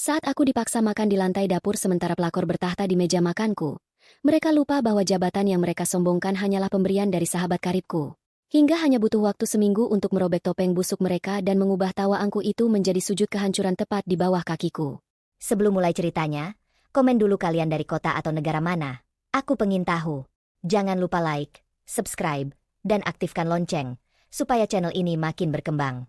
Saat aku dipaksa makan di lantai dapur sementara pelakor bertahta di meja makanku, mereka lupa bahwa jabatan yang mereka sombongkan hanyalah pemberian dari sahabat karibku. Hingga hanya butuh waktu seminggu untuk merobek topeng busuk mereka dan mengubah tawa angku itu menjadi sujud kehancuran tepat di bawah kakiku. Sebelum mulai ceritanya, komen dulu kalian dari kota atau negara mana. Aku pengen tahu. Jangan lupa like, subscribe, dan aktifkan lonceng, supaya channel ini makin berkembang.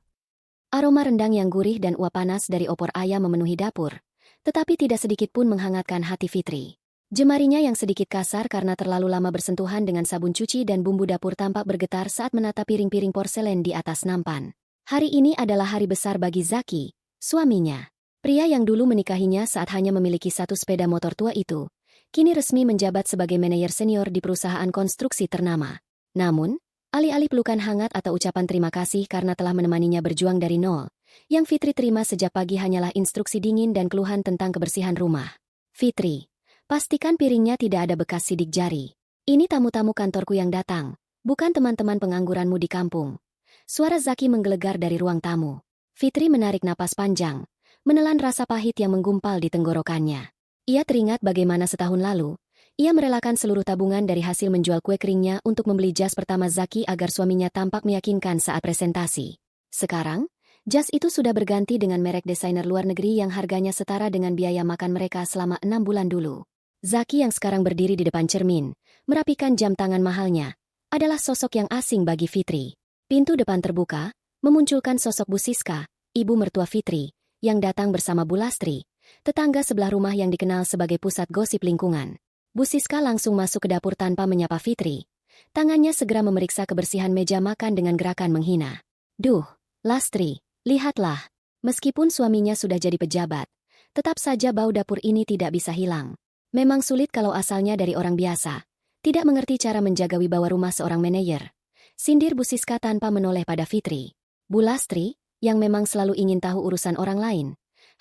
Aroma rendang yang gurih dan uap panas dari opor ayam memenuhi dapur, tetapi tidak sedikit pun menghangatkan hati Fitri. Jemarinya yang sedikit kasar karena terlalu lama bersentuhan dengan sabun cuci dan bumbu dapur tampak bergetar saat menatap piring-piring porselen di atas nampan. Hari ini adalah hari besar bagi Zaki, suaminya. Pria yang dulu menikahinya saat hanya memiliki satu sepeda motor tua itu, kini resmi menjabat sebagai manajer senior di perusahaan konstruksi ternama. Namun, alih-alih pelukan hangat atau ucapan terima kasih karena telah menemaninya berjuang dari nol, yang Fitri terima sejak pagi hanyalah instruksi dingin dan keluhan tentang kebersihan rumah. Fitri, pastikan piringnya tidak ada bekas sidik jari. Ini tamu-tamu kantorku yang datang, bukan teman-teman pengangguranmu di kampung. Suara Zaki menggelegar dari ruang tamu. Fitri menarik napas panjang, menelan rasa pahit yang menggumpal di tenggorokannya. Ia teringat bagaimana setahun lalu, ia merelakan seluruh tabungan dari hasil menjual kue keringnya untuk membeli jas pertama Zaki agar suaminya tampak meyakinkan saat presentasi. Sekarang, jas itu sudah berganti dengan merek desainer luar negeri yang harganya setara dengan biaya makan mereka selama 6 bulan dulu. Zaki yang sekarang berdiri di depan cermin, merapikan jam tangan mahalnya, adalah sosok yang asing bagi Fitri. Pintu depan terbuka, memunculkan sosok Bu Siska, ibu mertua Fitri, yang datang bersama Bu Lastri, tetangga sebelah rumah yang dikenal sebagai pusat gosip lingkungan. Bu Siska langsung masuk ke dapur tanpa menyapa Fitri. Tangannya segera memeriksa kebersihan meja makan dengan gerakan menghina. Duh, Lastri, lihatlah. Meskipun suaminya sudah jadi pejabat, tetap saja bau dapur ini tidak bisa hilang. Memang sulit kalau asalnya dari orang biasa. Tidak mengerti cara menjaga wibawa rumah seorang manajer. Sindir Bu Siska tanpa menoleh pada Fitri. Bu Lastri, yang memang selalu ingin tahu urusan orang lain,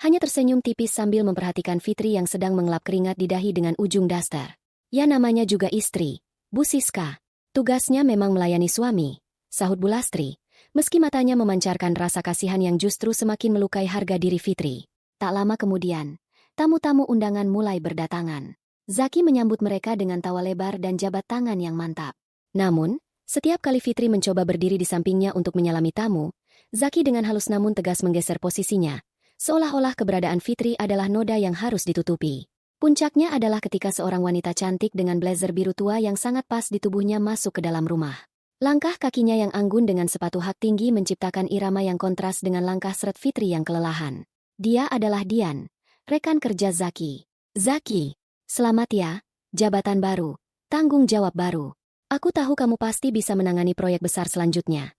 hanya tersenyum tipis sambil memperhatikan Fitri yang sedang mengelap keringat di dahi dengan ujung daster. Ya namanya juga istri, Bu Siska. Tugasnya memang melayani suami, sahut Bu Lastri, meski matanya memancarkan rasa kasihan yang justru semakin melukai harga diri Fitri. Tak lama kemudian, tamu-tamu undangan mulai berdatangan. Zaki menyambut mereka dengan tawa lebar dan jabat tangan yang mantap. Namun, setiap kali Fitri mencoba berdiri di sampingnya untuk menyalami tamu, Zaki dengan halus namun tegas menggeser posisinya, seolah-olah keberadaan Fitri adalah noda yang harus ditutupi. Puncaknya adalah ketika seorang wanita cantik dengan blazer biru tua yang sangat pas di tubuhnya masuk ke dalam rumah. Langkah kakinya yang anggun dengan sepatu hak tinggi menciptakan irama yang kontras dengan langkah seret Fitri yang kelelahan. Dia adalah Dian, rekan kerja Zaki. Zaki, selamat ya, jabatan baru, tanggung jawab baru. Aku tahu kamu pasti bisa menangani proyek besar selanjutnya.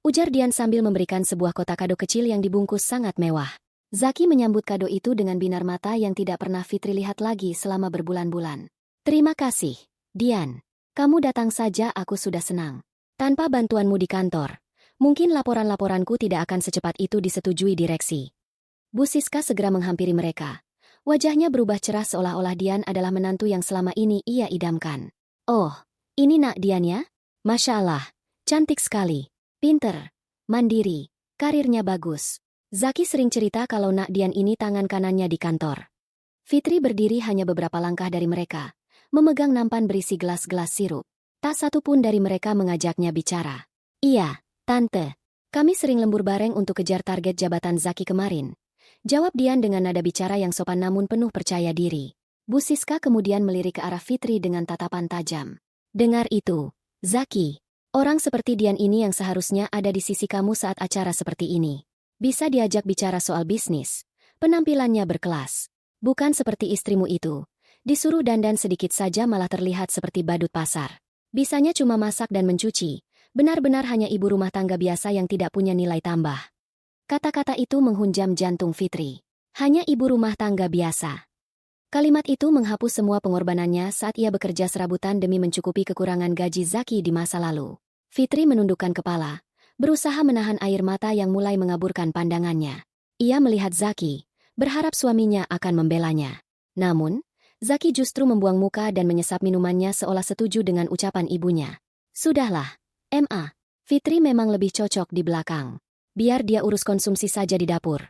Ujar Dian sambil memberikan sebuah kotak kado kecil yang dibungkus sangat mewah. Zaki menyambut kado itu dengan binar mata yang tidak pernah Fitri lihat lagi selama berbulan-bulan. Terima kasih, Dian. Kamu datang saja aku sudah senang. Tanpa bantuanmu di kantor, mungkin laporan-laporanku tidak akan secepat itu disetujui direksi. Bu Siska segera menghampiri mereka. Wajahnya berubah cerah seolah-olah Dian adalah menantu yang selama ini ia idamkan. Oh, ini nak Dian ya? Masya Allah, cantik sekali, pinter, mandiri, karirnya bagus. Zaki sering cerita kalau nak Dian ini tangan kanannya di kantor. Fitri berdiri hanya beberapa langkah dari mereka, memegang nampan berisi gelas-gelas sirup. Tak satu pun dari mereka mengajaknya bicara. Iya, Tante, kami sering lembur bareng untuk kejar target jabatan Zaki kemarin. Jawab Dian dengan nada bicara yang sopan namun penuh percaya diri. Bu Siska kemudian melirik ke arah Fitri dengan tatapan tajam. Dengar itu, Zaki. Orang seperti Dian ini yang seharusnya ada di sisi kamu saat acara seperti ini. Bisa diajak bicara soal bisnis. Penampilannya berkelas. Bukan seperti istrimu itu. Disuruh dandan sedikit saja malah terlihat seperti badut pasar. Bisanya cuma masak dan mencuci. Benar-benar hanya ibu rumah tangga biasa yang tidak punya nilai tambah. Kata-kata itu menghunjam jantung Fitri. Hanya ibu rumah tangga biasa. Kalimat itu menghapus semua pengorbanannya saat ia bekerja serabutan demi mencukupi kekurangan gaji Zaki di masa lalu. Fitri menundukkan kepala, berusaha menahan air mata yang mulai mengaburkan pandangannya. Ia melihat Zaki, berharap suaminya akan membelanya. Namun, Zaki justru membuang muka dan menyesap minumannya seolah setuju dengan ucapan ibunya. Sudahlah, Ma. Fitri memang lebih cocok di belakang. Biar dia urus konsumsi saja di dapur.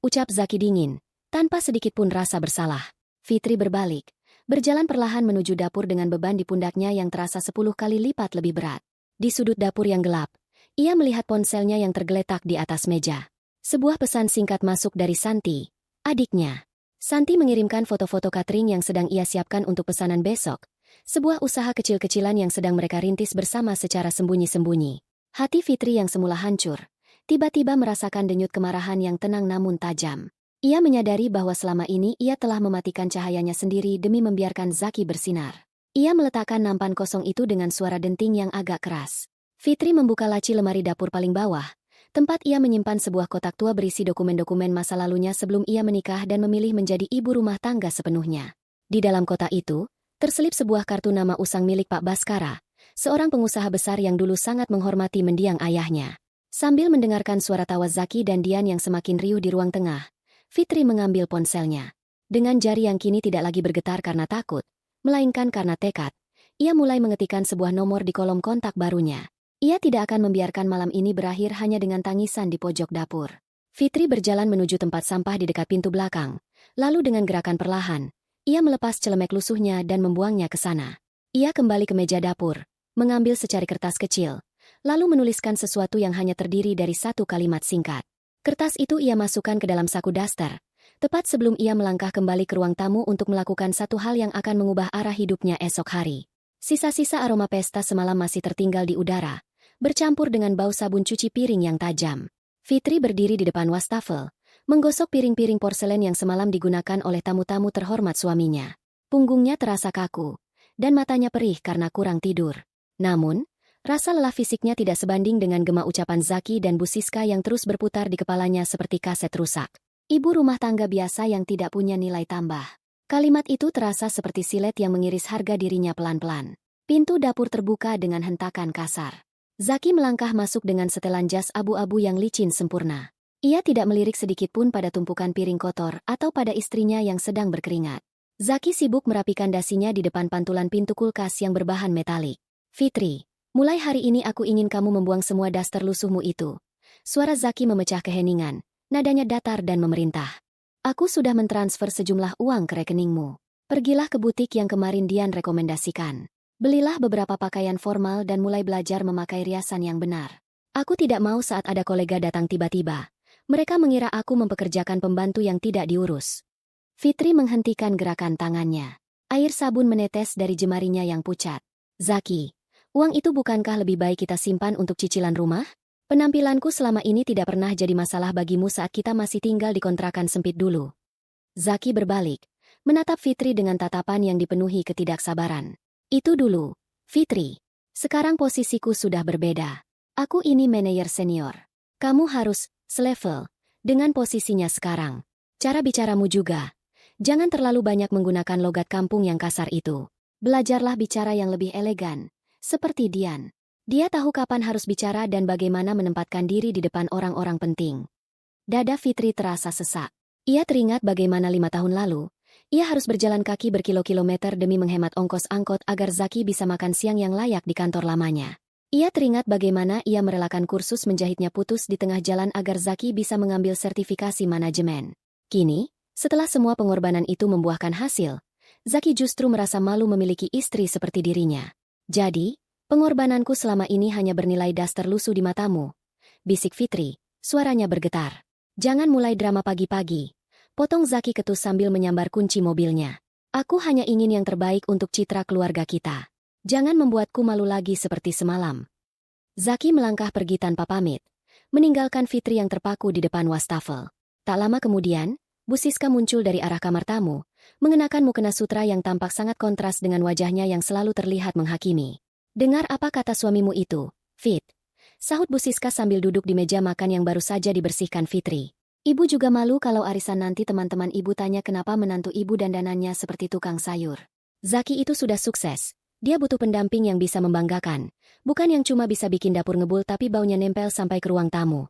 Ucap Zaki dingin, Tanpa sedikit pun rasa bersalah, Fitri berbalik, berjalan perlahan menuju dapur dengan beban di pundaknya yang terasa 10 kali lipat lebih berat. Di sudut dapur yang gelap, ia melihat ponselnya yang tergeletak di atas meja. Sebuah pesan singkat masuk dari Santi, adiknya. Santi mengirimkan foto-foto catering yang sedang ia siapkan untuk pesanan besok. Sebuah usaha kecil-kecilan yang sedang mereka rintis bersama secara sembunyi-sembunyi. Hati Fitri yang semula hancur, tiba-tiba merasakan denyut kemarahan yang tenang namun tajam. Ia menyadari bahwa selama ini ia telah mematikan cahayanya sendiri demi membiarkan Zaki bersinar. Ia meletakkan nampan kosong itu dengan suara denting yang agak keras. Fitri membuka laci lemari dapur paling bawah, tempat ia menyimpan sebuah kotak tua berisi dokumen-dokumen masa lalunya sebelum ia menikah dan memilih menjadi ibu rumah tangga sepenuhnya. Di dalam kotak itu, terselip sebuah kartu nama usang milik Pak Baskara, seorang pengusaha besar yang dulu sangat menghormati mendiang ayahnya. Sambil mendengarkan suara tawa Zaki dan Dian yang semakin riuh di ruang tengah, Fitri mengambil ponselnya. Dengan jari yang kini tidak lagi bergetar karena takut, melainkan karena tekad, ia mulai mengetikkan sebuah nomor di kolom kontak barunya. Ia tidak akan membiarkan malam ini berakhir hanya dengan tangisan di pojok dapur. Fitri berjalan menuju tempat sampah di dekat pintu belakang, lalu dengan gerakan perlahan, ia melepas celemek lusuhnya dan membuangnya ke sana. Ia kembali ke meja dapur, mengambil secari kertas kecil, lalu menuliskan sesuatu yang hanya terdiri dari satu kalimat singkat. Kertas itu ia masukkan ke dalam saku daster, tepat sebelum ia melangkah kembali ke ruang tamu untuk melakukan satu hal yang akan mengubah arah hidupnya esok hari. Sisa-sisa aroma pesta semalam masih tertinggal di udara, bercampur dengan bau sabun cuci piring yang tajam. Fitri berdiri di depan wastafel, menggosok piring-piring porselen yang semalam digunakan oleh tamu-tamu terhormat suaminya. Punggungnya terasa kaku, dan matanya perih karena kurang tidur. Namun, rasa lelah fisiknya tidak sebanding dengan gema ucapan Zaki dan Bu Siska yang terus berputar di kepalanya seperti kaset rusak. Ibu rumah tangga biasa yang tidak punya nilai tambah. Kalimat itu terasa seperti silet yang mengiris harga dirinya pelan-pelan. Pintu dapur terbuka dengan hentakan kasar. Zaki melangkah masuk dengan setelan jas abu-abu yang licin sempurna. Ia tidak melirik sedikit pun pada tumpukan piring kotor atau pada istrinya yang sedang berkeringat. Zaki sibuk merapikan dasinya di depan pantulan pintu kulkas yang berbahan metalik. Fitri, mulai hari ini aku ingin kamu membuang semua daster lusuhmu itu. Suara Zaki memecah keheningan, nadanya datar dan memerintah. Aku sudah mentransfer sejumlah uang ke rekeningmu. Pergilah ke butik yang kemarin Dian rekomendasikan. Belilah beberapa pakaian formal dan mulai belajar memakai riasan yang benar. Aku tidak mau saat ada kolega datang tiba-tiba, mereka mengira aku mempekerjakan pembantu yang tidak diurus. Fitri menghentikan gerakan tangannya. Air sabun menetes dari jemarinya yang pucat. Zaki, uang itu bukankah lebih baik kita simpan untuk cicilan rumah? Penampilanku selama ini tidak pernah jadi masalah bagimu saat kita masih tinggal di kontrakan sempit dulu. Zaki berbalik, menatap Fitri dengan tatapan yang dipenuhi ketidaksabaran. Itu dulu, Fitri. Sekarang posisiku sudah berbeda. Aku ini manajer senior. Kamu harus selevel dengan posisinya sekarang. Cara bicaramu juga. Jangan terlalu banyak menggunakan logat kampung yang kasar itu. Belajarlah bicara yang lebih elegan, seperti Dian. Dia tahu kapan harus bicara dan bagaimana menempatkan diri di depan orang-orang penting. Dada Fitri terasa sesak. Ia teringat bagaimana 5 tahun lalu, ia harus berjalan kaki berkilo-kilometer demi menghemat ongkos angkot agar Zaki bisa makan siang yang layak di kantor lamanya. Ia teringat bagaimana ia merelakan kursus menjahitnya putus di tengah jalan agar Zaki bisa mengambil sertifikasi manajemen. Kini, setelah semua pengorbanan itu membuahkan hasil, Zaki justru merasa malu memiliki istri seperti dirinya. Jadi, pengorbananku selama ini hanya bernilai daster lusuh di matamu. Bisik Fitri, suaranya bergetar. Jangan mulai drama pagi-pagi. Potong Zaki ketus sambil menyambar kunci mobilnya. Aku hanya ingin yang terbaik untuk citra keluarga kita. Jangan membuatku malu lagi seperti semalam. Zaki melangkah pergi tanpa pamit, meninggalkan Fitri yang terpaku di depan wastafel. Tak lama kemudian, Bu Siska muncul dari arah kamar tamu, mengenakan mukena sutra yang tampak sangat kontras dengan wajahnya yang selalu terlihat menghakimi. Dengar apa kata suamimu itu, Fit? Sahut Bu Siska sambil duduk di meja makan yang baru saja dibersihkan Fitri. Ibu juga malu kalau arisan nanti teman-teman ibu tanya kenapa menantu ibu dandanannya seperti tukang sayur. Zaki itu sudah sukses. Dia butuh pendamping yang bisa membanggakan, bukan yang cuma bisa bikin dapur ngebul tapi baunya nempel sampai ke ruang tamu.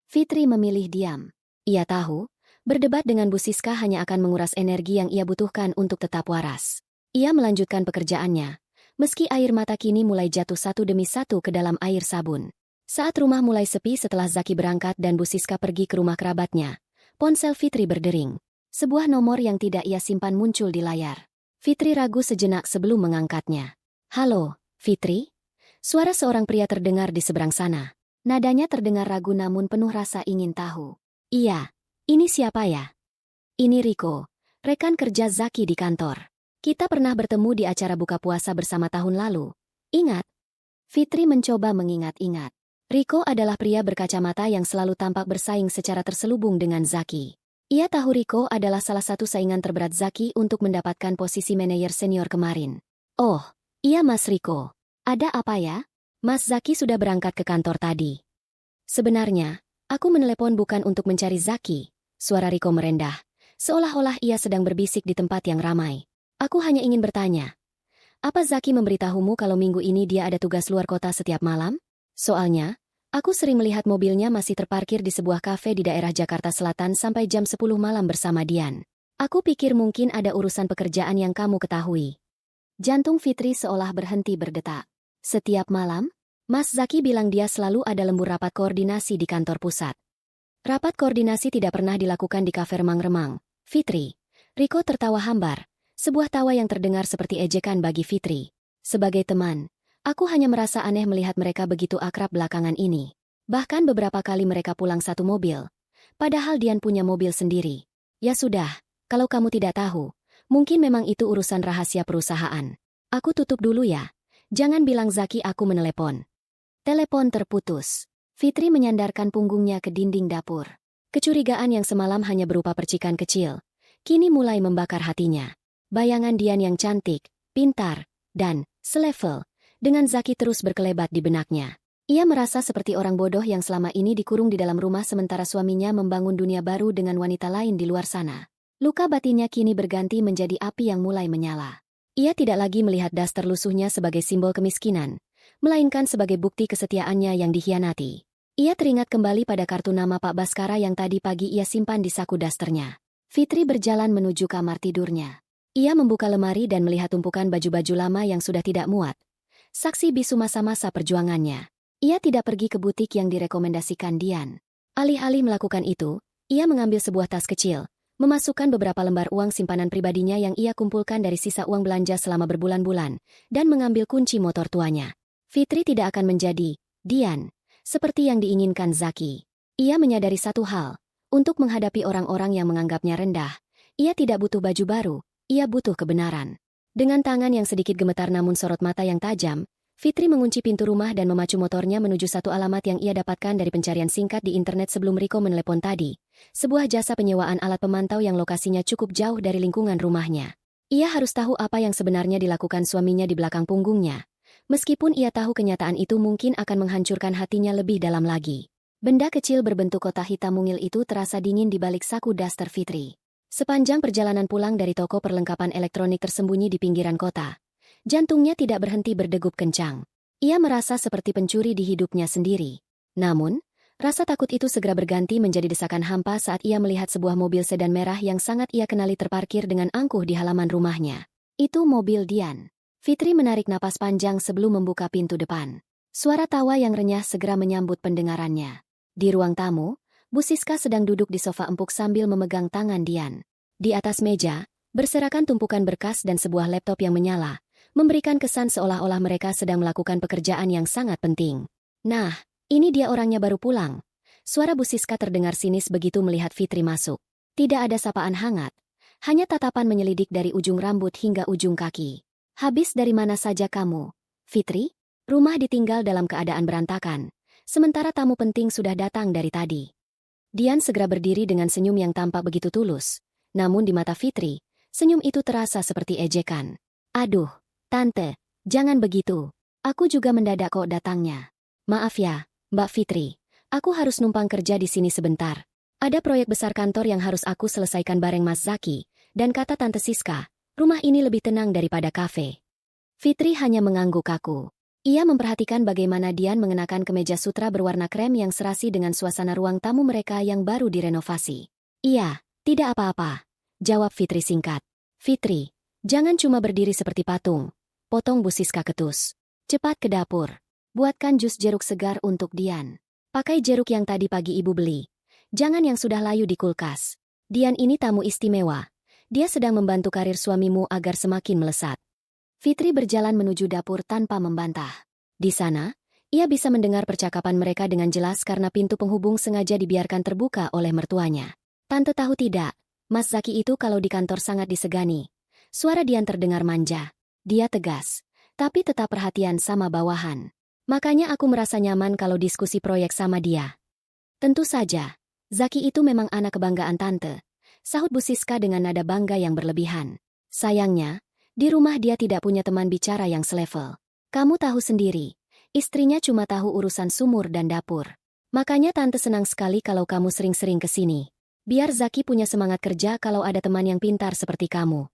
Fitri memilih diam. Ia tahu, berdebat dengan Bu Siska hanya akan menguras energi yang ia butuhkan untuk tetap waras. Ia melanjutkan pekerjaannya, meski air mata kini mulai jatuh satu demi satu ke dalam air sabun. Saat rumah mulai sepi setelah Zaki berangkat dan Bu Siska pergi ke rumah kerabatnya, ponsel Fitri berdering. Sebuah nomor yang tidak ia simpan muncul di layar. Fitri ragu sejenak sebelum mengangkatnya. Halo, Fitri? Suara seorang pria terdengar di seberang sana. Nadanya terdengar ragu namun penuh rasa ingin tahu. Iya, ini siapa ya? Ini Riko, rekan kerja Zaki di kantor. Kita pernah bertemu di acara buka puasa bersama tahun lalu. Ingat? Fitri mencoba mengingat-ingat. Riko adalah pria berkacamata yang selalu tampak bersaing secara terselubung dengan Zaki. Ia tahu Riko adalah salah satu saingan terberat Zaki untuk mendapatkan posisi manajer senior kemarin. Oh, iya Mas Riko. Ada apa ya? Mas Zaki sudah berangkat ke kantor tadi. Sebenarnya, aku menelepon bukan untuk mencari Zaki. Suara Riko merendah, seolah-olah ia sedang berbisik di tempat yang ramai. Aku hanya ingin bertanya. Apa Zaki memberitahumu kalau minggu ini dia ada tugas luar kota setiap malam? Soalnya, aku sering melihat mobilnya masih terparkir di sebuah kafe di daerah Jakarta Selatan sampai jam 10 malam bersama Dian. Aku pikir mungkin ada urusan pekerjaan yang kamu ketahui. Jantung Fitri seolah berhenti berdetak. Setiap malam, Mas Zaki bilang dia selalu ada lembur rapat koordinasi di kantor pusat. Rapat koordinasi tidak pernah dilakukan di kafe remang-remang. Fitri. Riko tertawa hambar. Sebuah tawa yang terdengar seperti ejekan bagi Fitri. Sebagai teman, aku hanya merasa aneh melihat mereka begitu akrab belakangan ini. Bahkan beberapa kali mereka pulang satu mobil. Padahal Dian punya mobil sendiri. Ya sudah, kalau kamu tidak tahu, mungkin memang itu urusan rahasia perusahaan. Aku tutup dulu ya. Jangan bilang Zaki aku menelepon. Telepon terputus. Fitri menyandarkan punggungnya ke dinding dapur. Kecurigaan yang semalam hanya berupa percikan kecil, kini mulai membakar hatinya. Bayangan Dian yang cantik, pintar, dan selevel dengan Zaki terus berkelebat di benaknya. Ia merasa seperti orang bodoh yang selama ini dikurung di dalam rumah sementara suaminya membangun dunia baru dengan wanita lain di luar sana. Luka batinnya kini berganti menjadi api yang mulai menyala. Ia tidak lagi melihat daster lusuhnya sebagai simbol kemiskinan, melainkan sebagai bukti kesetiaannya yang dikhianati. Ia teringat kembali pada kartu nama Pak Baskara yang tadi pagi ia simpan di saku dasternya. Fitri berjalan menuju kamar tidurnya. Ia membuka lemari dan melihat tumpukan baju-baju lama yang sudah tidak muat. Saksi bisu masa-masa perjuangannya. Ia tidak pergi ke butik yang direkomendasikan Dian. Alih-alih melakukan itu, ia mengambil sebuah tas kecil, memasukkan beberapa lembar uang simpanan pribadinya yang ia kumpulkan dari sisa uang belanja selama berbulan-bulan, dan mengambil kunci motor tuanya. Fitri tidak akan menjadi Dian, seperti yang diinginkan Zaki. Ia menyadari satu hal, untuk menghadapi orang-orang yang menganggapnya rendah, ia tidak butuh baju baru. Ia butuh kebenaran. Dengan tangan yang sedikit gemetar namun sorot mata yang tajam, Fitri mengunci pintu rumah dan memacu motornya menuju satu alamat yang ia dapatkan dari pencarian singkat di internet sebelum Riko menelepon tadi. Sebuah jasa penyewaan alat pemantau yang lokasinya cukup jauh dari lingkungan rumahnya. Ia harus tahu apa yang sebenarnya dilakukan suaminya di belakang punggungnya. Meskipun ia tahu kenyataan itu mungkin akan menghancurkan hatinya lebih dalam lagi. Benda kecil berbentuk kotak hitam mungil itu terasa dingin di balik saku daster Fitri. Sepanjang perjalanan pulang dari toko perlengkapan elektronik tersembunyi di pinggiran kota, jantungnya tidak berhenti berdegup kencang. Ia merasa seperti pencuri di hidupnya sendiri. Namun, rasa takut itu segera berganti menjadi desakan hampa saat ia melihat sebuah mobil sedan merah yang sangat ia kenali terparkir dengan angkuh di halaman rumahnya. Itu mobil Dian. Fitri menarik napas panjang sebelum membuka pintu depan. Suara tawa yang renyah segera menyambut pendengarannya. Di ruang tamu, Bu Siska sedang duduk di sofa empuk sambil memegang tangan Dian. Di atas meja, berserakan tumpukan berkas dan sebuah laptop yang menyala, memberikan kesan seolah-olah mereka sedang melakukan pekerjaan yang sangat penting. Nah, ini dia orangnya baru pulang. Suara Bu Siska terdengar sinis begitu melihat Fitri masuk. Tidak ada sapaan hangat, hanya tatapan menyelidik dari ujung rambut hingga ujung kaki. Habis dari mana saja kamu, Fitri? Rumah ditinggal dalam keadaan berantakan, sementara tamu penting sudah datang dari tadi. Dian segera berdiri dengan senyum yang tampak begitu tulus. Namun di mata Fitri, senyum itu terasa seperti ejekan. Aduh, Tante, jangan begitu. Aku juga mendadak kok datangnya. Maaf ya, Mbak Fitri. Aku harus numpang kerja di sini sebentar. Ada proyek besar kantor yang harus aku selesaikan bareng Mas Zaki. Dan kata Tante Siska, rumah ini lebih tenang daripada kafe. Fitri hanya mengangguk kaku. Ia memperhatikan bagaimana Dian mengenakan kemeja sutra berwarna krem yang serasi dengan suasana ruang tamu mereka yang baru direnovasi. Iya, tidak apa-apa, jawab Fitri singkat. Fitri, jangan cuma berdiri seperti patung, potong Bu Siska ketus. Cepat ke dapur, buatkan jus jeruk segar untuk Dian. Pakai jeruk yang tadi pagi ibu beli, jangan yang sudah layu di kulkas. Dian ini tamu istimewa. Dia sedang membantu karir suamimu agar semakin melesat. Fitri berjalan menuju dapur tanpa membantah. Di sana, ia bisa mendengar percakapan mereka dengan jelas karena pintu penghubung sengaja dibiarkan terbuka oleh mertuanya. Tante tahu tidak, Mas Zaki itu kalau di kantor sangat disegani. Suara Dian terdengar manja. Dia tegas, tapi tetap perhatian sama bawahan. Makanya aku merasa nyaman kalau diskusi proyek sama dia. Tentu saja, Zaki itu memang anak kebanggaan tante, sahut Bu Siska dengan nada bangga yang berlebihan. Sayangnya, di rumah dia tidak punya teman bicara yang selevel. Kamu tahu sendiri, istrinya cuma tahu urusan sumur dan dapur. Makanya tante senang sekali kalau kamu sering-sering ke sini. Biar Zaki punya semangat kerja kalau ada teman yang pintar seperti kamu.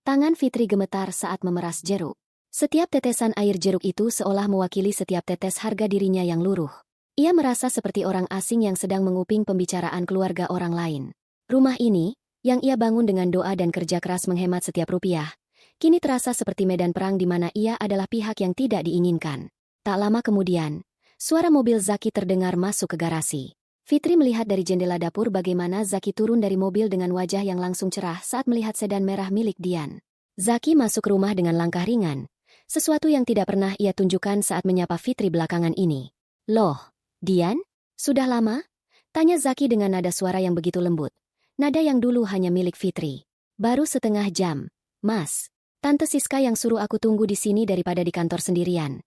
Tangan Fitri gemetar saat memeras jeruk. Setiap tetesan air jeruk itu seolah mewakili setiap tetes harga dirinya yang luruh. Ia merasa seperti orang asing yang sedang menguping pembicaraan keluarga orang lain. Rumah ini, yang ia bangun dengan doa dan kerja keras menghemat setiap rupiah, kini terasa seperti medan perang di mana ia adalah pihak yang tidak diinginkan. Tak lama kemudian, suara mobil Zaki terdengar masuk ke garasi. Fitri melihat dari jendela dapur bagaimana Zaki turun dari mobil dengan wajah yang langsung cerah saat melihat sedan merah milik Dian. Zaki masuk rumah dengan langkah ringan, sesuatu yang tidak pernah ia tunjukkan saat menyapa Fitri belakangan ini. Loh, Dian? Sudah lama? Tanya Zaki dengan nada suara yang begitu lembut. Nada yang dulu hanya milik Fitri. Baru setengah jam. Mas, Tante Siska yang suruh aku tunggu di sini daripada di kantor sendirian.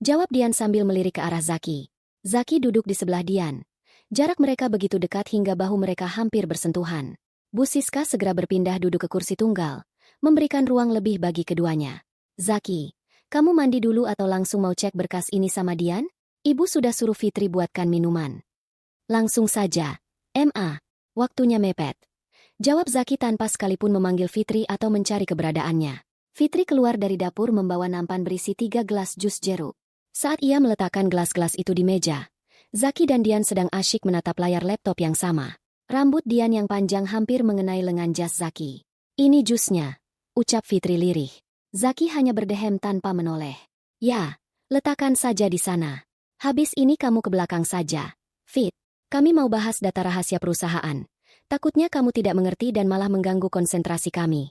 Jawab Dian sambil melirik ke arah Zaki. Zaki duduk di sebelah Dian. Jarak mereka begitu dekat hingga bahu mereka hampir bersentuhan. Bu Siska segera berpindah duduk ke kursi tunggal, memberikan ruang lebih bagi keduanya. Zaki, kamu mandi dulu atau langsung mau cek berkas ini sama Dian? Ibu sudah suruh Fitri buatkan minuman. Langsung saja. Ma, waktunya mepet. Jawab Zaki tanpa sekalipun memanggil Fitri atau mencari keberadaannya. Fitri keluar dari dapur membawa nampan berisi 3 gelas jus jeruk. Saat ia meletakkan gelas-gelas itu di meja, Zaki dan Dian sedang asyik menatap layar laptop yang sama. Rambut Dian yang panjang hampir mengenai lengan jas Zaki. Ini jusnya, ucap Fitri lirih. Zaki hanya berdehem tanpa menoleh. Ya, letakkan saja di sana. Habis ini kamu ke belakang saja. Fit, kami mau bahas data rahasia perusahaan. Takutnya kamu tidak mengerti dan malah mengganggu konsentrasi kami.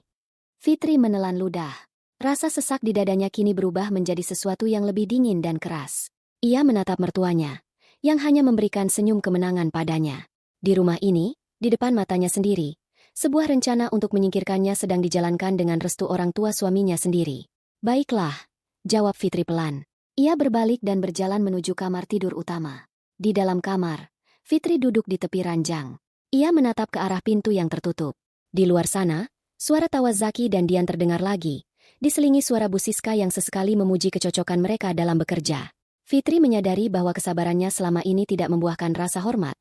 Fitri menelan ludah. Rasa sesak di dadanya kini berubah menjadi sesuatu yang lebih dingin dan keras. Ia menatap mertuanya, yang hanya memberikan senyum kemenangan padanya. Di rumah ini, di depan matanya sendiri, sebuah rencana untuk menyingkirkannya sedang dijalankan dengan restu orang tua suaminya sendiri. Baiklah, jawab Fitri pelan. Ia berbalik dan berjalan menuju kamar tidur utama. Di dalam kamar, Fitri duduk di tepi ranjang. Ia menatap ke arah pintu yang tertutup. Di luar sana, suara tawa Zaki dan Dian terdengar lagi, diselingi suara Bu Siska yang sesekali memuji kecocokan mereka dalam bekerja. Fitri menyadari bahwa kesabarannya selama ini tidak membuahkan rasa hormat,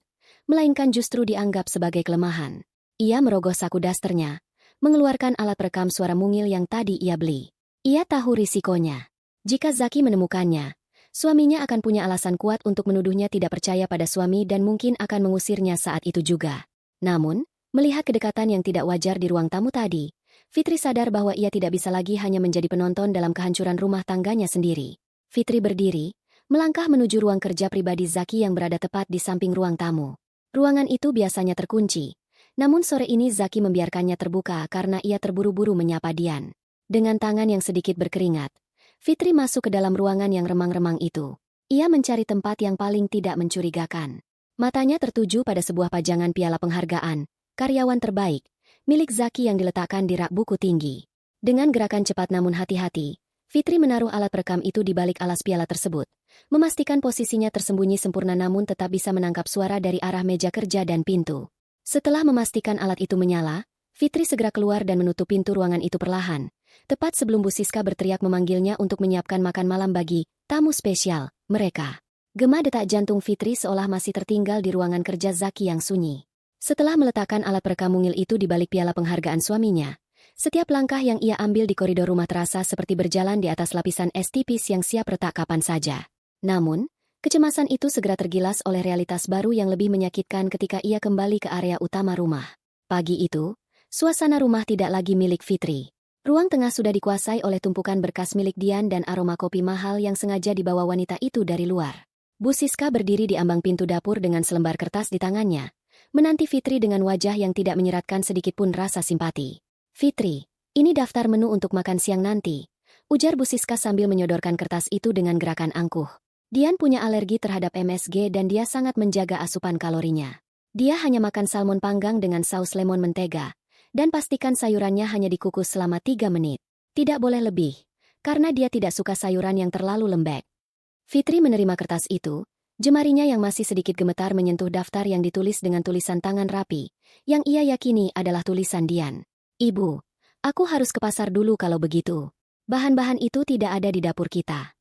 melainkan justru dianggap sebagai kelemahan. Ia merogoh saku dasternya, mengeluarkan alat perekam suara mungil yang tadi ia beli. Ia tahu risikonya. Jika Zaki menemukannya, suaminya akan punya alasan kuat untuk menuduhnya tidak percaya pada suami dan mungkin akan mengusirnya saat itu juga. Namun, melihat kedekatan yang tidak wajar di ruang tamu tadi, Fitri sadar bahwa ia tidak bisa lagi hanya menjadi penonton dalam kehancuran rumah tangganya sendiri. Fitri berdiri, melangkah menuju ruang kerja pribadi Zaki yang berada tepat di samping ruang tamu. Ruangan itu biasanya terkunci, namun sore ini Zaki membiarkannya terbuka karena ia terburu-buru menyapa Dian. Dengan tangan yang sedikit berkeringat, Fitri masuk ke dalam ruangan yang remang-remang itu. Ia mencari tempat yang paling tidak mencurigakan. Matanya tertuju pada sebuah pajangan piala penghargaan, karyawan terbaik, milik Zaki yang diletakkan di rak buku tinggi. Dengan gerakan cepat namun hati-hati, Fitri menaruh alat perekam itu di balik alas piala tersebut, memastikan posisinya tersembunyi sempurna namun tetap bisa menangkap suara dari arah meja kerja dan pintu. Setelah memastikan alat itu menyala, Fitri segera keluar dan menutup pintu ruangan itu perlahan, tepat sebelum Bu Siska berteriak memanggilnya untuk menyiapkan makan malam bagi tamu spesial mereka. Gema detak jantung Fitri seolah masih tertinggal di ruangan kerja Zaki yang sunyi. Setelah meletakkan alat perekam mungil itu di balik piala penghargaan suaminya, setiap langkah yang ia ambil di koridor rumah terasa seperti berjalan di atas lapisan es tipis yang siap retak kapan saja. Namun, kecemasan itu segera tergilas oleh realitas baru yang lebih menyakitkan ketika ia kembali ke area utama rumah. Pagi itu, suasana rumah tidak lagi milik Fitri. Ruang tengah sudah dikuasai oleh tumpukan berkas milik Dian dan aroma kopi mahal yang sengaja dibawa wanita itu dari luar. Bu Siska berdiri di ambang pintu dapur dengan selembar kertas di tangannya, menanti Fitri dengan wajah yang tidak menyeratkan sedikitpun rasa simpati. "Fitri, ini daftar menu untuk makan siang nanti," ujar Bu Siska sambil menyodorkan kertas itu dengan gerakan angkuh. Dian punya alergi terhadap MSG dan dia sangat menjaga asupan kalorinya. Dia hanya makan salmon panggang dengan saus lemon mentega, dan pastikan sayurannya hanya dikukus selama 3 menit. Tidak boleh lebih, karena dia tidak suka sayuran yang terlalu lembek. Fitri menerima kertas itu, jemarinya yang masih sedikit gemetar menyentuh daftar yang ditulis dengan tulisan tangan rapi, yang ia yakini adalah tulisan Dian. "Ibu, aku harus ke pasar dulu kalau begitu. Bahan-bahan itu tidak ada di dapur kita."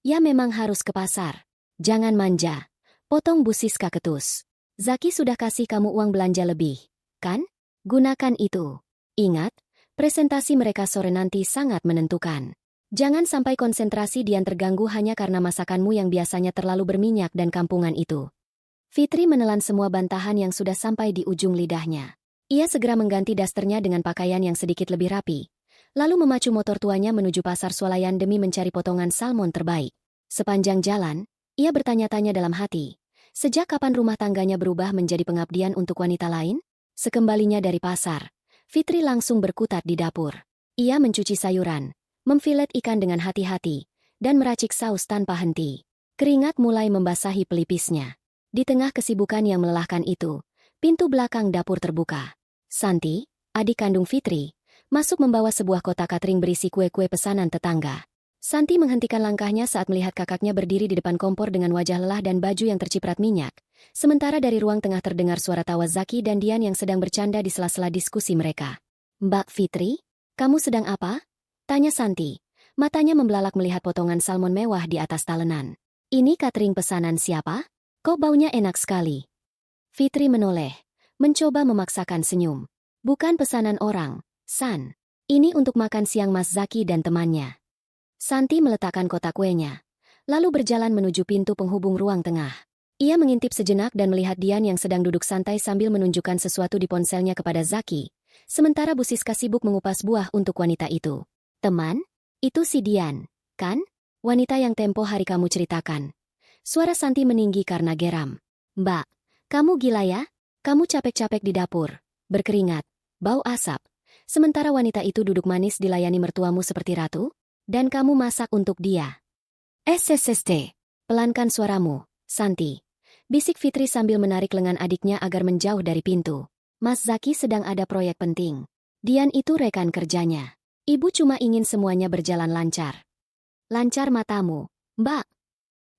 "Ya memang harus ke pasar. Jangan manja," potong Bu Siska ketus. "Zaki sudah kasih kamu uang belanja lebih, kan? Gunakan itu. Ingat, presentasi mereka sore nanti sangat menentukan. Jangan sampai konsentrasi Dian terganggu hanya karena masakanmu yang biasanya terlalu berminyak dan kampungan itu." Fitri menelan semua bantahan yang sudah sampai di ujung lidahnya. Ia segera mengganti dasternya dengan pakaian yang sedikit lebih rapi, lalu memacu motor tuanya menuju pasar swalayan demi mencari potongan salmon terbaik. Sepanjang jalan, ia bertanya-tanya dalam hati, sejak kapan rumah tangganya berubah menjadi pengabdian untuk wanita lain? Sekembalinya dari pasar, Fitri langsung berkutat di dapur. Ia mencuci sayuran, memfilet ikan dengan hati-hati, dan meracik saus tanpa henti. Keringat mulai membasahi pelipisnya. Di tengah kesibukan yang melelahkan itu, pintu belakang dapur terbuka. Santi, adik kandung Fitri, masuk membawa sebuah kotak catering berisi kue-kue pesanan tetangga. Santi menghentikan langkahnya saat melihat kakaknya berdiri di depan kompor dengan wajah lelah dan baju yang terciprat minyak. Sementara dari ruang tengah terdengar suara tawa Zaki dan Dian yang sedang bercanda di sela-sela diskusi mereka. "Mbak Fitri, kamu sedang apa?" tanya Santi. Matanya membelalak melihat potongan salmon mewah di atas talenan. "Ini catering pesanan siapa? Kok baunya enak sekali?" Fitri menoleh, mencoba memaksakan senyum. "Bukan pesanan orang, San. Ini untuk makan siang Mas Zaki dan temannya." Santi meletakkan kotak kuenya, lalu berjalan menuju pintu penghubung ruang tengah. Ia mengintip sejenak dan melihat Dian yang sedang duduk santai sambil menunjukkan sesuatu di ponselnya kepada Zaki, sementara Bu Siska sibuk mengupas buah untuk wanita itu. "Teman? Itu si Dian, kan? Wanita yang tempo hari kamu ceritakan." Suara Santi meninggi karena geram. "Mbak, kamu gila ya? Kamu capek-capek di dapur, berkeringat, bau asap. Sementara wanita itu duduk manis dilayani mertuamu seperti ratu? Dan kamu masak untuk dia." "SSST, pelankan suaramu, Santi," bisik Fitri sambil menarik lengan adiknya agar menjauh dari pintu. "Mas Zaki sedang ada proyek penting. Dian itu rekan kerjanya. Ibu cuma ingin semuanya berjalan lancar." "Lancar matamu, Mbak."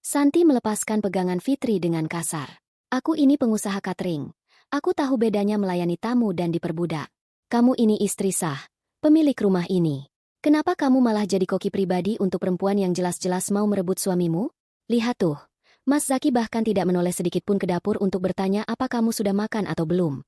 Santi melepaskan pegangan Fitri dengan kasar. "Aku ini pengusaha catering. Aku tahu bedanya melayani tamu dan diperbudak. Kamu ini istri sah, pemilik rumah ini. Kenapa kamu malah jadi koki pribadi untuk perempuan yang jelas-jelas mau merebut suamimu? Lihat tuh, Mas Zaki bahkan tidak menoleh sedikitpun ke dapur untuk bertanya apa kamu sudah makan atau belum."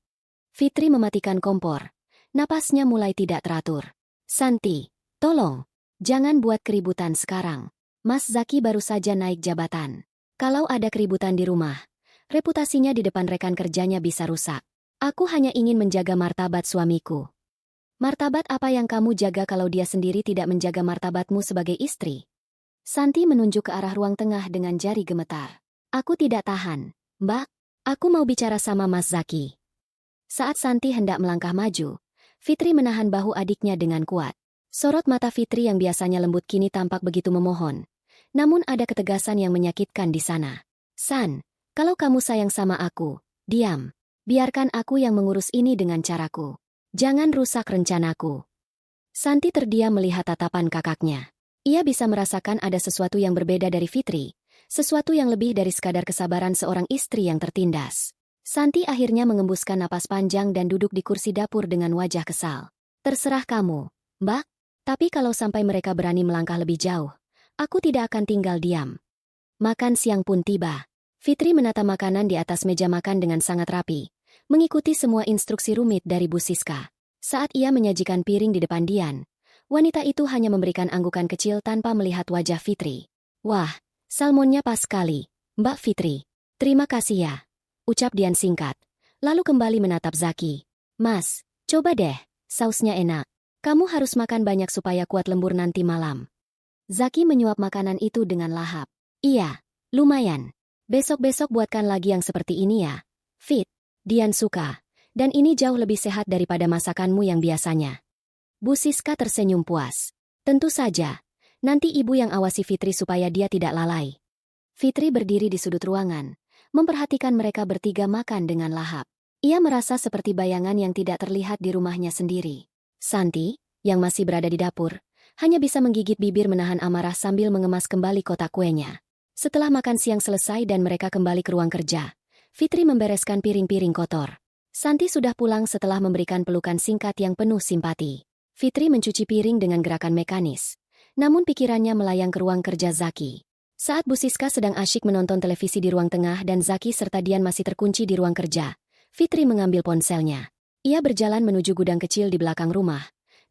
Fitri mematikan kompor. Napasnya mulai tidak teratur. "Santi, tolong, jangan buat keributan sekarang. Mas Zaki baru saja naik jabatan. Kalau ada keributan di rumah, reputasinya di depan rekan kerjanya bisa rusak. Aku hanya ingin menjaga martabat suamiku." "Martabat apa yang kamu jaga kalau dia sendiri tidak menjaga martabatmu sebagai istri?" Santi menunjuk ke arah ruang tengah dengan jari gemetar. "Aku tidak tahan, Mbak. Aku mau bicara sama Mas Zaki." Saat Santi hendak melangkah maju, Fitri menahan bahu adiknya dengan kuat. Sorot mata Fitri yang biasanya lembut kini tampak begitu memohon. Namun ada ketegasan yang menyakitkan di sana. "San, kalau kamu sayang sama aku, diam. Biarkan aku yang mengurus ini dengan caraku. Jangan rusak rencanaku." Santi terdiam melihat tatapan kakaknya. Ia bisa merasakan ada sesuatu yang berbeda dari Fitri, sesuatu yang lebih dari sekadar kesabaran seorang istri yang tertindas. Santi akhirnya mengembuskan napas panjang dan duduk di kursi dapur dengan wajah kesal. "Terserah kamu, Mbak. Tapi kalau sampai mereka berani melangkah lebih jauh, aku tidak akan tinggal diam." Makan siang pun tiba. Fitri menata makanan di atas meja makan dengan sangat rapi, mengikuti semua instruksi rumit dari Bu Siska. Saat ia menyajikan piring di depan Dian, wanita itu hanya memberikan anggukan kecil tanpa melihat wajah Fitri. "Wah, salmonnya pas sekali, Mbak Fitri. Terima kasih ya," ucap Dian singkat, lalu kembali menatap Zaki. "Mas, coba deh, sausnya enak. Kamu harus makan banyak supaya kuat lembur nanti malam." Zaki menyuap makanan itu dengan lahap. "Iya, lumayan. Besok-besok buatkan lagi yang seperti ini ya, Fit." Dian suka. Dan ini jauh lebih sehat daripada masakanmu yang biasanya. Bu Siska tersenyum puas. Tentu saja. Nanti ibu yang awasi Fitri supaya dia tidak lalai. Fitri berdiri di sudut ruangan, memperhatikan mereka bertiga makan dengan lahap. Ia merasa seperti bayangan yang tidak terlihat di rumahnya sendiri. Santi, yang masih berada di dapur, hanya bisa menggigit bibir menahan amarah sambil mengemas kembali kotak kuenya. Setelah makan siang selesai dan mereka kembali ke ruang kerja, Fitri membereskan piring-piring kotor. Santi sudah pulang setelah memberikan pelukan singkat yang penuh simpati. Fitri mencuci piring dengan gerakan mekanis. Namun pikirannya melayang ke ruang kerja Zaki. Saat Bu Siska sedang asyik menonton televisi di ruang tengah dan Zaki serta Dian masih terkunci di ruang kerja, Fitri mengambil ponselnya. Ia berjalan menuju gudang kecil di belakang rumah,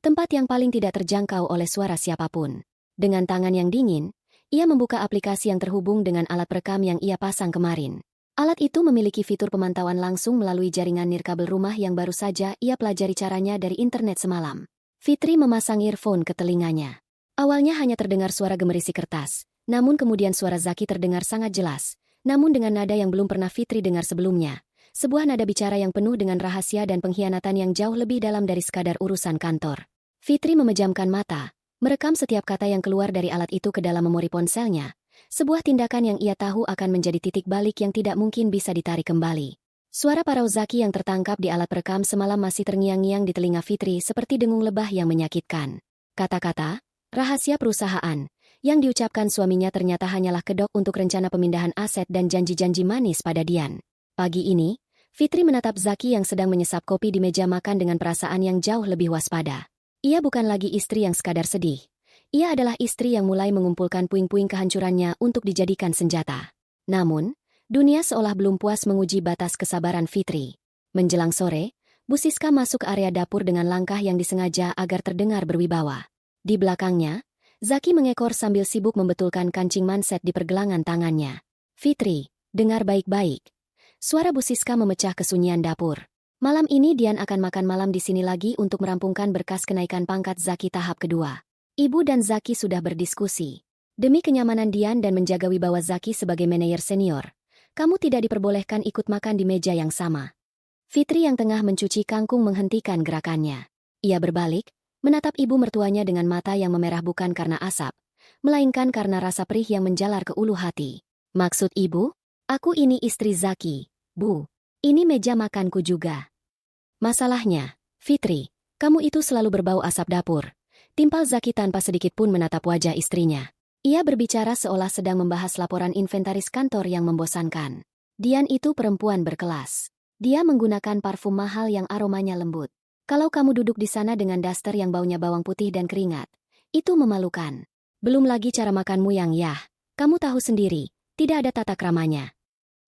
tempat yang paling tidak terjangkau oleh suara siapapun. Dengan tangan yang dingin, ia membuka aplikasi yang terhubung dengan alat perekam yang ia pasang kemarin. Alat itu memiliki fitur pemantauan langsung melalui jaringan nirkabel rumah yang baru saja ia pelajari caranya dari internet semalam. Fitri memasang earphone ke telinganya. Awalnya hanya terdengar suara gemerisi kertas, namun kemudian suara Zaki terdengar sangat jelas, namun dengan nada yang belum pernah Fitri dengar sebelumnya. Sebuah nada bicara yang penuh dengan rahasia dan pengkhianatan yang jauh lebih dalam dari sekadar urusan kantor. Fitri memejamkan mata, merekam setiap kata yang keluar dari alat itu ke dalam memori ponselnya. Sebuah tindakan yang ia tahu akan menjadi titik balik yang tidak mungkin bisa ditarik kembali. Suara parau Zaki yang tertangkap di alat perekam semalam masih terngiang-ngiang di telinga Fitri seperti dengung lebah yang menyakitkan. Kata-kata, rahasia perusahaan, yang diucapkan suaminya ternyata hanyalah kedok untuk rencana pemindahan aset dan janji-janji manis pada Dian. Pagi ini, Fitri menatap Zaki yang sedang menyesap kopi di meja makan dengan perasaan yang jauh lebih waspada. Ia bukan lagi istri yang sekadar sedih. Ia adalah istri yang mulai mengumpulkan puing-puing kehancurannya untuk dijadikan senjata. Namun, dunia seolah belum puas menguji batas kesabaran Fitri. Menjelang sore, Bu Siska masuk ke area dapur dengan langkah yang disengaja agar terdengar berwibawa. Di belakangnya, Zaki mengekor sambil sibuk membetulkan kancing manset di pergelangan tangannya. Fitri, dengar baik-baik. Suara Bu Siska memecah kesunyian dapur. Malam ini Dian akan makan malam di sini lagi untuk merampungkan berkas kenaikan pangkat Zaki tahap kedua. Ibu dan Zaki sudah berdiskusi. Demi kenyamanan Dian dan menjaga wibawa Zaki sebagai manajer senior, kamu tidak diperbolehkan ikut makan di meja yang sama. Fitri yang tengah mencuci kangkung menghentikan gerakannya. Ia berbalik, menatap ibu mertuanya dengan mata yang memerah bukan karena asap, melainkan karena rasa perih yang menjalar ke ulu hati. Maksud ibu? Aku ini istri Zaki, Bu. Ini meja makanku juga. Masalahnya, Fitri, kamu itu selalu berbau asap dapur. Timpal Zaki tanpa sedikit pun menatap wajah istrinya. Ia berbicara seolah sedang membahas laporan inventaris kantor yang membosankan. Dian itu perempuan berkelas. Dia menggunakan parfum mahal yang aromanya lembut. Kalau kamu duduk di sana dengan daster yang baunya bawang putih dan keringat, itu memalukan. Belum lagi cara makanmu yang kamu tahu sendiri, tidak ada tata kramanya.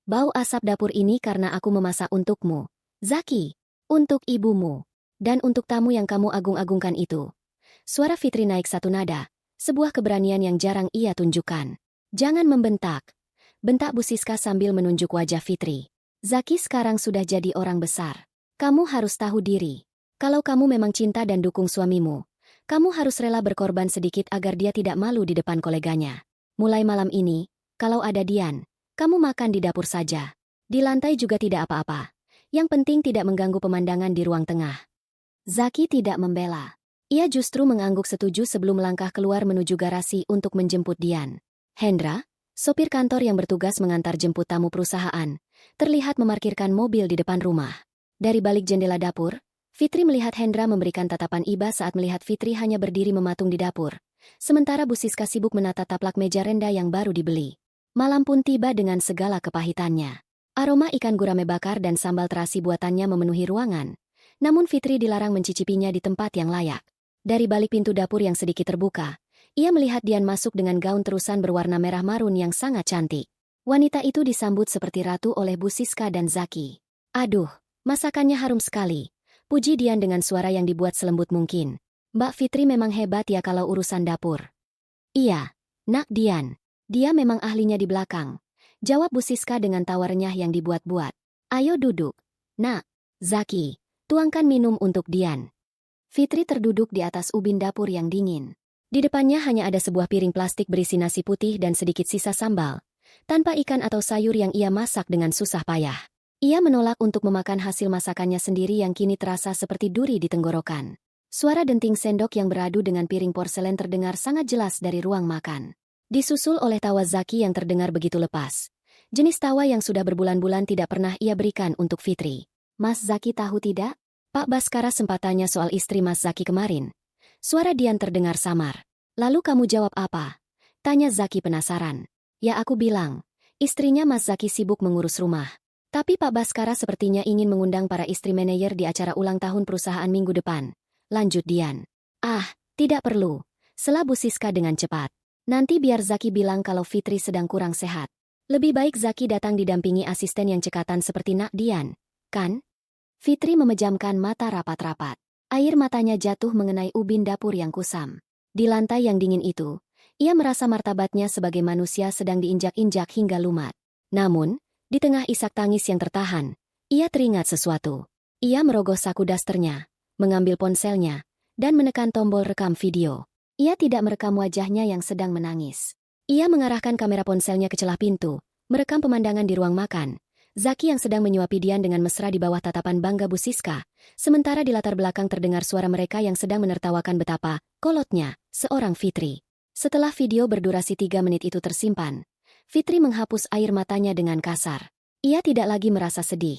Bau asap dapur ini karena aku memasak untukmu, Zaki, untuk ibumu, dan untuk tamu yang kamu agung-agungkan itu. Suara Fitri naik satu nada, sebuah keberanian yang jarang ia tunjukkan. Jangan membentak. Bentak Bu Siska sambil menunjuk wajah Fitri. Zaki sekarang sudah jadi orang besar. Kamu harus tahu diri. Kalau kamu memang cinta dan dukung suamimu, kamu harus rela berkorban sedikit agar dia tidak malu di depan koleganya. Mulai malam ini, kalau ada Dian, kamu makan di dapur saja. Di lantai juga tidak apa-apa. Yang penting tidak mengganggu pemandangan di ruang tengah. Zaki tidak membela. Ia justru mengangguk setuju sebelum melangkah keluar menuju garasi untuk menjemput Dian. Hendra, sopir kantor yang bertugas mengantar jemput tamu perusahaan, terlihat memarkirkan mobil di depan rumah. Dari balik jendela dapur, Fitri melihat Hendra memberikan tatapan iba saat melihat Fitri hanya berdiri mematung di dapur. Sementara Bu Siska sibuk menata taplak meja rendah yang baru dibeli. Malam pun tiba dengan segala kepahitannya. Aroma ikan gurame bakar dan sambal terasi buatannya memenuhi ruangan. Namun Fitri dilarang mencicipinya di tempat yang layak. Dari balik pintu dapur yang sedikit terbuka, ia melihat Dian masuk dengan gaun terusan berwarna merah marun yang sangat cantik. Wanita itu disambut seperti ratu oleh Bu Siska dan Zaki. Aduh, masakannya harum sekali. Puji Dian dengan suara yang dibuat selembut mungkin. Mbak Fitri memang hebat ya kalau urusan dapur. Iya, nak Dian. Dia memang ahlinya di belakang. Jawab Bu Siska dengan tawarnya yang dibuat-buat. Ayo duduk. Nak, Zaki, tuangkan minum untuk Dian. Fitri terduduk di atas ubin dapur yang dingin. Di depannya hanya ada sebuah piring plastik berisi nasi putih dan sedikit sisa sambal, tanpa ikan atau sayur yang ia masak dengan susah payah. Ia menolak untuk memakan hasil masakannya sendiri yang kini terasa seperti duri di tenggorokan. Suara denting sendok yang beradu dengan piring porselen terdengar sangat jelas dari ruang makan. Disusul oleh tawa Zaki yang terdengar begitu lepas. Jenis tawa yang sudah berbulan-bulan tidak pernah ia berikan untuk Fitri. Mas Zaki tahu tidak? Pak Baskara sempat tanya soal istri Mas Zaki kemarin. Suara Dian terdengar samar. Lalu kamu jawab apa? Tanya Zaki penasaran. Ya aku bilang, istrinya Mas Zaki sibuk mengurus rumah. Tapi Pak Baskara sepertinya ingin mengundang para istri manajer di acara ulang tahun perusahaan minggu depan. Lanjut Dian. Ah, tidak perlu. Sela Bu Siska dengan cepat. Nanti biar Zaki bilang kalau Fitri sedang kurang sehat. Lebih baik Zaki datang didampingi asisten yang cekatan seperti Nak Dian, kan? Fitri memejamkan mata rapat-rapat. Air matanya jatuh mengenai ubin dapur yang kusam. Di lantai yang dingin itu, ia merasa martabatnya sebagai manusia sedang diinjak-injak hingga lumat. Namun, di tengah isak tangis yang tertahan, ia teringat sesuatu. Ia merogoh saku dasternya, mengambil ponselnya, dan menekan tombol rekam video. Ia tidak merekam wajahnya yang sedang menangis. Ia mengarahkan kamera ponselnya ke celah pintu, merekam pemandangan di ruang makan. Zaki yang sedang menyuapi Dian dengan mesra di bawah tatapan bangga Bu Siska, sementara di latar belakang terdengar suara mereka yang sedang menertawakan betapa kolotnya seorang Fitri. Setelah video berdurasi 3 menit itu tersimpan, Fitri menghapus air matanya dengan kasar. Ia tidak lagi merasa sedih.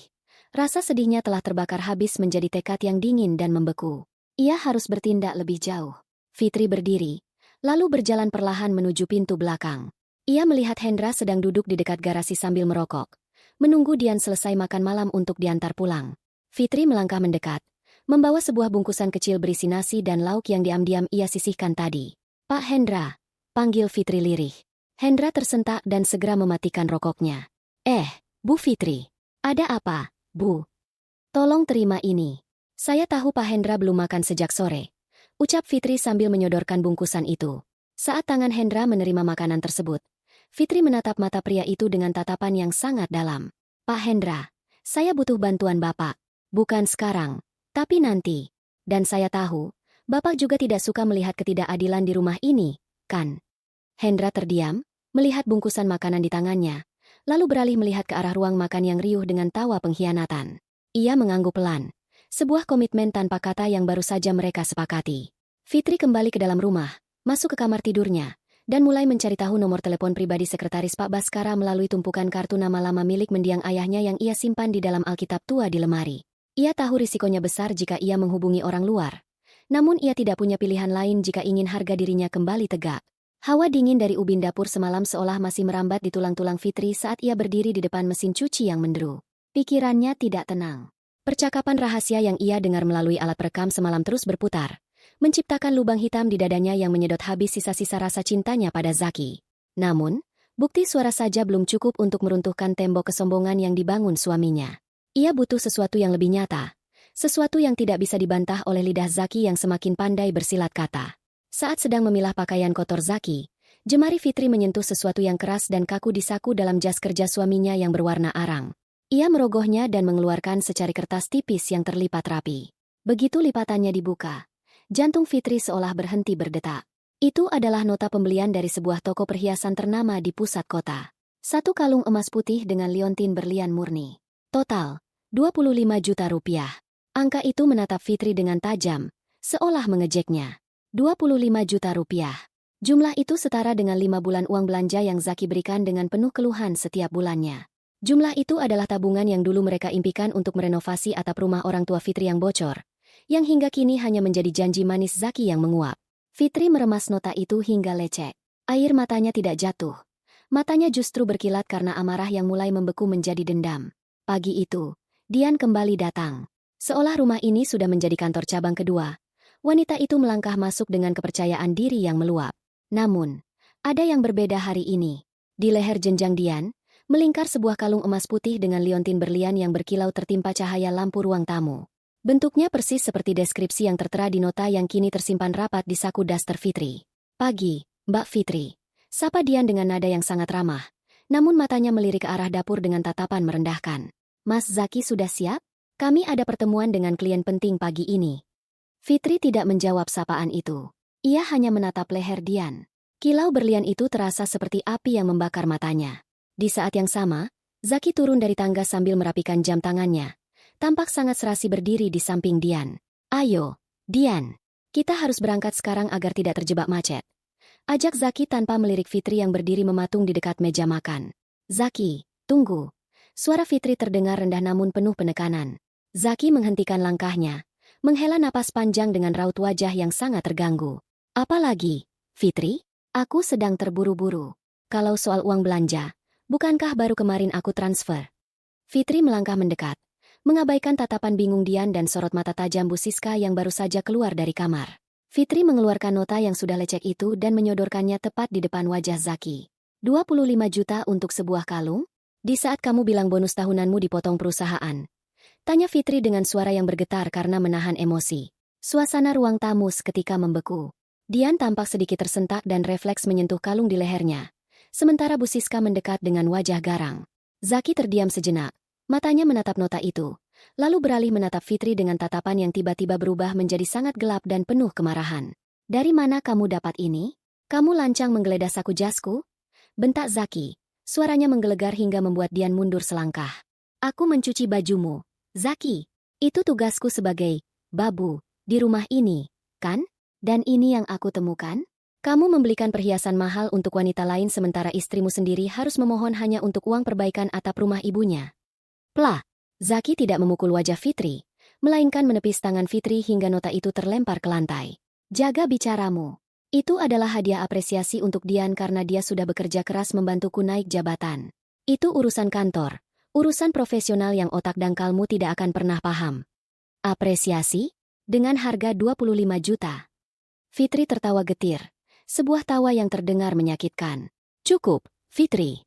Rasa sedihnya telah terbakar habis menjadi tekad yang dingin dan membeku. Ia harus bertindak lebih jauh. Fitri berdiri, lalu berjalan perlahan menuju pintu belakang. Ia melihat Hendra sedang duduk di dekat garasi sambil merokok, menunggu Dian selesai makan malam untuk diantar pulang. Fitri melangkah mendekat, membawa sebuah bungkusan kecil berisi nasi dan lauk yang diam-diam ia sisihkan tadi. Pak Hendra, panggil Fitri lirih. Hendra tersentak dan segera mematikan rokoknya. Bu Fitri, ada apa, Bu? Tolong terima ini. Saya tahu Pak Hendra belum makan sejak sore. Ucap Fitri sambil menyodorkan bungkusan itu. Saat tangan Hendra menerima makanan tersebut, Fitri menatap mata pria itu dengan tatapan yang sangat dalam. Pak Hendra, saya butuh bantuan Bapak. Bukan sekarang, tapi nanti. Dan saya tahu, Bapak juga tidak suka melihat ketidakadilan di rumah ini, kan? Hendra terdiam, melihat bungkusan makanan di tangannya, lalu beralih melihat ke arah ruang makan yang riuh dengan tawa pengkhianatan. Ia mengangguk pelan. Sebuah komitmen tanpa kata yang baru saja mereka sepakati. Fitri kembali ke dalam rumah, masuk ke kamar tidurnya, dan mulai mencari tahu nomor telepon pribadi sekretaris Pak Baskara melalui tumpukan kartu nama lama milik mendiang ayahnya yang ia simpan di dalam Alkitab tua di lemari. Ia tahu risikonya besar jika ia menghubungi orang luar. Namun ia tidak punya pilihan lain jika ingin harga dirinya kembali tegak. Hawa dingin dari ubin dapur semalam seolah masih merambat di tulang-tulang Fitri saat ia berdiri di depan mesin cuci yang menderu. Pikirannya tidak tenang. Percakapan rahasia yang ia dengar melalui alat perekam semalam terus berputar, menciptakan lubang hitam di dadanya yang menyedot habis sisa-sisa rasa cintanya pada Zaki. Namun, bukti suara saja belum cukup untuk meruntuhkan tembok kesombongan yang dibangun suaminya. Ia butuh sesuatu yang lebih nyata, sesuatu yang tidak bisa dibantah oleh lidah Zaki yang semakin pandai bersilat kata. Saat sedang memilah pakaian kotor Zaki, jemari Fitri menyentuh sesuatu yang keras dan kaku di saku dalam jas kerja suaminya yang berwarna arang. Ia merogohnya dan mengeluarkan secari kertas tipis yang terlipat rapi. Begitu lipatannya dibuka, jantung Fitri seolah berhenti berdetak. Itu adalah nota pembelian dari sebuah toko perhiasan ternama di pusat kota. 1 kalung emas putih dengan liontin berlian murni. Total, 25 juta rupiah. Angka itu menatap Fitri dengan tajam, seolah mengejeknya. 25 juta rupiah. Jumlah itu setara dengan 5 bulan uang belanja yang Zaki berikan dengan penuh keluhan setiap bulannya. Jumlah itu adalah tabungan yang dulu mereka impikan untuk merenovasi atap rumah orang tua Fitri yang bocor, yang hingga kini hanya menjadi janji manis Zaki yang menguap. Fitri meremas nota itu hingga lecek. Air matanya tidak jatuh. Matanya justru berkilat karena amarah yang mulai membeku menjadi dendam. Pagi itu, Dian kembali datang. Seolah rumah ini sudah menjadi kantor cabang kedua. Wanita itu melangkah masuk dengan kepercayaan diri yang meluap. Namun, ada yang berbeda hari ini. Di leher jenjang Dian, melingkar sebuah kalung emas putih dengan liontin berlian yang berkilau tertimpa cahaya lampu ruang tamu. Bentuknya persis seperti deskripsi yang tertera di nota yang kini tersimpan rapat di saku daster Fitri. Pagi, Mbak Fitri. Sapa Dian dengan nada yang sangat ramah, namun matanya melirik ke arah dapur dengan tatapan merendahkan. Mas Zaki sudah siap? Kami ada pertemuan dengan klien penting pagi ini. Fitri tidak menjawab sapaan itu. Ia hanya menatap leher Dian. Kilau berlian itu terasa seperti api yang membakar matanya. Di saat yang sama, Zaki turun dari tangga sambil merapikan jam tangannya. Tampak sangat serasi berdiri di samping Dian. Ayo, Dian. Kita harus berangkat sekarang agar tidak terjebak macet. Ajak Zaki tanpa melirik Fitri yang berdiri mematung di dekat meja makan. Zaki, tunggu. Suara Fitri terdengar rendah namun penuh penekanan. Zaki menghentikan langkahnya, menghela napas panjang dengan raut wajah yang sangat terganggu. Apalagi, Fitri? Aku sedang terburu-buru. Kalau soal uang belanja, bukankah baru kemarin aku transfer? Fitri melangkah mendekat, mengabaikan tatapan bingung Dian dan sorot mata tajam Bu Siska yang baru saja keluar dari kamar. Fitri mengeluarkan nota yang sudah lecek itu dan menyodorkannya tepat di depan wajah Zaki. 25 juta untuk sebuah kalung? Di saat kamu bilang bonus tahunanmu dipotong perusahaan. Tanya Fitri dengan suara yang bergetar karena menahan emosi. Suasana ruang tamu seketika membeku. Dian tampak sedikit tersentak dan refleks menyentuh kalung di lehernya. Sementara Bu Siska mendekat dengan wajah garang. Zaki terdiam sejenak. Matanya menatap nota itu. Lalu beralih menatap Fitri dengan tatapan yang tiba-tiba berubah menjadi sangat gelap dan penuh kemarahan. Dari mana kamu dapat ini? Kamu lancang menggeledah saku jasku? Bentak Zaki. Suaranya menggelegar hingga membuat Dian mundur selangkah. Aku mencuci bajumu. Zaki, itu tugasku sebagai babu di rumah ini, kan? Dan ini yang aku temukan? Kamu membelikan perhiasan mahal untuk wanita lain sementara istrimu sendiri harus memohon hanya untuk uang perbaikan atap rumah ibunya. Plah. Zaki tidak memukul wajah Fitri, melainkan menepis tangan Fitri hingga nota itu terlempar ke lantai. Jaga bicaramu. Itu adalah hadiah apresiasi untuk Dian karena dia sudah bekerja keras membantuku naik jabatan. Itu urusan kantor, urusan profesional yang otak dangkalmu tidak akan pernah paham. Apresiasi? Dengan harga 25 juta. Fitri tertawa getir, sebuah tawa yang terdengar menyakitkan. Cukup, Fitri.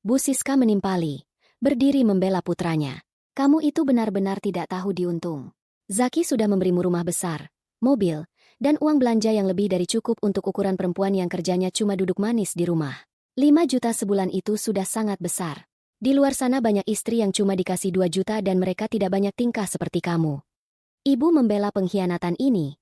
Bu Siska menimpali, berdiri membela putranya. Kamu itu benar-benar tidak tahu diuntung. Zaki sudah memberimu rumah besar, mobil, dan uang belanja yang lebih dari cukup untuk ukuran perempuan yang kerjanya cuma duduk manis di rumah. 5 juta sebulan itu sudah sangat besar. Di luar sana banyak istri yang cuma dikasih 2 juta dan mereka tidak banyak tingkah seperti kamu. Ibu membela pengkhianatan ini.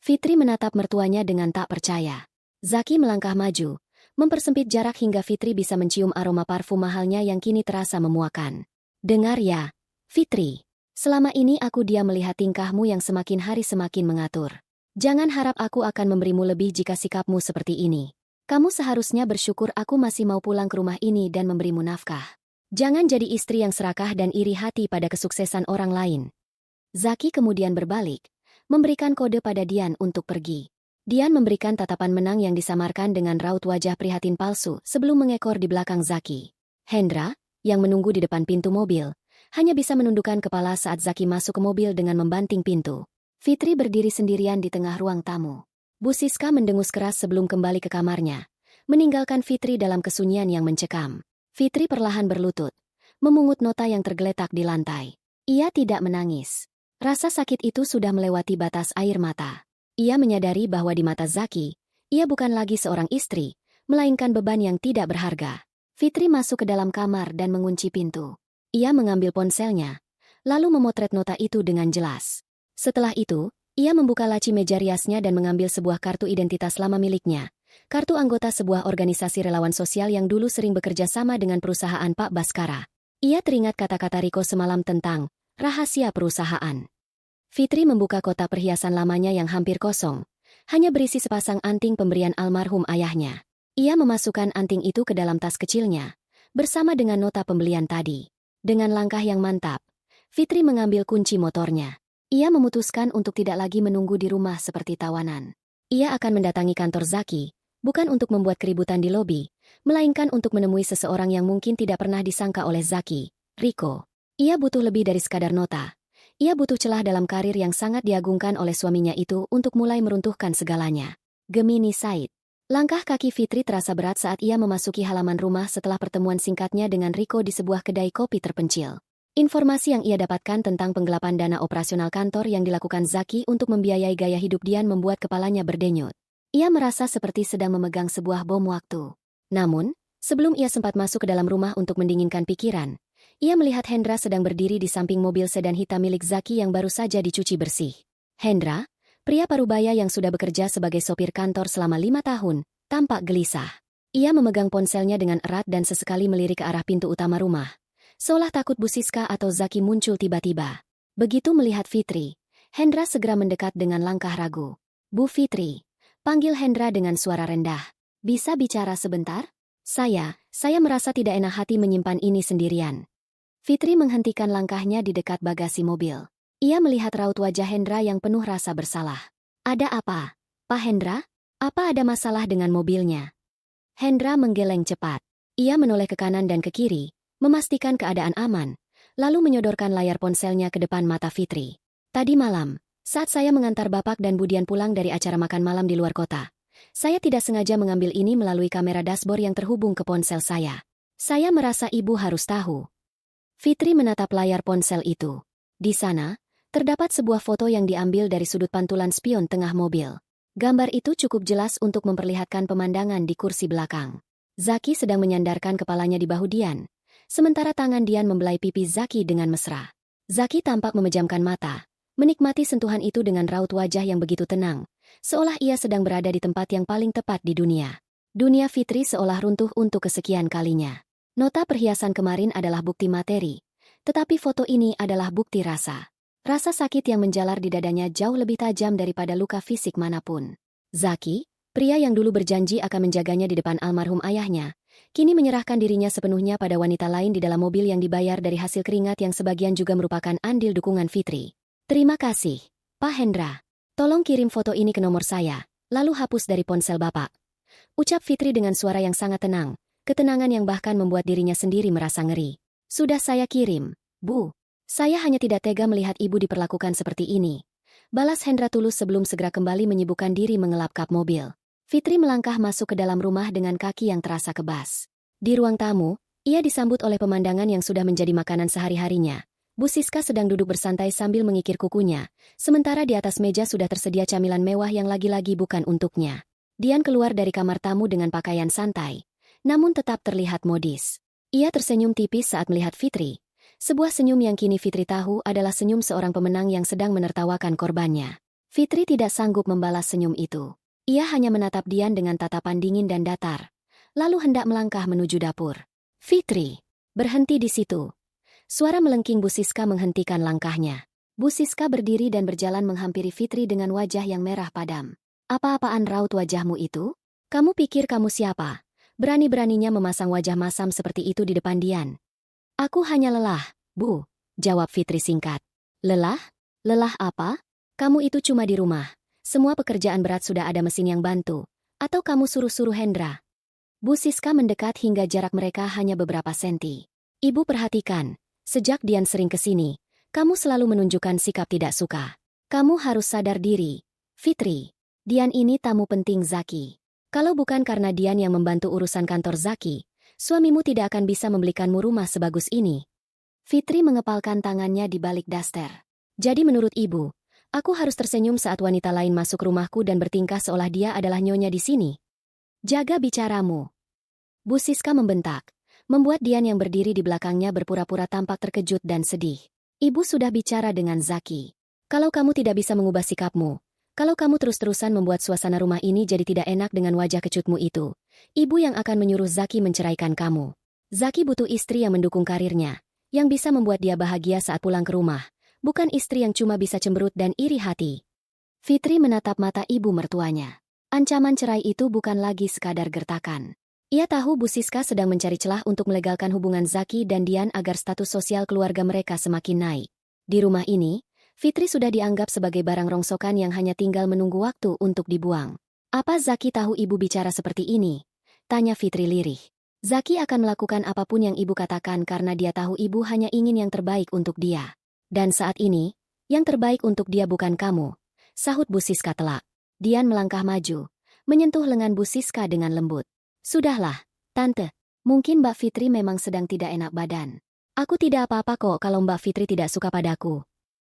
Fitri menatap mertuanya dengan tak percaya. Zaki melangkah maju, mempersempit jarak hingga Fitri bisa mencium aroma parfum mahalnya yang kini terasa memuakan. Dengar ya, Fitri, selama ini aku diam melihat tingkahmu yang semakin hari semakin mengatur. Jangan harap aku akan memberimu lebih jika sikapmu seperti ini. Kamu seharusnya bersyukur aku masih mau pulang ke rumah ini dan memberimu nafkah. Jangan jadi istri yang serakah dan iri hati pada kesuksesan orang lain. Zaki kemudian berbalik, memberikan kode pada Dian untuk pergi. Dian memberikan tatapan menang yang disamarkan dengan raut wajah prihatin palsu sebelum mengekor di belakang Zaki. Hendra, yang menunggu di depan pintu mobil, hanya bisa menundukkan kepala saat Zaki masuk ke mobil dengan membanting pintu. Fitri berdiri sendirian di tengah ruang tamu. Bu Siska mendengus keras sebelum kembali ke kamarnya, meninggalkan Fitri dalam kesunyian yang mencekam. Fitri perlahan berlutut, memungut nota yang tergeletak di lantai. Ia tidak menangis. Rasa sakit itu sudah melewati batas air mata. Ia menyadari bahwa di mata Zaki, ia bukan lagi seorang istri, melainkan beban yang tidak berharga. Fitri masuk ke dalam kamar dan mengunci pintu. Ia mengambil ponselnya, lalu memotret nota itu dengan jelas. Setelah itu, ia membuka laci meja riasnya dan mengambil sebuah kartu identitas lama miliknya. Kartu anggota sebuah organisasi relawan sosial yang dulu sering bekerja sama dengan perusahaan Pak Baskara. Ia teringat kata-kata Riko semalam tentang rahasia perusahaan. Fitri membuka kotak perhiasan lamanya yang hampir kosong, hanya berisi sepasang anting pemberian almarhum ayahnya. Ia memasukkan anting itu ke dalam tas kecilnya, bersama dengan nota pembelian tadi. Dengan langkah yang mantap, Fitri mengambil kunci motornya. Ia memutuskan untuk tidak lagi menunggu di rumah seperti tawanan. Ia akan mendatangi kantor Zaki, bukan untuk membuat keributan di lobi, melainkan untuk menemui seseorang yang mungkin tidak pernah disangka oleh Zaki, Riko. Ia butuh lebih dari sekadar nota. Ia butuh celah dalam karir yang sangat diagungkan oleh suaminya itu untuk mulai meruntuhkan segalanya. Gemini Said. Langkah kaki Fitri terasa berat saat ia memasuki halaman rumah setelah pertemuan singkatnya dengan Riko di sebuah kedai kopi terpencil. Informasi yang ia dapatkan tentang penggelapan dana operasional kantor yang dilakukan Zaki untuk membiayai gaya hidup Dian membuat kepalanya berdenyut. Ia merasa seperti sedang memegang sebuah bom waktu. Namun, sebelum ia sempat masuk ke dalam rumah untuk mendinginkan pikiran, ia melihat Hendra sedang berdiri di samping mobil sedan hitam milik Zaki yang baru saja dicuci bersih. Hendra, pria parubaya yang sudah bekerja sebagai sopir kantor selama 5 tahun, tampak gelisah. Ia memegang ponselnya dengan erat dan sesekali melirik ke arah pintu utama rumah, seolah takut Bu Siska atau Zaki muncul tiba-tiba. Begitu melihat Fitri, Hendra segera mendekat dengan langkah ragu. Bu Fitri, panggil Hendra dengan suara rendah. Bisa bicara sebentar? Saya merasa tidak enak hati menyimpan ini sendirian. Fitri menghentikan langkahnya di dekat bagasi mobil. Ia melihat raut wajah Hendra yang penuh rasa bersalah. Ada apa? Pak Hendra? Apa ada masalah dengan mobilnya? Hendra menggeleng cepat. Ia menoleh ke kanan dan ke kiri, memastikan keadaan aman, lalu menyodorkan layar ponselnya ke depan mata Fitri. Tadi malam, saat saya mengantar Bapak dan Budian pulang dari acara makan malam di luar kota, saya tidak sengaja mengambil ini melalui kamera dashboard yang terhubung ke ponsel saya. Saya merasa Ibu harus tahu. Fitri menatap layar ponsel itu. Di sana, terdapat sebuah foto yang diambil dari sudut pantulan spion tengah mobil. Gambar itu cukup jelas untuk memperlihatkan pemandangan di kursi belakang. Zaki sedang menyandarkan kepalanya di bahu Dian, sementara tangan Dian membelai pipi Zaki dengan mesra. Zaki tampak memejamkan mata, menikmati sentuhan itu dengan raut wajah yang begitu tenang, seolah ia sedang berada di tempat yang paling tepat di dunia. Dunia Fitri seolah runtuh untuk kesekian kalinya. Nota perhiasan kemarin adalah bukti materi, tetapi foto ini adalah bukti rasa. Rasa sakit yang menjalar di dadanya jauh lebih tajam daripada luka fisik manapun. Zaki, pria yang dulu berjanji akan menjaganya di depan almarhum ayahnya, kini menyerahkan dirinya sepenuhnya pada wanita lain di dalam mobil yang dibayar dari hasil keringat yang sebagian juga merupakan andil dukungan Fitri. Terima kasih, Pak Hendra. Tolong kirim foto ini ke nomor saya, lalu hapus dari ponsel Bapak. Ucap Fitri dengan suara yang sangat tenang, ketenangan yang bahkan membuat dirinya sendiri merasa ngeri. Sudah saya kirim, Bu. Saya hanya tidak tega melihat Ibu diperlakukan seperti ini. Balas Hendra tulus sebelum segera kembali menyibukkan diri mengelap kap mobil. Fitri melangkah masuk ke dalam rumah dengan kaki yang terasa kebas. Di ruang tamu, ia disambut oleh pemandangan yang sudah menjadi makanan sehari-harinya. Bu Siska sedang duduk bersantai sambil mengikir kukunya, sementara di atas meja sudah tersedia camilan mewah yang lagi-lagi bukan untuknya. Dian keluar dari kamar tamu dengan pakaian santai, namun tetap terlihat modis. Ia tersenyum tipis saat melihat Fitri. Sebuah senyum yang kini Fitri tahu adalah senyum seorang pemenang yang sedang menertawakan korbannya. Fitri tidak sanggup membalas senyum itu. Ia hanya menatap Dian dengan tatapan dingin dan datar, lalu hendak melangkah menuju dapur. Fitri, berhenti di situ. Suara melengking Bu Siska menghentikan langkahnya. Bu Siska berdiri dan berjalan menghampiri Fitri dengan wajah yang merah padam. Apa-apaan raut wajahmu itu? Kamu pikir kamu siapa? Berani-beraninya memasang wajah masam seperti itu di depan Dian. Aku hanya lelah, Bu, jawab Fitri singkat. Lelah? Lelah apa? Kamu itu cuma di rumah. Semua pekerjaan berat sudah ada mesin yang bantu. Atau kamu suruh-suruh Hendra? Bu Siska mendekat hingga jarak mereka hanya beberapa senti. Ibu perhatikan, sejak Dian sering ke sini, kamu selalu menunjukkan sikap tidak suka. Kamu harus sadar diri. Fitri, Dian ini tamu penting Zaki. Kalau bukan karena Dian yang membantu urusan kantor Zaki, suamimu tidak akan bisa membelikanmu rumah sebagus ini. Fitri mengepalkan tangannya di balik daster. Jadi menurut ibu, aku harus tersenyum saat wanita lain masuk rumahku dan bertingkah seolah dia adalah nyonya di sini. Jaga bicaramu. Bu Siska membentak, membuat Dian yang berdiri di belakangnya berpura-pura tampak terkejut dan sedih. Ibu sudah bicara dengan Zaki. Kalau kamu tidak bisa mengubah sikapmu, kalau kamu terus-terusan membuat suasana rumah ini jadi tidak enak dengan wajah kecutmu itu, ibu yang akan menyuruh Zaki menceraikan kamu. Zaki butuh istri yang mendukung karirnya, yang bisa membuat dia bahagia saat pulang ke rumah, bukan istri yang cuma bisa cemberut dan iri hati. Fitri menatap mata ibu mertuanya. Ancaman cerai itu bukan lagi sekadar gertakan. Ia tahu Bu Siska sedang mencari celah untuk melegalkan hubungan Zaki dan Dian agar status sosial keluarga mereka semakin naik. Di rumah ini, Fitri sudah dianggap sebagai barang rongsokan yang hanya tinggal menunggu waktu untuk dibuang. Apa Zaki tahu ibu bicara seperti ini? Tanya Fitri lirih. Zaki akan melakukan apapun yang ibu katakan karena dia tahu ibu hanya ingin yang terbaik untuk dia. Dan saat ini, yang terbaik untuk dia bukan kamu, sahut Bu Siska telak. Dian melangkah maju, menyentuh lengan Bu Siska dengan lembut. Sudahlah, Tante. Mungkin Mbak Fitri memang sedang tidak enak badan. Aku tidak apa-apa kok kalau Mbak Fitri tidak suka padaku.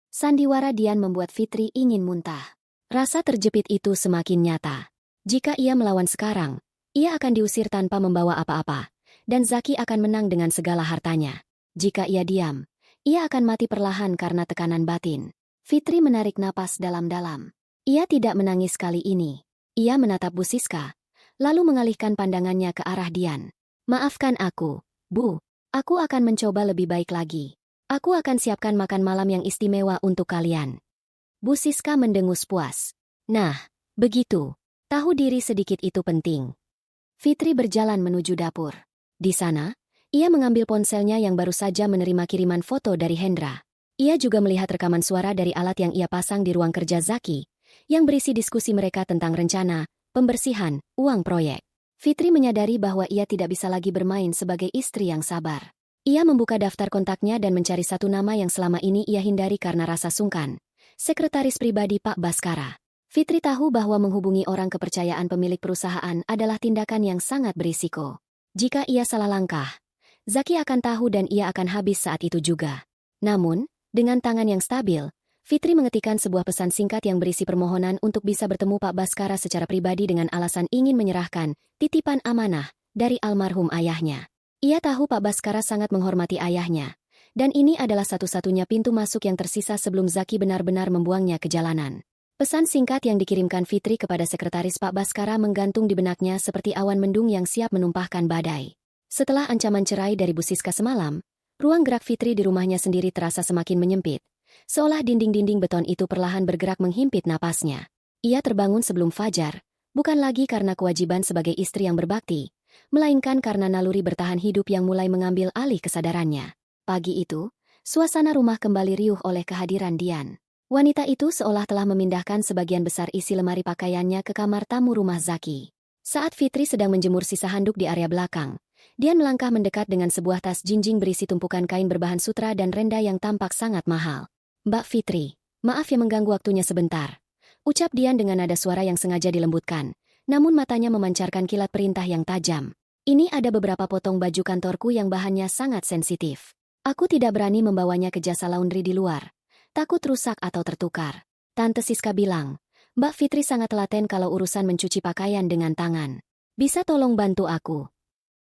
Sandiwara Dian membuat Fitri ingin muntah. Rasa terjepit itu semakin nyata. Jika ia melawan sekarang, ia akan diusir tanpa membawa apa-apa, dan Zaki akan menang dengan segala hartanya. Jika ia diam, ia akan mati perlahan karena tekanan batin. Fitri menarik napas dalam-dalam. Ia tidak menangis kali ini. Ia menatap Bu Siska, lalu mengalihkan pandangannya ke arah Dian. Maafkan aku, Bu. Aku akan mencoba lebih baik lagi. Aku akan siapkan makan malam yang istimewa untuk kalian. Bu Siska mendengus puas. Nah, begitu. Tahu diri sedikit itu penting. Fitri berjalan menuju dapur. Di sana, ia mengambil ponselnya yang baru saja menerima kiriman foto dari Hendra. Ia juga melihat rekaman suara dari alat yang ia pasang di ruang kerja Zaki, yang berisi diskusi mereka tentang rencana, pembersihan, uang proyek. Fitri menyadari bahwa ia tidak bisa lagi bermain sebagai istri yang sabar. Ia membuka daftar kontaknya dan mencari satu nama yang selama ini ia hindari karena rasa sungkan. Sekretaris pribadi Pak Baskara. Fitri tahu bahwa menghubungi orang kepercayaan pemilik perusahaan adalah tindakan yang sangat berisiko. Jika ia salah langkah, Zaki akan tahu dan ia akan habis saat itu juga. Namun, dengan tangan yang stabil, Fitri mengetikkan sebuah pesan singkat yang berisi permohonan untuk bisa bertemu Pak Baskara secara pribadi dengan alasan ingin menyerahkan titipan amanah dari almarhum ayahnya. Ia tahu Pak Baskara sangat menghormati ayahnya, dan ini adalah satu-satunya pintu masuk yang tersisa sebelum Zaki benar-benar membuangnya ke jalanan. Pesan singkat yang dikirimkan Fitri kepada sekretaris Pak Baskara menggantung di benaknya seperti awan mendung yang siap menumpahkan badai. Setelah ancaman cerai dari Bu Siska semalam, ruang gerak Fitri di rumahnya sendiri terasa semakin menyempit, seolah dinding-dinding beton itu perlahan bergerak menghimpit napasnya. Ia terbangun sebelum fajar, bukan lagi karena kewajiban sebagai istri yang berbakti, melainkan karena naluri bertahan hidup yang mulai mengambil alih kesadarannya. Pagi itu, suasana rumah kembali riuh oleh kehadiran Dian. Wanita itu seolah telah memindahkan sebagian besar isi lemari pakaiannya ke kamar tamu rumah Zaki. Saat Fitri sedang menjemur sisa handuk di area belakang, Dian melangkah mendekat dengan sebuah tas jinjing berisi tumpukan kain berbahan sutra dan renda yang tampak sangat mahal. Mbak Fitri, maaf ya mengganggu waktunya sebentar. Ucap Dian dengan nada suara yang sengaja dilembutkan, namun matanya memancarkan kilat perintah yang tajam. Ini ada beberapa potong baju kantorku yang bahannya sangat sensitif. Aku tidak berani membawanya ke jasa laundry di luar. Takut rusak atau tertukar. Tante Siska bilang, Mbak Fitri sangat telaten kalau urusan mencuci pakaian dengan tangan. Bisa tolong bantu aku?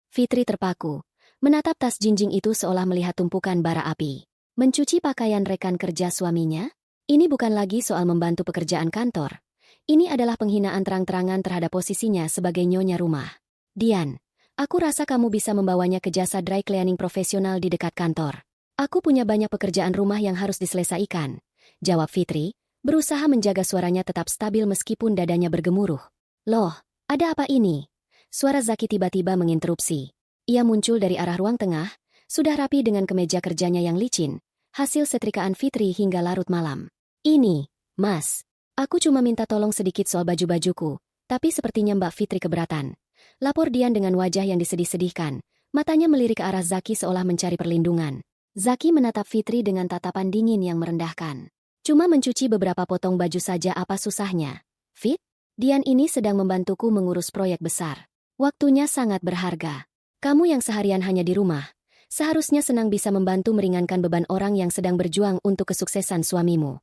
Fitri terpaku, menatap tas jinjing itu seolah melihat tumpukan bara api. Mencuci pakaian rekan kerja suaminya? Ini bukan lagi soal membantu pekerjaan kantor. Ini adalah penghinaan terang-terangan terhadap posisinya sebagai nyonya rumah. Dian, aku rasa kamu bisa membawanya ke jasa dry cleaning profesional di dekat kantor. Aku punya banyak pekerjaan rumah yang harus diselesaikan, jawab Fitri, berusaha menjaga suaranya tetap stabil meskipun dadanya bergemuruh. Loh, ada apa ini? Suara Zaki tiba-tiba menginterupsi. Ia muncul dari arah ruang tengah, sudah rapi dengan kemeja kerjanya yang licin, hasil setrikaan Fitri hingga larut malam. Ini, Mas, aku cuma minta tolong sedikit soal baju-bajuku, tapi sepertinya Mbak Fitri keberatan. Lapor Dian dengan wajah yang disedih-sedihkan, matanya melirik ke arah Zaki seolah mencari perlindungan. Zaki menatap Fitri dengan tatapan dingin yang merendahkan. Cuma mencuci beberapa potong baju saja apa susahnya? Fit, Dian ini sedang membantuku mengurus proyek besar. Waktunya sangat berharga. Kamu yang seharian hanya di rumah, seharusnya senang bisa membantu meringankan beban orang yang sedang berjuang untuk kesuksesan suamimu.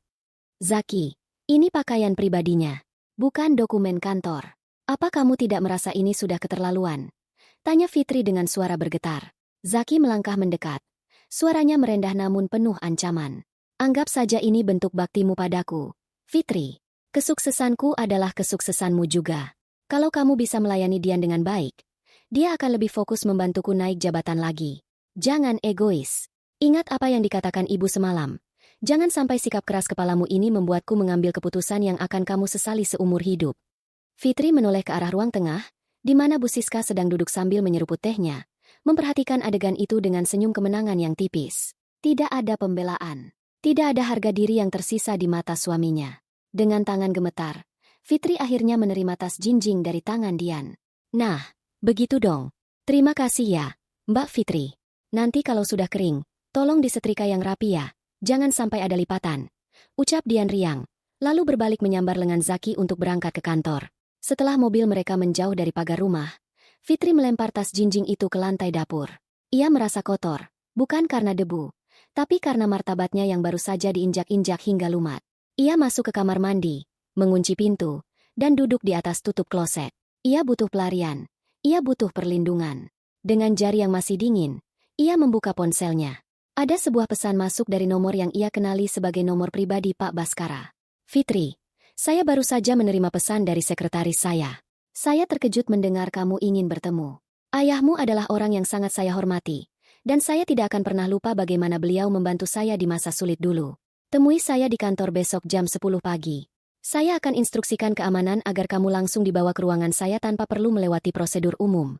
Zaki, ini pakaian pribadinya, bukan dokumen kantor. Apa kamu tidak merasa ini sudah keterlaluan? Tanya Fitri dengan suara bergetar. Zaki melangkah mendekat. Suaranya merendah namun penuh ancaman. Anggap saja ini bentuk baktimu padaku. Fitri, kesuksesanku adalah kesuksesanmu juga. Kalau kamu bisa melayani Dian dengan baik, dia akan lebih fokus membantuku naik jabatan lagi. Jangan egois. Ingat apa yang dikatakan ibu semalam. Jangan sampai sikap keras kepalamu ini membuatku mengambil keputusan yang akan kamu sesali seumur hidup. Fitri menoleh ke arah ruang tengah, di mana Bu Siska sedang duduk sambil menyeruput tehnya, memperhatikan adegan itu dengan senyum kemenangan yang tipis. Tidak ada pembelaan. Tidak ada harga diri yang tersisa di mata suaminya. Dengan tangan gemetar, Fitri akhirnya menerima tas jinjing dari tangan Dian. Nah, begitu dong. Terima kasih ya, Mbak Fitri. Nanti kalau sudah kering, tolong disetrika yang rapi ya. Jangan sampai ada lipatan. Ucap Dian riang, lalu berbalik menyambar lengan Zaki untuk berangkat ke kantor. Setelah mobil mereka menjauh dari pagar rumah, Fitri melempar tas jinjing itu ke lantai dapur. Ia merasa kotor, bukan karena debu, tapi karena martabatnya yang baru saja diinjak-injak hingga lumat. Ia masuk ke kamar mandi, mengunci pintu, dan duduk di atas tutup kloset. Ia butuh pelarian, ia butuh perlindungan. Dengan jari yang masih dingin, ia membuka ponselnya. Ada sebuah pesan masuk dari nomor yang ia kenali sebagai nomor pribadi Pak Baskara. Fitri, saya baru saja menerima pesan dari sekretaris saya. Saya terkejut mendengar kamu ingin bertemu. Ayahmu adalah orang yang sangat saya hormati, Dan saya tidak akan pernah lupa bagaimana beliau membantu saya di masa sulit dulu. Temui saya di kantor besok jam 10 pagi. Saya akan instruksikan keamanan agar kamu langsung dibawa ke ruangan saya tanpa perlu melewati prosedur umum.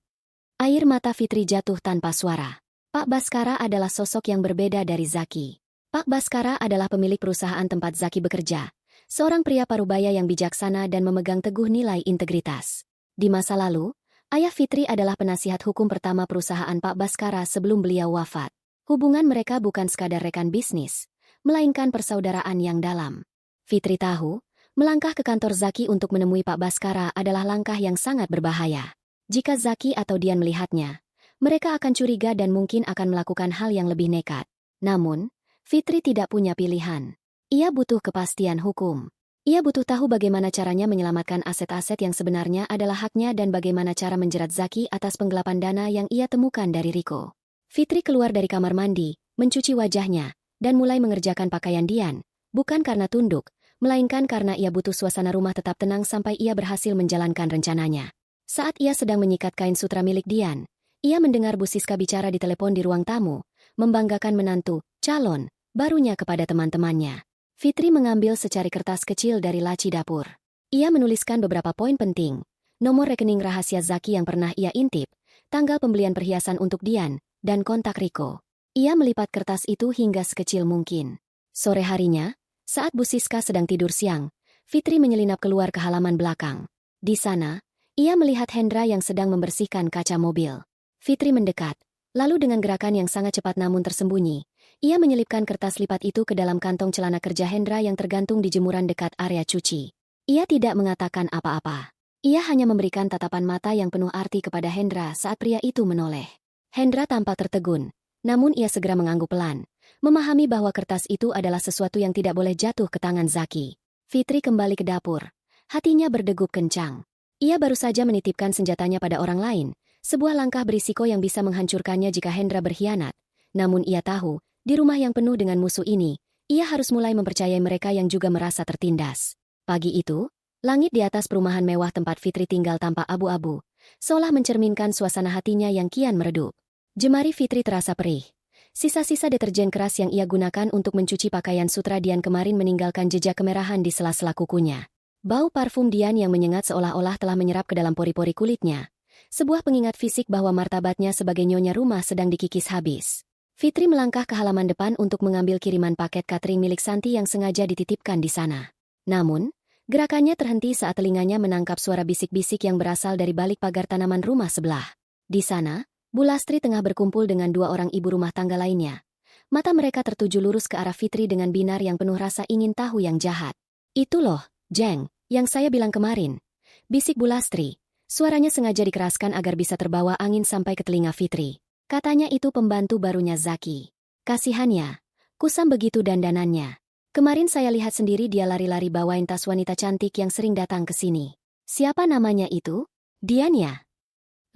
Air mata Fitri jatuh tanpa suara. Pak Baskara adalah sosok yang berbeda dari Zaki. Pak Baskara adalah pemilik perusahaan tempat Zaki bekerja. Seorang pria parubaya yang bijaksana dan memegang teguh nilai integritas. Di masa lalu, ayah Fitri adalah penasihat hukum pertama perusahaan Pak Baskara sebelum beliau wafat. Hubungan mereka bukan sekadar rekan bisnis, melainkan persaudaraan yang dalam. Fitri tahu, melangkah ke kantor Zaki untuk menemui Pak Baskara adalah langkah yang sangat berbahaya. Jika Zaki atau Dian melihatnya, mereka akan curiga dan mungkin akan melakukan hal yang lebih nekat. Namun, Fitri tidak punya pilihan. Ia butuh kepastian hukum. Ia butuh tahu bagaimana caranya menyelamatkan aset-aset yang sebenarnya adalah haknya dan bagaimana cara menjerat Zaki atas penggelapan dana yang ia temukan dari Riko. Fitri keluar dari kamar mandi, mencuci wajahnya, dan mulai mengerjakan pakaian Dian, bukan karena tunduk, melainkan karena ia butuh suasana rumah tetap tenang sampai ia berhasil menjalankan rencananya. Saat ia sedang menyikat kain sutra milik Dian, ia mendengar Bu Siska bicara di telepon di ruang tamu, membanggakan menantu, calon, barunya kepada teman-temannya. Fitri mengambil secari kertas kecil dari laci dapur. Ia menuliskan beberapa poin penting, nomor rekening rahasia Zaki yang pernah ia intip, tanggal pembelian perhiasan untuk Dian, dan kontak Riko. Ia melipat kertas itu hingga sekecil mungkin. Sore harinya, saat Bu Siska sedang tidur siang, Fitri menyelinap keluar ke halaman belakang. Di sana, ia melihat Hendra yang sedang membersihkan kaca mobil. Fitri mendekat, lalu dengan gerakan yang sangat cepat namun tersembunyi, ia menyelipkan kertas lipat itu ke dalam kantong celana kerja Hendra yang tergantung di jemuran dekat area cuci. Ia tidak mengatakan apa-apa. Ia hanya memberikan tatapan mata yang penuh arti kepada Hendra saat pria itu menoleh. Hendra tampak tertegun, namun ia segera mengangguk pelan, memahami bahwa kertas itu adalah sesuatu yang tidak boleh jatuh ke tangan Zaki. Fitri kembali ke dapur. Hatinya berdegup kencang. Ia baru saja menitipkan senjatanya pada orang lain, sebuah langkah berisiko yang bisa menghancurkannya jika Hendra berkhianat. Namun ia tahu, di rumah yang penuh dengan musuh ini, ia harus mulai mempercayai mereka yang juga merasa tertindas. Pagi itu, langit di atas perumahan mewah tempat Fitri tinggal tampak abu-abu, seolah mencerminkan suasana hatinya yang kian meredup. Jemari Fitri terasa perih. Sisa-sisa deterjen keras yang ia gunakan untuk mencuci pakaian sutra Dian kemarin meninggalkan jejak kemerahan di sela-sela kukunya. Bau parfum Dian yang menyengat seolah-olah telah menyerap ke dalam pori-pori kulitnya. Sebuah pengingat fisik bahwa martabatnya sebagai nyonya rumah sedang dikikis habis. Fitri melangkah ke halaman depan untuk mengambil kiriman paket catering milik Santi yang sengaja dititipkan di sana. Namun, gerakannya terhenti saat telinganya menangkap suara bisik-bisik yang berasal dari balik pagar tanaman rumah sebelah. Di sana, Bu Lastri tengah berkumpul dengan dua orang ibu rumah tangga lainnya. Mata mereka tertuju lurus ke arah Fitri dengan binar yang penuh rasa ingin tahu yang jahat. Itu loh, Jeng, yang saya bilang kemarin. Bisik Bu Lastri. Suaranya sengaja dikeraskan agar bisa terbawa angin sampai ke telinga Fitri. Katanya itu pembantu barunya Zaki. Kasihannya, kusam begitu dandanannya. Kemarin saya lihat sendiri dia lari-lari bawain tas wanita cantik yang sering datang ke sini. Siapa namanya itu? Dian ya?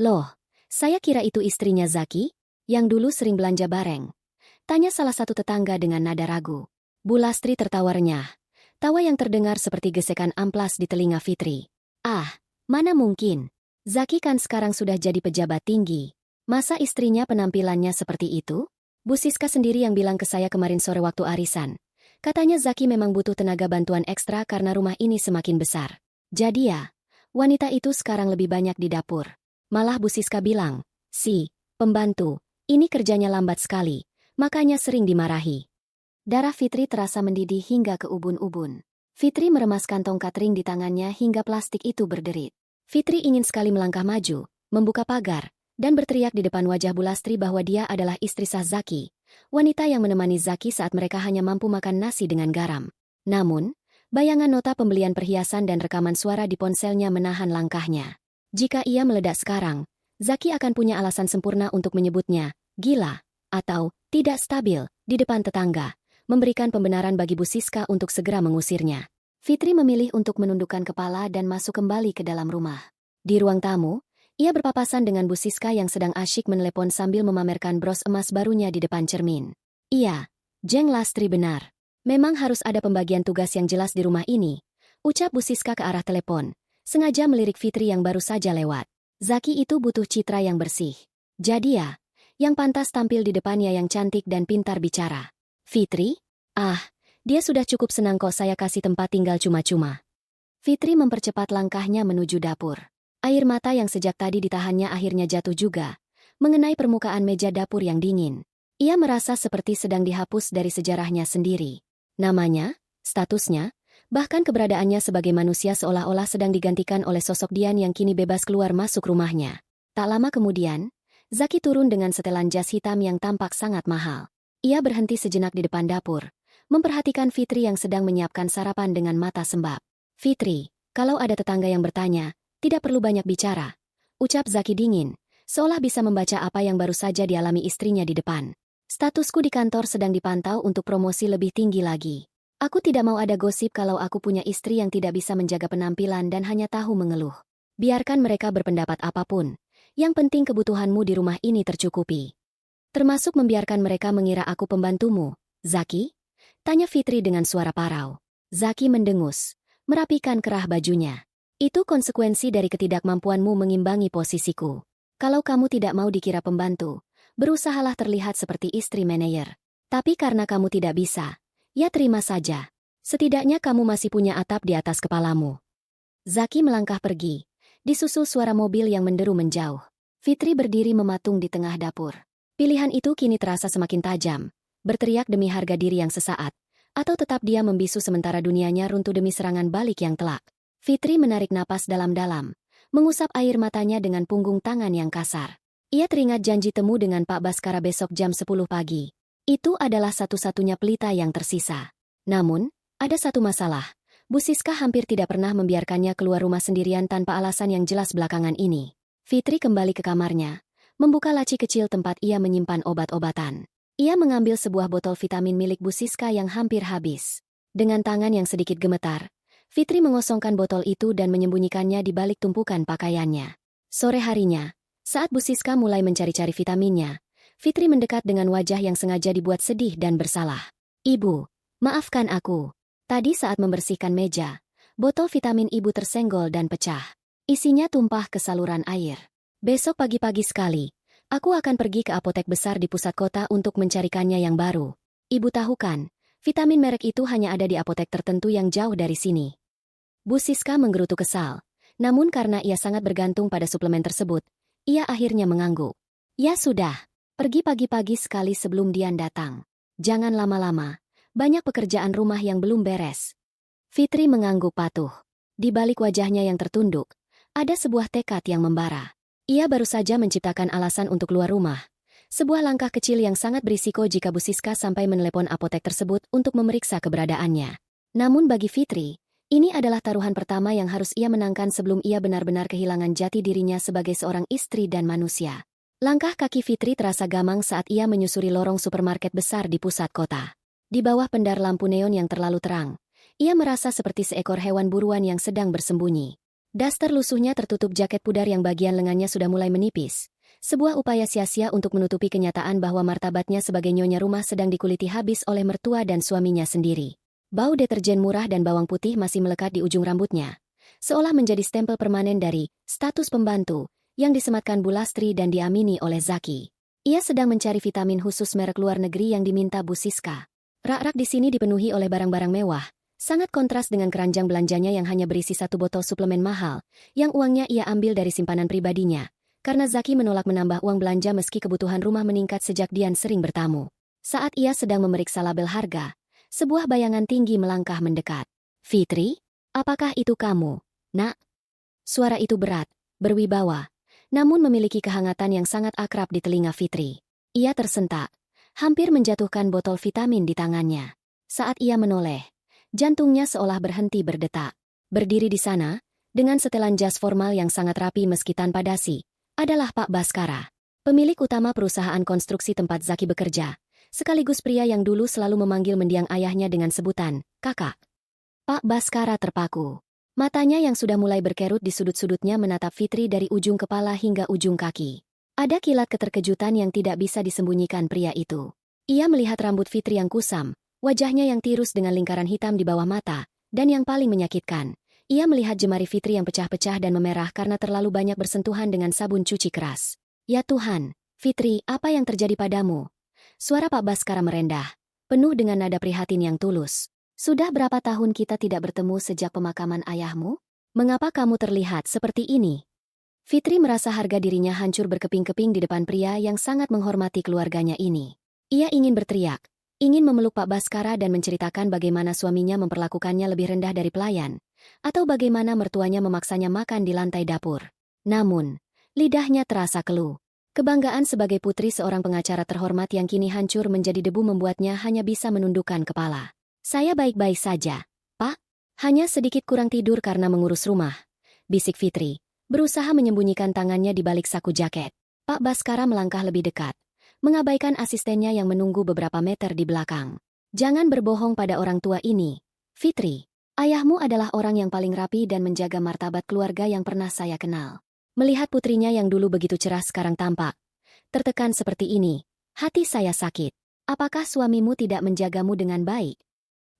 Loh, saya kira itu istrinya Zaki, yang dulu sering belanja bareng. Tanya salah satu tetangga dengan nada ragu. Bu Lastri tertawa renyah. Tawa yang terdengar seperti gesekan amplas di telinga Fitri. Ah, mana mungkin. Zaki kan sekarang sudah jadi pejabat tinggi. Masa istrinya penampilannya seperti itu? Bu Siska sendiri yang bilang ke saya kemarin sore waktu arisan. Katanya Zaki memang butuh tenaga bantuan ekstra karena rumah ini semakin besar. Jadi ya, wanita itu sekarang lebih banyak di dapur. Malah Bu Siska bilang, pembantu, ini kerjanya lambat sekali, makanya sering dimarahi. Darah Fitri terasa mendidih hingga ke ubun-ubun. Fitri meremas kantong catering di tangannya hingga plastik itu berderit. Fitri ingin sekali melangkah maju, membuka pagar, dan berteriak di depan wajah Bu Lastri bahwa dia adalah istri sah Zaki, wanita yang menemani Zaki saat mereka hanya mampu makan nasi dengan garam. Namun, bayangan nota pembelian perhiasan dan rekaman suara di ponselnya menahan langkahnya. Jika ia meledak sekarang, Zaki akan punya alasan sempurna untuk menyebutnya gila atau tidak stabil di depan tetangga, memberikan pembenaran bagi Bu Siska untuk segera mengusirnya. Fitri memilih untuk menundukkan kepala dan masuk kembali ke dalam rumah. Di ruang tamu, ia berpapasan dengan Bu Siska yang sedang asyik menelepon sambil memamerkan bros emas barunya di depan cermin. Iya, Jeng Lastri benar. Memang harus ada pembagian tugas yang jelas di rumah ini, ucap Bu Siska ke arah telepon, sengaja melirik Fitri yang baru saja lewat. Zaki itu butuh citra yang bersih. Jadi ya, yang pantas tampil di depannya yang cantik dan pintar bicara. Fitri? Ah, dia sudah cukup senang kok saya kasih tempat tinggal cuma-cuma. Fitri mempercepat langkahnya menuju dapur. Air mata yang sejak tadi ditahannya akhirnya jatuh juga, mengenai permukaan meja dapur yang dingin. Ia merasa seperti sedang dihapus dari sejarahnya sendiri. Namanya, statusnya, bahkan keberadaannya sebagai manusia seolah-olah sedang digantikan oleh sosok Dian yang kini bebas keluar masuk rumahnya. Tak lama kemudian, Zaki turun dengan setelan jas hitam yang tampak sangat mahal. Ia berhenti sejenak di depan dapur, memperhatikan Fitri yang sedang menyiapkan sarapan dengan mata sembab. Fitri, kalau ada tetangga yang bertanya, tidak perlu banyak bicara. Ucap Zaki dingin, seolah bisa membaca apa yang baru saja dialami istrinya di depan. Statusku di kantor sedang dipantau untuk promosi lebih tinggi lagi. Aku tidak mau ada gosip kalau aku punya istri yang tidak bisa menjaga penampilan dan hanya tahu mengeluh. Biarkan mereka berpendapat apapun. Yang penting kebutuhanmu di rumah ini tercukupi. Termasuk membiarkan mereka mengira aku pembantumu, Zaki? Tanya Fitri dengan suara parau. Zaki mendengus, merapikan kerah bajunya. Itu konsekuensi dari ketidakmampuanmu mengimbangi posisiku. Kalau kamu tidak mau dikira pembantu, berusahalah terlihat seperti istri manajer. Tapi karena kamu tidak bisa, ya terima saja. Setidaknya kamu masih punya atap di atas kepalamu. Zaki melangkah pergi, disusul suara mobil yang menderu menjauh. Fitri berdiri mematung di tengah dapur. Pilihan itu kini terasa semakin tajam, berteriak demi harga diri yang sesaat, atau tetap dia membisu sementara dunianya runtuh demi serangan balik yang telak. Fitri menarik napas dalam-dalam, mengusap air matanya dengan punggung tangan yang kasar. Ia teringat janji temu dengan Pak Baskara besok jam 10 pagi. Itu adalah satu-satunya pelita yang tersisa. Namun, ada satu masalah. Bu Siska hampir tidak pernah membiarkannya keluar rumah sendirian tanpa alasan yang jelas belakangan ini. Fitri kembali ke kamarnya, membuka laci kecil tempat ia menyimpan obat-obatan. Ia mengambil sebuah botol vitamin milik Bu Siska yang hampir habis. Dengan tangan yang sedikit gemetar, Fitri mengosongkan botol itu dan menyembunyikannya di balik tumpukan pakaiannya. Sore harinya, saat Bu Siska mulai mencari-cari vitaminnya, Fitri mendekat dengan wajah yang sengaja dibuat sedih dan bersalah. Ibu, maafkan aku. Tadi saat membersihkan meja, botol vitamin ibu tersenggol dan pecah. Isinya tumpah ke saluran air. Besok pagi-pagi sekali, aku akan pergi ke apotek besar di pusat kota untuk mencarikannya yang baru. Ibu tahu kan, vitamin merek itu hanya ada di apotek tertentu yang jauh dari sini. Bu Siska menggerutu kesal, namun karena ia sangat bergantung pada suplemen tersebut, ia akhirnya mengangguk. Ya sudah, pergi pagi-pagi sekali sebelum Dian datang. Jangan lama-lama, banyak pekerjaan rumah yang belum beres. Fitri mengangguk patuh. Di balik wajahnya yang tertunduk, ada sebuah tekad yang membara. Ia baru saja menciptakan alasan untuk keluar rumah. Sebuah langkah kecil yang sangat berisiko jika Bu Siska sampai menelepon apotek tersebut untuk memeriksa keberadaannya. Namun bagi Fitri, ini adalah taruhan pertama yang harus ia menangkan sebelum ia benar-benar kehilangan jati dirinya sebagai seorang istri dan manusia. Langkah kaki Fitri terasa gamang saat ia menyusuri lorong supermarket besar di pusat kota. Di bawah pendar lampu neon yang terlalu terang, ia merasa seperti seekor hewan buruan yang sedang bersembunyi. Daster lusuhnya tertutup jaket pudar yang bagian lengannya sudah mulai menipis. Sebuah upaya sia-sia untuk menutupi kenyataan bahwa martabatnya sebagai nyonya rumah sedang dikuliti habis oleh mertua dan suaminya sendiri. Bau deterjen murah dan bawang putih masih melekat di ujung rambutnya, seolah menjadi stempel permanen dari status pembantu yang disematkan Bu Lastri dan diamini oleh Zaki. Ia sedang mencari vitamin khusus merek luar negeri yang diminta Bu Siska. Rak-rak di sini dipenuhi oleh barang-barang mewah, sangat kontras dengan keranjang belanjanya yang hanya berisi satu botol suplemen mahal, yang uangnya ia ambil dari simpanan pribadinya, karena Zaki menolak menambah uang belanja meski kebutuhan rumah meningkat sejak Dian sering bertamu. Saat ia sedang memeriksa label harga, sebuah bayangan tinggi melangkah mendekat. Fitri, apakah itu kamu, Nak? Suara itu berat, berwibawa, namun memiliki kehangatan yang sangat akrab di telinga Fitri. Ia tersentak, hampir menjatuhkan botol vitamin di tangannya. Saat ia menoleh, jantungnya seolah berhenti berdetak. Berdiri di sana, dengan setelan jas formal yang sangat rapi meski tanpa dasi, adalah Pak Baskara, pemilik utama perusahaan konstruksi tempat Zaki bekerja, sekaligus pria yang dulu selalu memanggil mendiang ayahnya dengan sebutan, kakak. Pak Baskara terpaku. Matanya yang sudah mulai berkerut di sudut-sudutnya menatap Fitri dari ujung kepala hingga ujung kaki. Ada kilat keterkejutan yang tidak bisa disembunyikan pria itu. Ia melihat rambut Fitri yang kusam, wajahnya yang tirus dengan lingkaran hitam di bawah mata, dan yang paling menyakitkan, ia melihat jemari Fitri yang pecah-pecah dan memerah karena terlalu banyak bersentuhan dengan sabun cuci keras. Ya Tuhan, Fitri, apa yang terjadi padamu? Suara Pak Baskara merendah, penuh dengan nada prihatin yang tulus. Sudah berapa tahun kita tidak bertemu sejak pemakaman ayahmu? Mengapa kamu terlihat seperti ini? Fitri merasa harga dirinya hancur berkeping-keping di depan pria yang sangat menghormati keluarganya ini. Ia ingin berteriak, ingin memeluk Pak Baskara dan menceritakan bagaimana suaminya memperlakukannya lebih rendah dari pelayan, atau bagaimana mertuanya memaksanya makan di lantai dapur. Namun, lidahnya terasa keluh. Kebanggaan sebagai putri seorang pengacara terhormat yang kini hancur menjadi debu membuatnya hanya bisa menundukkan kepala. Saya baik-baik saja, Pak. Hanya sedikit kurang tidur karena mengurus rumah, bisik Fitri, berusaha menyembunyikan tangannya di balik saku jaket. Pak Baskara melangkah lebih dekat, mengabaikan asistennya yang menunggu beberapa meter di belakang. Jangan berbohong pada orang tua ini, Fitri. Ayahmu adalah orang yang paling rapi dan menjaga martabat keluarga yang pernah saya kenal. Melihat putrinya yang dulu begitu cerah sekarang tampak tertekan seperti ini, hati saya sakit. Apakah suamimu tidak menjagamu dengan baik?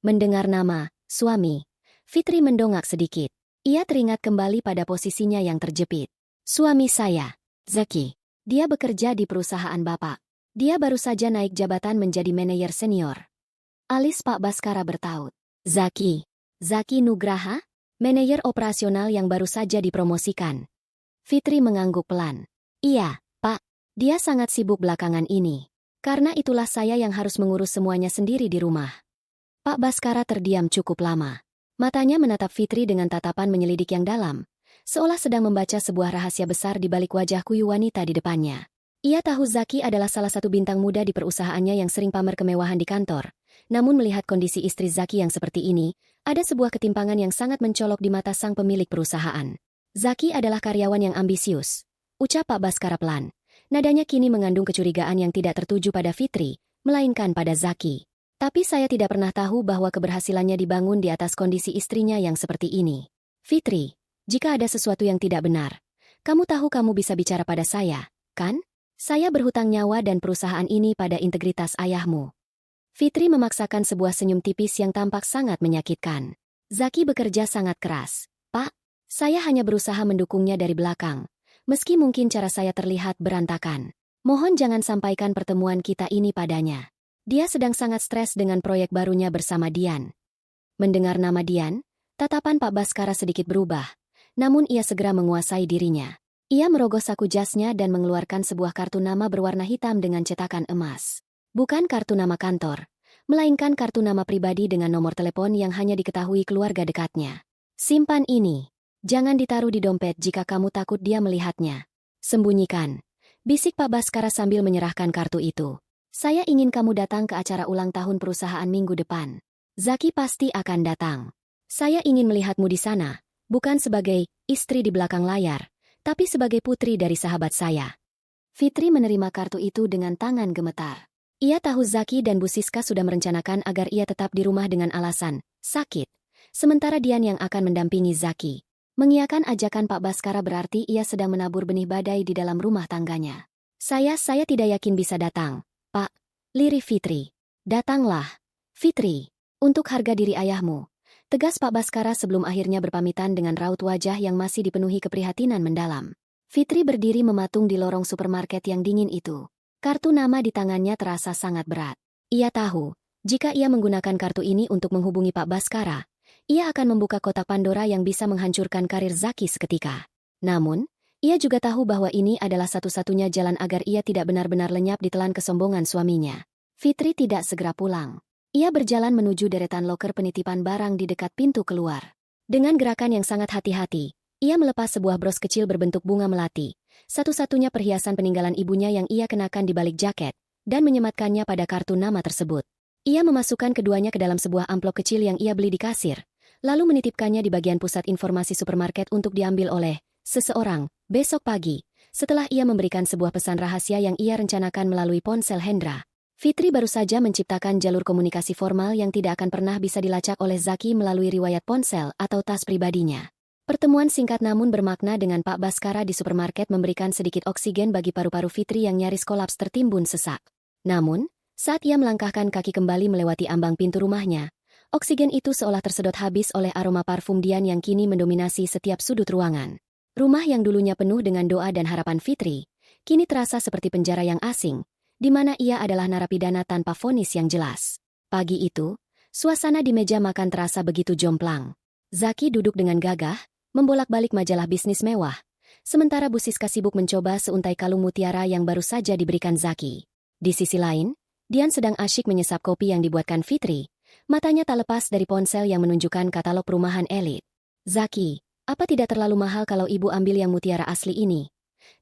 Mendengar nama suami, Fitri mendongak sedikit. Ia teringat kembali pada posisinya yang terjepit. Suami saya, Zaki. Dia bekerja di perusahaan bapak. Dia baru saja naik jabatan menjadi manajer senior. Alis Pak Baskara bertaut. Zaki Nugraha? Manajer operasional yang baru saja dipromosikan. Fitri mengangguk pelan. Iya, Pak. Dia sangat sibuk belakangan ini. Karena itulah saya yang harus mengurus semuanya sendiri di rumah. Pak Baskara terdiam cukup lama. Matanya menatap Fitri dengan tatapan menyelidik yang dalam, seolah sedang membaca sebuah rahasia besar di balik wajah kuyu wanita di depannya. Ia tahu Zaki adalah salah satu bintang muda di perusahaannya yang sering pamer kemewahan di kantor. Namun melihat kondisi istri Zaki yang seperti ini, ada sebuah ketimpangan yang sangat mencolok di mata sang pemilik perusahaan. Zaki adalah karyawan yang ambisius, ucap Pak Baskara pelan. Nadanya kini mengandung kecurigaan yang tidak tertuju pada Fitri, melainkan pada Zaki. Tapi saya tidak pernah tahu bahwa keberhasilannya dibangun di atas kondisi istrinya yang seperti ini. Fitri, jika ada sesuatu yang tidak benar, kamu tahu kamu bisa bicara pada saya, kan? Saya berhutang nyawa dan perusahaan ini pada integritas ayahmu. Fitri memaksakan sebuah senyum tipis yang tampak sangat menyakitkan. Zaki bekerja sangat keras. Pak, saya hanya berusaha mendukungnya dari belakang. Meski mungkin cara saya terlihat berantakan. Mohon jangan sampaikan pertemuan kita ini padanya. Dia sedang sangat stres dengan proyek barunya bersama Dian. Mendengar nama Dian, tatapan Pak Baskara sedikit berubah. Namun ia segera menguasai dirinya. Ia merogoh saku jasnya dan mengeluarkan sebuah kartu nama berwarna hitam dengan cetakan emas. Bukan kartu nama kantor, melainkan kartu nama pribadi dengan nomor telepon yang hanya diketahui keluarga dekatnya. Simpan ini. Jangan ditaruh di dompet jika kamu takut dia melihatnya. Sembunyikan. Bisik Pak Baskara sambil menyerahkan kartu itu. Saya ingin kamu datang ke acara ulang tahun perusahaan minggu depan. Zaki pasti akan datang. Saya ingin melihatmu di sana, bukan sebagai istri di belakang layar, tapi sebagai putri dari sahabat saya. Fitri menerima kartu itu dengan tangan gemetar. Ia tahu Zaki dan Bu Siska sudah merencanakan agar ia tetap di rumah dengan alasan sakit. Sementara Dian yang akan mendampingi Zaki. Mengiyakan ajakan Pak Baskara berarti ia sedang menabur benih badai di dalam rumah tangganya. Saya tidak yakin bisa datang, Pak. Lirih Fitri. Datanglah, Fitri. Untuk harga diri ayahmu. Tegas Pak Baskara sebelum akhirnya berpamitan dengan raut wajah yang masih dipenuhi keprihatinan mendalam. Fitri berdiri mematung di lorong supermarket yang dingin itu. Kartu nama di tangannya terasa sangat berat. Ia tahu, jika ia menggunakan kartu ini untuk menghubungi Pak Baskara, ia akan membuka kotak Pandora yang bisa menghancurkan karir Zaki seketika. Namun, ia juga tahu bahwa ini adalah satu-satunya jalan agar ia tidak benar-benar lenyap ditelan kesombongan suaminya. Fitri tidak segera pulang. Ia berjalan menuju deretan loker penitipan barang di dekat pintu keluar. Dengan gerakan yang sangat hati-hati, ia melepas sebuah bros kecil berbentuk bunga melati, satu-satunya perhiasan peninggalan ibunya yang ia kenakan di balik jaket, dan menyematkannya pada kartu nama tersebut. Ia memasukkan keduanya ke dalam sebuah amplop kecil yang ia beli di kasir, lalu menitipkannya di bagian pusat informasi supermarket untuk diambil oleh seseorang besok pagi, setelah ia memberikan sebuah pesan rahasia yang ia rencanakan melalui ponsel Hendra. Fitri baru saja menciptakan jalur komunikasi formal yang tidak akan pernah bisa dilacak oleh Zaki melalui riwayat ponsel atau tas pribadinya. Pertemuan singkat namun bermakna dengan Pak Baskara di supermarket memberikan sedikit oksigen bagi paru-paru Fitri yang nyaris kolaps tertimbun sesak. Namun, saat ia melangkahkan kaki kembali melewati ambang pintu rumahnya, oksigen itu seolah tersedot habis oleh aroma parfum Dian yang kini mendominasi setiap sudut ruangan. Rumah yang dulunya penuh dengan doa dan harapan Fitri, kini terasa seperti penjara yang asing, di mana ia adalah narapidana tanpa vonis yang jelas. Pagi itu, suasana di meja makan terasa begitu jomplang. Zaki duduk dengan gagah, membolak-balik majalah bisnis mewah, sementara Bu Siska sibuk mencoba seuntai kalung mutiara yang baru saja diberikan Zaki. Di sisi lain, Dian sedang asyik menyesap kopi yang dibuatkan Fitri. Matanya tak lepas dari ponsel yang menunjukkan katalog perumahan elit. "Zaki, apa tidak terlalu mahal kalau ibu ambil yang mutiara asli ini?"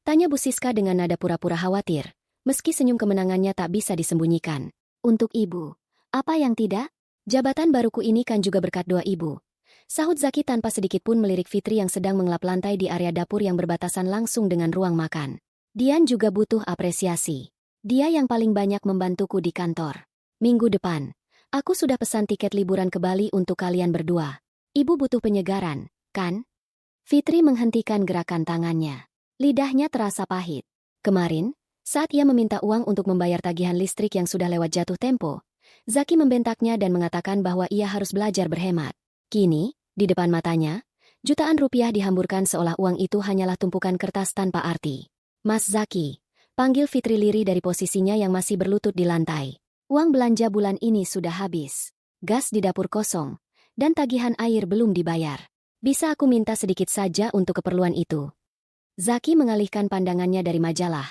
Tanya Bu Siska dengan nada pura-pura khawatir, meski senyum kemenangannya tak bisa disembunyikan. "Untuk ibu, apa yang tidak? Jabatan baruku ini kan juga berkat doa ibu." Sahut Zaki tanpa sedikit pun melirik Fitri yang sedang mengelap lantai di area dapur yang berbatasan langsung dengan ruang makan. "Dian juga butuh apresiasi. Dia yang paling banyak membantuku di kantor. Minggu depan, aku sudah pesan tiket liburan ke Bali untuk kalian berdua. Ibu butuh penyegaran, kan?" Fitri menghentikan gerakan tangannya. Lidahnya terasa pahit. Kemarin, saat ia meminta uang untuk membayar tagihan listrik yang sudah lewat jatuh tempo, Zaki membentaknya dan mengatakan bahwa ia harus belajar berhemat. Kini, di depan matanya, jutaan rupiah dihamburkan seolah uang itu hanyalah tumpukan kertas tanpa arti. "Mas Zaki," panggil Fitri lirih dari posisinya yang masih berlutut di lantai. "Uang belanja bulan ini sudah habis. Gas di dapur kosong, dan tagihan air belum dibayar. Bisa aku minta sedikit saja untuk keperluan itu?" Zaki mengalihkan pandangannya dari majalah.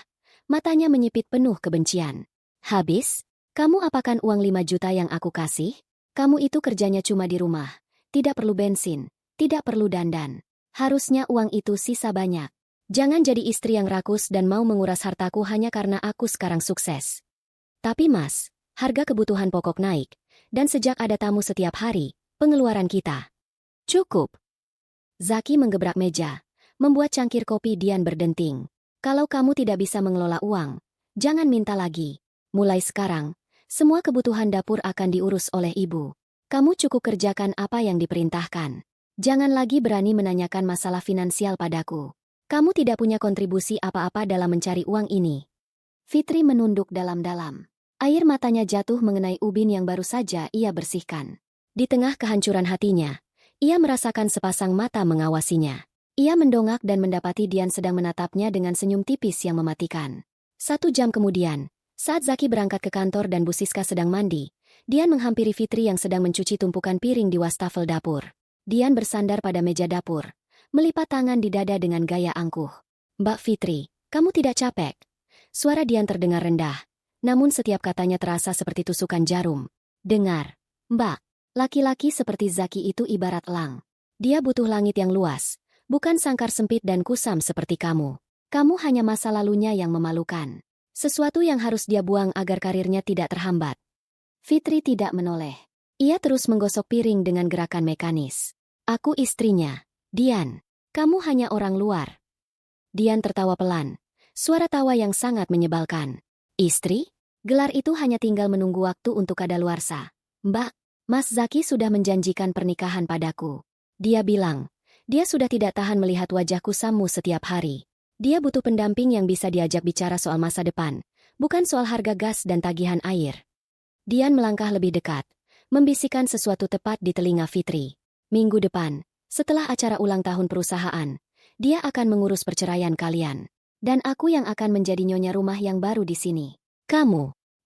Matanya menyipit penuh kebencian. "Habis? Kamu apakan uang 5 juta yang aku kasih? Kamu itu kerjanya cuma di rumah. Tidak perlu bensin, tidak perlu dandan. Harusnya uang itu sisa banyak. Jangan jadi istri yang rakus dan mau menguras hartaku hanya karena aku sekarang sukses." "Tapi mas, harga kebutuhan pokok naik, dan sejak ada tamu setiap hari, pengeluaran kita." "Cukup." Zaki menggebrak meja, membuat cangkir kopi Dian berdenting. "Kalau kamu tidak bisa mengelola uang, jangan minta lagi. Mulai sekarang, semua kebutuhan dapur akan diurus oleh ibu. Kamu cukup kerjakan apa yang diperintahkan. Jangan lagi berani menanyakan masalah finansial padaku. Kamu tidak punya kontribusi apa-apa dalam mencari uang ini." Fitri menunduk dalam-dalam. Air matanya jatuh mengenai ubin yang baru saja ia bersihkan. Di tengah kehancuran hatinya, ia merasakan sepasang mata mengawasinya. Ia mendongak dan mendapati Dian sedang menatapnya dengan senyum tipis yang mematikan. 1 jam kemudian, saat Zaki berangkat ke kantor dan Bu Siska sedang mandi, Dian menghampiri Fitri yang sedang mencuci tumpukan piring di wastafel dapur. Dian bersandar pada meja dapur, melipat tangan di dada dengan gaya angkuh. "Mbak Fitri, kamu tidak capek?" Suara Dian terdengar rendah, namun setiap katanya terasa seperti tusukan jarum. "Dengar, Mbak, laki-laki seperti Zaki itu ibarat elang. Dia butuh langit yang luas, bukan sangkar sempit dan kusam seperti kamu. Kamu hanya masa lalunya yang memalukan. Sesuatu yang harus dia buang agar karirnya tidak terhambat." Fitri tidak menoleh. Ia terus menggosok piring dengan gerakan mekanis. "Aku istrinya, Dian. Kamu hanya orang luar." Dian tertawa pelan, suara tawa yang sangat menyebalkan. "Istri? Gelar itu hanya tinggal menunggu waktu untuk kadaluarsa. Mbak, Mas Zaki sudah menjanjikan pernikahan padaku. Dia bilang, dia sudah tidak tahan melihat wajah kusammu setiap hari. Dia butuh pendamping yang bisa diajak bicara soal masa depan, bukan soal harga gas dan tagihan air." Dian melangkah lebih dekat, membisikkan sesuatu tepat di telinga Fitri. "Minggu depan, setelah acara ulang tahun perusahaan, dia akan mengurus perceraian kalian. Dan aku yang akan menjadi nyonya rumah yang baru di sini.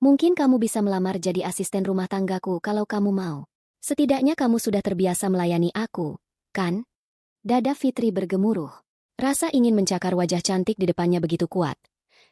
Mungkin kamu bisa melamar jadi asisten rumah tanggaku kalau kamu mau. Setidaknya kamu sudah terbiasa melayani aku, kan?" Dada Fitri bergemuruh. Rasa ingin mencakar wajah cantik di depannya begitu kuat.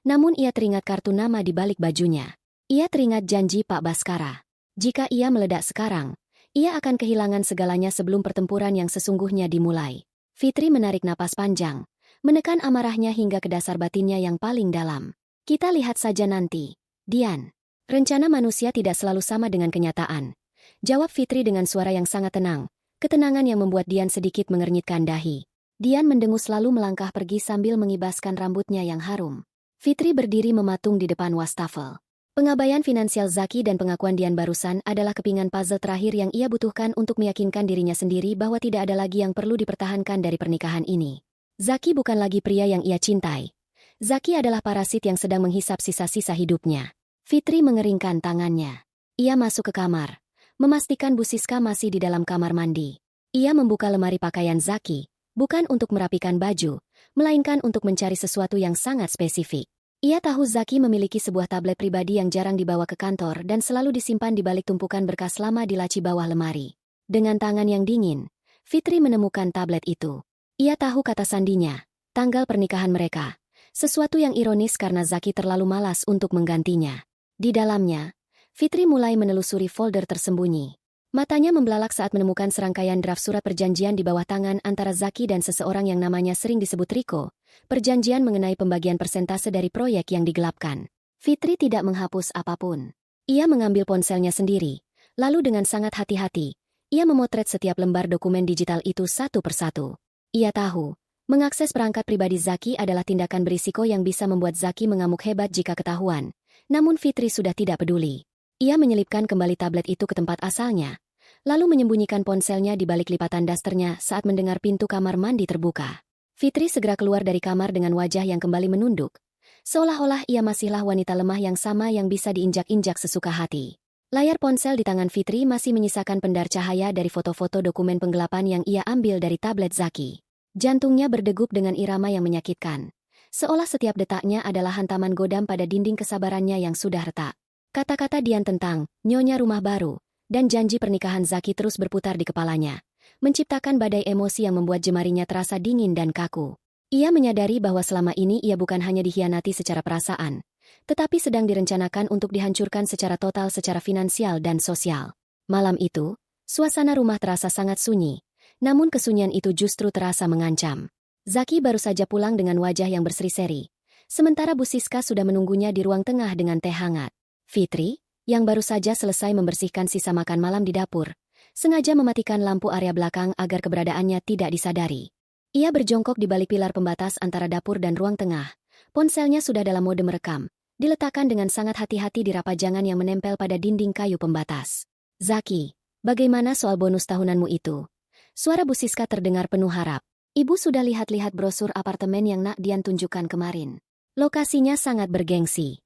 Namun ia teringat kartu nama di balik bajunya. Ia teringat janji Pak Baskara. Jika ia meledak sekarang, ia akan kehilangan segalanya sebelum pertempuran yang sesungguhnya dimulai. Fitri menarik napas panjang, menekan amarahnya hingga ke dasar batinnya yang paling dalam. "Kita lihat saja nanti, Dian. Rencana manusia tidak selalu sama dengan kenyataan," jawab Fitri dengan suara yang sangat tenang, ketenangan yang membuat Dian sedikit mengernyitkan dahi. Dian mendengus lalu melangkah pergi sambil mengibaskan rambutnya yang harum. Fitri berdiri mematung di depan wastafel. Pengabaian finansial Zaki dan pengakuan Dian barusan adalah kepingan puzzle terakhir yang ia butuhkan untuk meyakinkan dirinya sendiri bahwa tidak ada lagi yang perlu dipertahankan dari pernikahan ini. Zaki bukan lagi pria yang ia cintai. Zaki adalah parasit yang sedang menghisap sisa-sisa hidupnya. Fitri mengeringkan tangannya. Ia masuk ke kamar, memastikan Bu Siska masih di dalam kamar mandi. Ia membuka lemari pakaian Zaki, bukan untuk merapikan baju, melainkan untuk mencari sesuatu yang sangat spesifik. Ia tahu Zaki memiliki sebuah tablet pribadi yang jarang dibawa ke kantor dan selalu disimpan di balik tumpukan berkas lama di laci bawah lemari. Dengan tangan yang dingin, Fitri menemukan tablet itu. Ia tahu kata sandinya, tanggal pernikahan mereka. Sesuatu yang ironis karena Zaki terlalu malas untuk menggantinya. Di dalamnya, Fitri mulai menelusuri folder tersembunyi. Matanya membelalak saat menemukan serangkaian draft surat perjanjian di bawah tangan antara Zaki dan seseorang yang namanya sering disebut Riko. Perjanjian mengenai pembagian persentase dari proyek yang digelapkan. Fitri tidak menghapus apapun. Ia mengambil ponselnya sendiri, lalu dengan sangat hati-hati, ia memotret setiap lembar dokumen digital itu satu persatu. Ia tahu, mengakses perangkat pribadi Zaki adalah tindakan berisiko yang bisa membuat Zaki mengamuk hebat jika ketahuan. Namun Fitri sudah tidak peduli. Ia menyelipkan kembali tablet itu ke tempat asalnya, lalu menyembunyikan ponselnya di balik lipatan dasternya saat mendengar pintu kamar mandi terbuka. Fitri segera keluar dari kamar dengan wajah yang kembali menunduk, seolah-olah ia masihlah wanita lemah yang sama yang bisa diinjak-injak sesuka hati. Layar ponsel di tangan Fitri masih menyisakan pendar cahaya dari foto-foto dokumen penggelapan yang ia ambil dari tablet Zaki. Jantungnya berdegup dengan irama yang menyakitkan, seolah setiap detaknya adalah hantaman godam pada dinding kesabarannya yang sudah retak. Kata-kata Dian tentang nyonya rumah baru dan janji pernikahan Zaki terus berputar di kepalanya, menciptakan badai emosi yang membuat jemarinya terasa dingin dan kaku. Ia menyadari bahwa selama ini ia bukan hanya dikhianati secara perasaan, tetapi sedang direncanakan untuk dihancurkan secara total secara finansial dan sosial. Malam itu, suasana rumah terasa sangat sunyi, namun kesunyian itu justru terasa mengancam. Zaki baru saja pulang dengan wajah yang berseri-seri, sementara Bu Siska sudah menunggunya di ruang tengah dengan teh hangat. Fitri, yang baru saja selesai membersihkan sisa makan malam di dapur, sengaja mematikan lampu area belakang agar keberadaannya tidak disadari. Ia berjongkok di balik pilar pembatas antara dapur dan ruang tengah. Ponselnya sudah dalam mode merekam, diletakkan dengan sangat hati-hati di rapajangan yang menempel pada dinding kayu pembatas. Zaki, bagaimana soal bonus tahunanmu itu? Suara Bu Siska terdengar penuh harap. Ibu sudah lihat-lihat brosur apartemen yang Nak Dian tunjukkan kemarin. Lokasinya sangat bergengsi.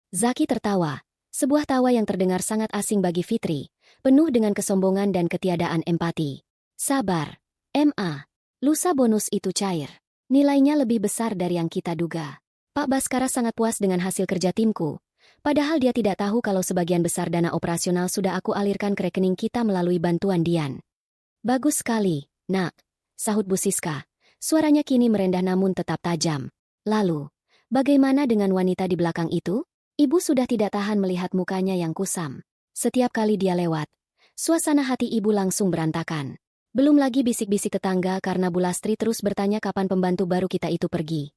Zaki tertawa, sebuah tawa yang terdengar sangat asing bagi Fitri, penuh dengan kesombongan dan ketiadaan empati. Sabar, Ma. Lusa bonus itu cair. Nilainya lebih besar dari yang kita duga. Pak Baskara sangat puas dengan hasil kerja timku, padahal dia tidak tahu kalau sebagian besar dana operasional sudah aku alirkan ke rekening kita melalui bantuan Dian. Bagus sekali, Nak, sahut Bu Siska. Suaranya kini merendah namun tetap tajam. Lalu, bagaimana dengan wanita di belakang itu? Ibu sudah tidak tahan melihat mukanya yang kusam. Setiap kali dia lewat, suasana hati ibu langsung berantakan. Belum lagi bisik-bisik tetangga karena Bu Lastri terus bertanya kapan pembantu baru kita itu pergi.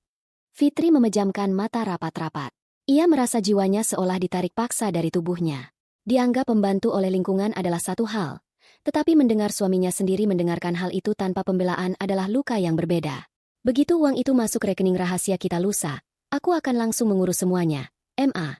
Fitri memejamkan mata rapat-rapat. Ia merasa jiwanya seolah ditarik paksa dari tubuhnya. Dianggap pembantu oleh lingkungan adalah satu hal, tetapi mendengar suaminya sendiri mendengarkan hal itu tanpa pembelaan adalah luka yang berbeda. Begitu uang itu masuk rekening rahasia kita lusa, aku akan langsung mengurus semuanya. Ma.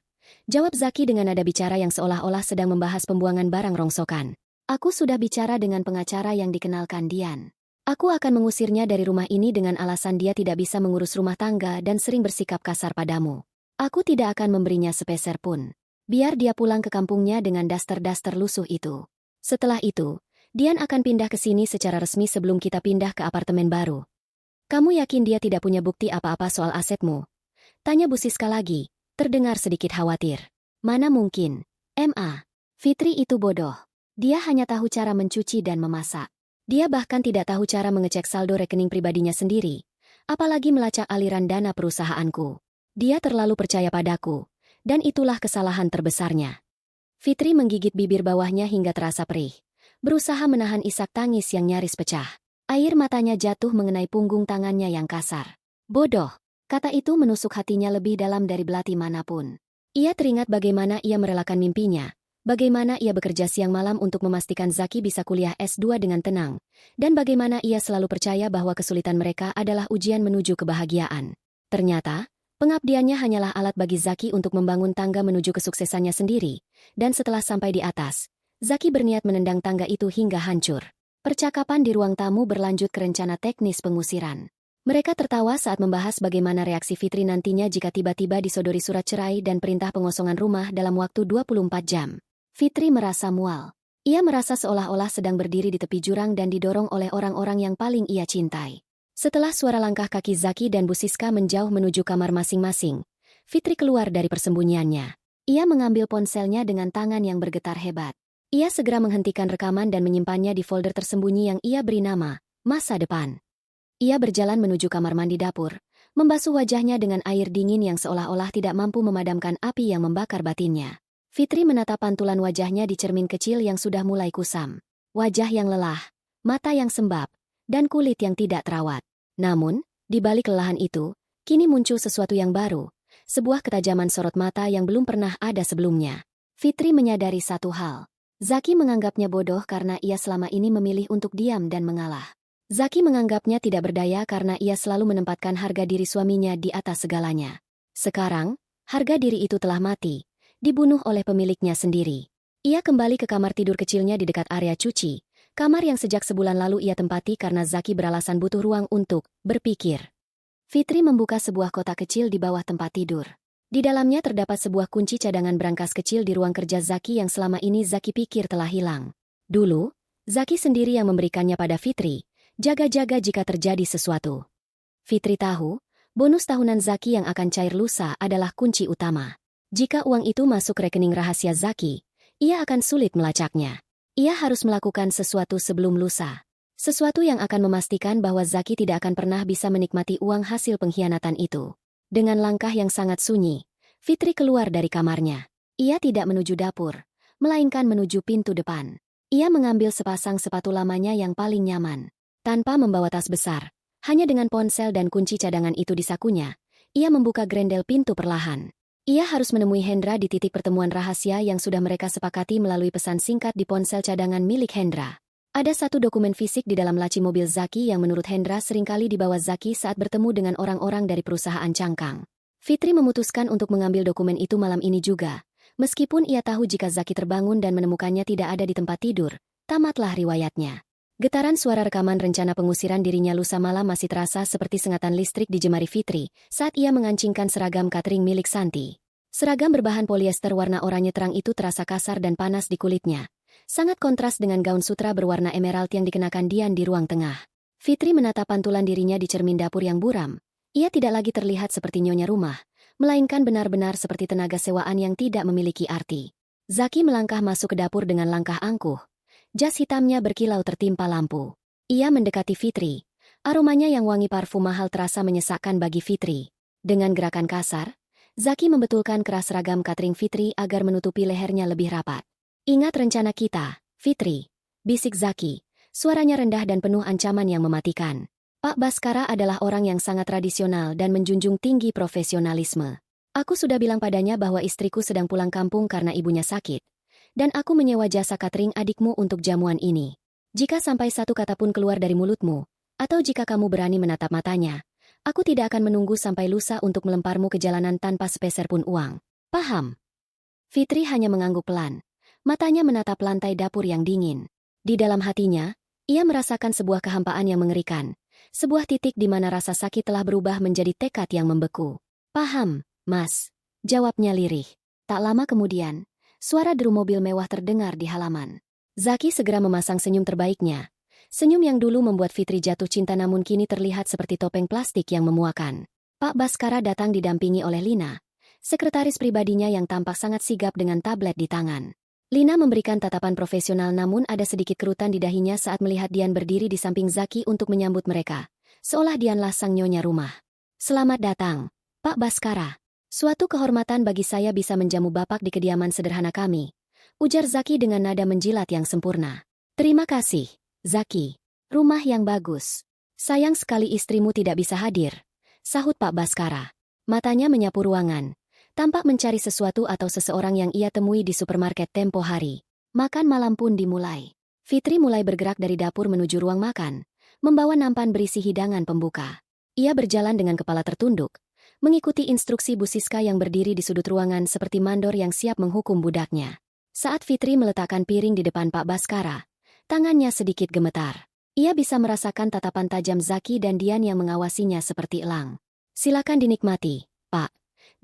Jawab Zaki dengan nada bicara yang seolah-olah sedang membahas pembuangan barang rongsokan. Aku sudah bicara dengan pengacara yang dikenalkan Dian. Aku akan mengusirnya dari rumah ini dengan alasan dia tidak bisa mengurus rumah tangga dan sering bersikap kasar padamu. Aku tidak akan memberinya sepeser pun. Biar dia pulang ke kampungnya dengan daster-daster lusuh itu. Setelah itu, Dian akan pindah ke sini secara resmi sebelum kita pindah ke apartemen baru. Kamu yakin dia tidak punya bukti apa-apa soal asetmu? Tanya Bu Siska lagi. Terdengar sedikit khawatir. Mana mungkin, Ma. Fitri itu bodoh. Dia hanya tahu cara mencuci dan memasak. Dia bahkan tidak tahu cara mengecek saldo rekening pribadinya sendiri, apalagi melacak aliran dana perusahaanku. Dia terlalu percaya padaku, dan itulah kesalahan terbesarnya. Fitri menggigit bibir bawahnya hingga terasa perih, berusaha menahan isak tangis yang nyaris pecah. Air matanya jatuh mengenai punggung tangannya yang kasar. Bodoh. Kata itu menusuk hatinya lebih dalam dari belati manapun. Ia teringat bagaimana ia merelakan mimpinya, bagaimana ia bekerja siang malam untuk memastikan Zaki bisa kuliah S2 dengan tenang, dan bagaimana ia selalu percaya bahwa kesulitan mereka adalah ujian menuju kebahagiaan. Ternyata, pengabdiannya hanyalah alat bagi Zaki untuk membangun tangga menuju kesuksesannya sendiri, dan setelah sampai di atas, Zaki berniat menendang tangga itu hingga hancur. Percakapan di ruang tamu berlanjut ke rencana teknis pengusiran. Mereka tertawa saat membahas bagaimana reaksi Fitri nantinya jika tiba-tiba disodori surat cerai dan perintah pengosongan rumah dalam waktu 24 jam. Fitri merasa mual. Ia merasa seolah-olah sedang berdiri di tepi jurang dan didorong oleh orang-orang yang paling ia cintai. Setelah suara langkah kaki Zaki dan Bu Siska menjauh menuju kamar masing-masing, Fitri keluar dari persembunyiannya. Ia mengambil ponselnya dengan tangan yang bergetar hebat. Ia segera menghentikan rekaman dan menyimpannya di folder tersembunyi yang ia beri nama, Masa Depan. Ia berjalan menuju kamar mandi dapur, membasuh wajahnya dengan air dingin yang seolah-olah tidak mampu memadamkan api yang membakar batinnya. Fitri menatap pantulan wajahnya di cermin kecil yang sudah mulai kusam. Wajah yang lelah, mata yang sembab, dan kulit yang tidak terawat. Namun, di balik kelelahan itu, kini muncul sesuatu yang baru, sebuah ketajaman sorot mata yang belum pernah ada sebelumnya. Fitri menyadari satu hal. Zaki menganggapnya bodoh karena ia selama ini memilih untuk diam dan mengalah. Zaki menganggapnya tidak berdaya karena ia selalu menempatkan harga diri suaminya di atas segalanya. Sekarang, harga diri itu telah mati, dibunuh oleh pemiliknya sendiri. Ia kembali ke kamar tidur kecilnya di dekat area cuci, kamar yang sejak sebulan lalu ia tempati karena Zaki beralasan butuh ruang untuk berpikir. Fitri membuka sebuah kotak kecil di bawah tempat tidur. Di dalamnya terdapat sebuah kunci cadangan brankas kecil di ruang kerja Zaki yang selama ini Zaki pikir telah hilang. Dulu, Zaki sendiri yang memberikannya pada Fitri, jaga-jaga jika terjadi sesuatu. Fitri tahu, bonus tahunan Zaki yang akan cair lusa adalah kunci utama. Jika uang itu masuk rekening rahasia Zaki, ia akan sulit melacaknya. Ia harus melakukan sesuatu sebelum lusa. Sesuatu yang akan memastikan bahwa Zaki tidak akan pernah bisa menikmati uang hasil pengkhianatan itu. Dengan langkah yang sangat sunyi, Fitri keluar dari kamarnya. Ia tidak menuju dapur, melainkan menuju pintu depan. Ia mengambil sepasang sepatu lamanya yang paling nyaman. Tanpa membawa tas besar, hanya dengan ponsel dan kunci cadangan itu di sakunya, ia membuka grendel pintu perlahan. Ia harus menemui Hendra di titik pertemuan rahasia yang sudah mereka sepakati melalui pesan singkat di ponsel cadangan milik Hendra. Ada satu dokumen fisik di dalam laci mobil Zaki yang menurut Hendra seringkali dibawa Zaki saat bertemu dengan orang-orang dari perusahaan cangkang. Fitri memutuskan untuk mengambil dokumen itu malam ini juga. Meskipun ia tahu jika Zaki terbangun dan menemukannya tidak ada di tempat tidur, tamatlah riwayatnya. Getaran suara rekaman rencana pengusiran dirinya lusa malam masih terasa seperti sengatan listrik di jemari Fitri saat ia mengancingkan seragam catering milik Santi. Seragam berbahan polyester warna oranye terang itu terasa kasar dan panas di kulitnya. Sangat kontras dengan gaun sutra berwarna emerald yang dikenakan Dian di ruang tengah. Fitri menatap pantulan dirinya di cermin dapur yang buram. Ia tidak lagi terlihat seperti nyonya rumah, melainkan benar-benar seperti tenaga sewaan yang tidak memiliki arti. Zaki melangkah masuk ke dapur dengan langkah angkuh. Jas hitamnya berkilau tertimpa lampu. Ia mendekati Fitri. Aromanya yang wangi parfum mahal terasa menyesakkan bagi Fitri. Dengan gerakan kasar, Zaki membetulkan keras seragam catering Fitri agar menutupi lehernya lebih rapat. "Ingat rencana kita, Fitri," bisik Zaki. Suaranya rendah dan penuh ancaman yang mematikan. Pak Baskara adalah orang yang sangat tradisional dan menjunjung tinggi profesionalisme. Aku sudah bilang padanya bahwa istriku sedang pulang kampung karena ibunya sakit. Dan aku menyewa jasa catering adikmu untuk jamuan ini. Jika sampai satu kata pun keluar dari mulutmu, atau jika kamu berani menatap matanya, aku tidak akan menunggu sampai lusa untuk melemparmu ke jalanan tanpa sepeser pun uang. Paham? Fitri hanya mengangguk pelan. Matanya menatap lantai dapur yang dingin. Di dalam hatinya, ia merasakan sebuah kehampaan yang mengerikan. Sebuah titik di mana rasa sakit telah berubah menjadi tekad yang membeku. "Paham, Mas," jawabnya lirih. Tak lama kemudian, suara deru mobil mewah terdengar di halaman. Zaki segera memasang senyum terbaiknya. Senyum yang dulu membuat Fitri jatuh cinta namun kini terlihat seperti topeng plastik yang memuakan. Pak Baskara datang didampingi oleh Lina, sekretaris pribadinya yang tampak sangat sigap dengan tablet di tangan. Lina memberikan tatapan profesional namun ada sedikit kerutan di dahinya saat melihat Dian berdiri di samping Zaki untuk menyambut mereka. Seolah Dianlah sang nyonya rumah. "Selamat datang, Pak Baskara. Suatu kehormatan bagi saya bisa menjamu Bapak di kediaman sederhana kami," ujar Zaki dengan nada menjilat yang sempurna. "Terima kasih, Zaki. Rumah yang bagus. Sayang sekali istrimu tidak bisa hadir," sahut Pak Baskara. Matanya menyapu ruangan, tampak mencari sesuatu atau seseorang yang ia temui di supermarket tempo hari. Makan malam pun dimulai. Fitri mulai bergerak dari dapur menuju ruang makan, membawa nampan berisi hidangan pembuka. Ia berjalan dengan kepala tertunduk, mengikuti instruksi Bu Siska yang berdiri di sudut ruangan seperti mandor yang siap menghukum budaknya. Saat Fitri meletakkan piring di depan Pak Baskara, tangannya sedikit gemetar. Ia bisa merasakan tatapan tajam Zaki dan Dian yang mengawasinya seperti elang. "Silakan dinikmati, Pak,"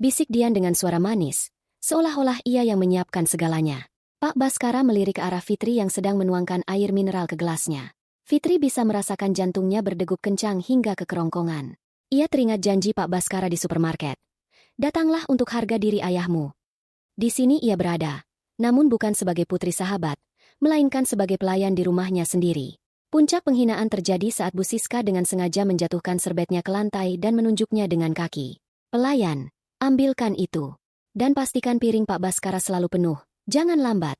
bisik Dian dengan suara manis, seolah-olah ia yang menyiapkan segalanya. Pak Baskara melirik ke arah Fitri yang sedang menuangkan air mineral ke gelasnya. Fitri bisa merasakan jantungnya berdegup kencang hingga ke kerongkongan. Ia teringat janji Pak Baskara di supermarket. Datanglah untuk harga diri ayahmu. Di sini ia berada, namun bukan sebagai putri sahabat, melainkan sebagai pelayan di rumahnya sendiri. Puncak penghinaan terjadi saat Bu Siska dengan sengaja menjatuhkan serbetnya ke lantai dan menunjuknya dengan kaki. Pelayan, ambilkan itu. Dan pastikan piring Pak Baskara selalu penuh, jangan lambat.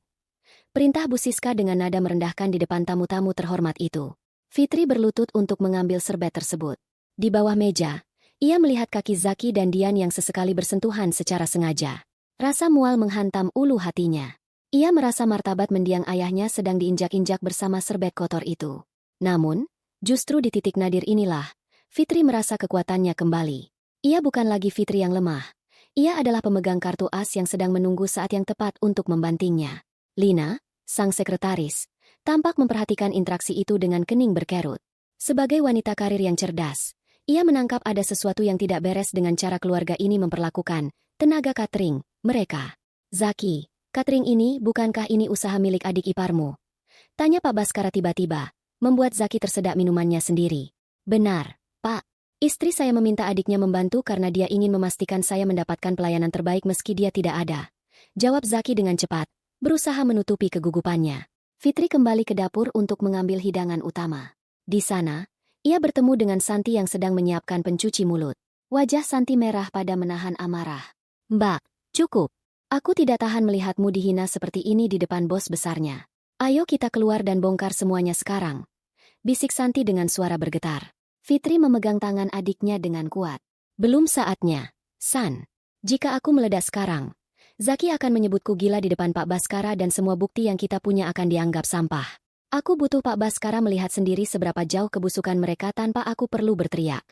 Perintah Bu Siska dengan nada merendahkan di depan tamu-tamu terhormat itu. Fitri berlutut untuk mengambil serbet tersebut. Di bawah meja, ia melihat kaki Zaki dan Dian yang sesekali bersentuhan secara sengaja. Rasa mual menghantam ulu hatinya. Ia merasa martabat mendiang ayahnya sedang diinjak-injak bersama serbet kotor itu. Namun, justru di titik nadir inilah, Fitri merasa kekuatannya kembali. Ia bukan lagi Fitri yang lemah. Ia adalah pemegang kartu as yang sedang menunggu saat yang tepat untuk membantingnya. Lina, sang sekretaris, tampak memperhatikan interaksi itu dengan kening berkerut. Sebagai wanita karir yang cerdas, ia menangkap ada sesuatu yang tidak beres dengan cara keluarga ini memperlakukan tenaga catering mereka. Zaki, catering ini bukankah ini usaha milik adik iparmu? Tanya Pak Baskara tiba-tiba, membuat Zaki tersedak minumannya sendiri. Benar, Pak. Istri saya meminta adiknya membantu karena dia ingin memastikan saya mendapatkan pelayanan terbaik meski dia tidak ada. Jawab Zaki dengan cepat, berusaha menutupi kegugupannya. Fitri kembali ke dapur untuk mengambil hidangan utama. Di sana, ia bertemu dengan Santi yang sedang menyiapkan pencuci mulut. Wajah Santi merah pada menahan amarah. Mbak, cukup. Aku tidak tahan melihatmu dihina seperti ini di depan bos besarnya. Ayo kita keluar dan bongkar semuanya sekarang. Bisik Santi dengan suara bergetar. Fitri memegang tangan adiknya dengan kuat. Belum saatnya, San. Jika aku meledak sekarang, Zaki akan menyebutku gila di depan Pak Baskara dan semua bukti yang kita punya akan dianggap sampah. Aku butuh Pak Baskara melihat sendiri seberapa jauh kebusukan mereka tanpa aku perlu berteriak.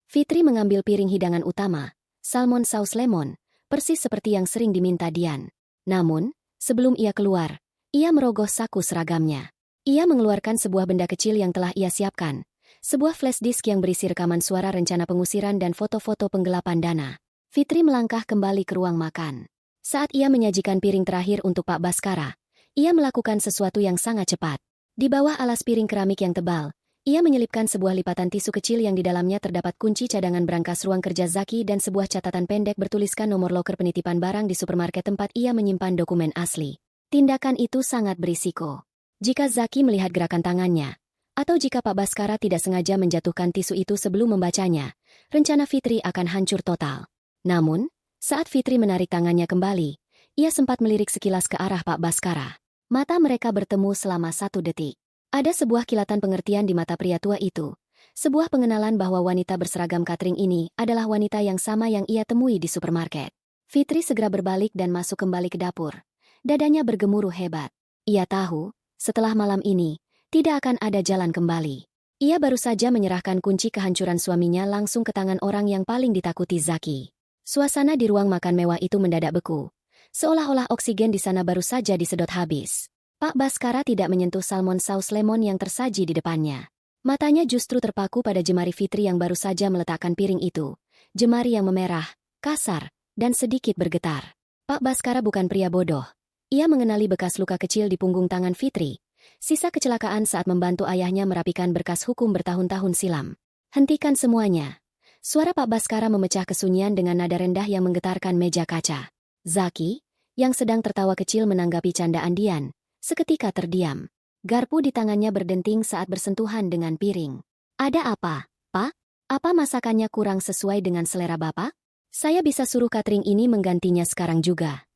Fitri mengambil piring hidangan utama, salmon saus lemon, persis seperti yang sering diminta Dian. Namun, sebelum ia keluar, ia merogoh saku seragamnya. Ia mengeluarkan sebuah benda kecil yang telah ia siapkan. Sebuah flash disk yang berisi rekaman suara rencana pengusiran dan foto-foto penggelapan dana. Fitri melangkah kembali ke ruang makan. Saat ia menyajikan piring terakhir untuk Pak Baskara, ia melakukan sesuatu yang sangat cepat. Di bawah alas piring keramik yang tebal, ia menyelipkan sebuah lipatan tisu kecil yang di dalamnya terdapat kunci cadangan berangkas ruang kerja Zaki dan sebuah catatan pendek bertuliskan nomor loker penitipan barang di supermarket tempat ia menyimpan dokumen asli. Tindakan itu sangat berisiko. Jika Zaki melihat gerakan tangannya, atau jika Pak Baskara tidak sengaja menjatuhkan tisu itu sebelum membacanya, rencana Fitri akan hancur total. Namun, saat Fitri menarik tangannya kembali, ia sempat melirik sekilas ke arah Pak Baskara. Mata mereka bertemu selama 1 detik. Ada sebuah kilatan pengertian di mata pria tua itu. Sebuah pengenalan bahwa wanita berseragam catering ini adalah wanita yang sama yang ia temui di supermarket. Fitri segera berbalik dan masuk kembali ke dapur. Dadanya bergemuruh hebat. Ia tahu, setelah malam ini, tidak akan ada jalan kembali. Ia baru saja menyerahkan kunci kehancuran suaminya langsung ke tangan orang yang paling ditakuti Zaki. Suasana di ruang makan mewah itu mendadak beku. Seolah-olah oksigen di sana baru saja disedot habis. Pak Baskara tidak menyentuh salmon saus lemon yang tersaji di depannya. Matanya justru terpaku pada jemari Fitri yang baru saja meletakkan piring itu. Jemari yang memerah, kasar, dan sedikit bergetar. Pak Baskara bukan pria bodoh. Ia mengenali bekas luka kecil di punggung tangan Fitri. Sisa kecelakaan saat membantu ayahnya merapikan berkas hukum bertahun-tahun silam. Hentikan semuanya. Suara Pak Baskara memecah kesunyian dengan nada rendah yang menggetarkan meja kaca. Zaki, yang sedang tertawa kecil menanggapi candaan Dian, seketika terdiam. Garpu di tangannya berdenting saat bersentuhan dengan piring. Ada apa, Pak? Apa masakannya kurang sesuai dengan selera Bapak? Saya bisa suruh catering ini menggantinya sekarang juga.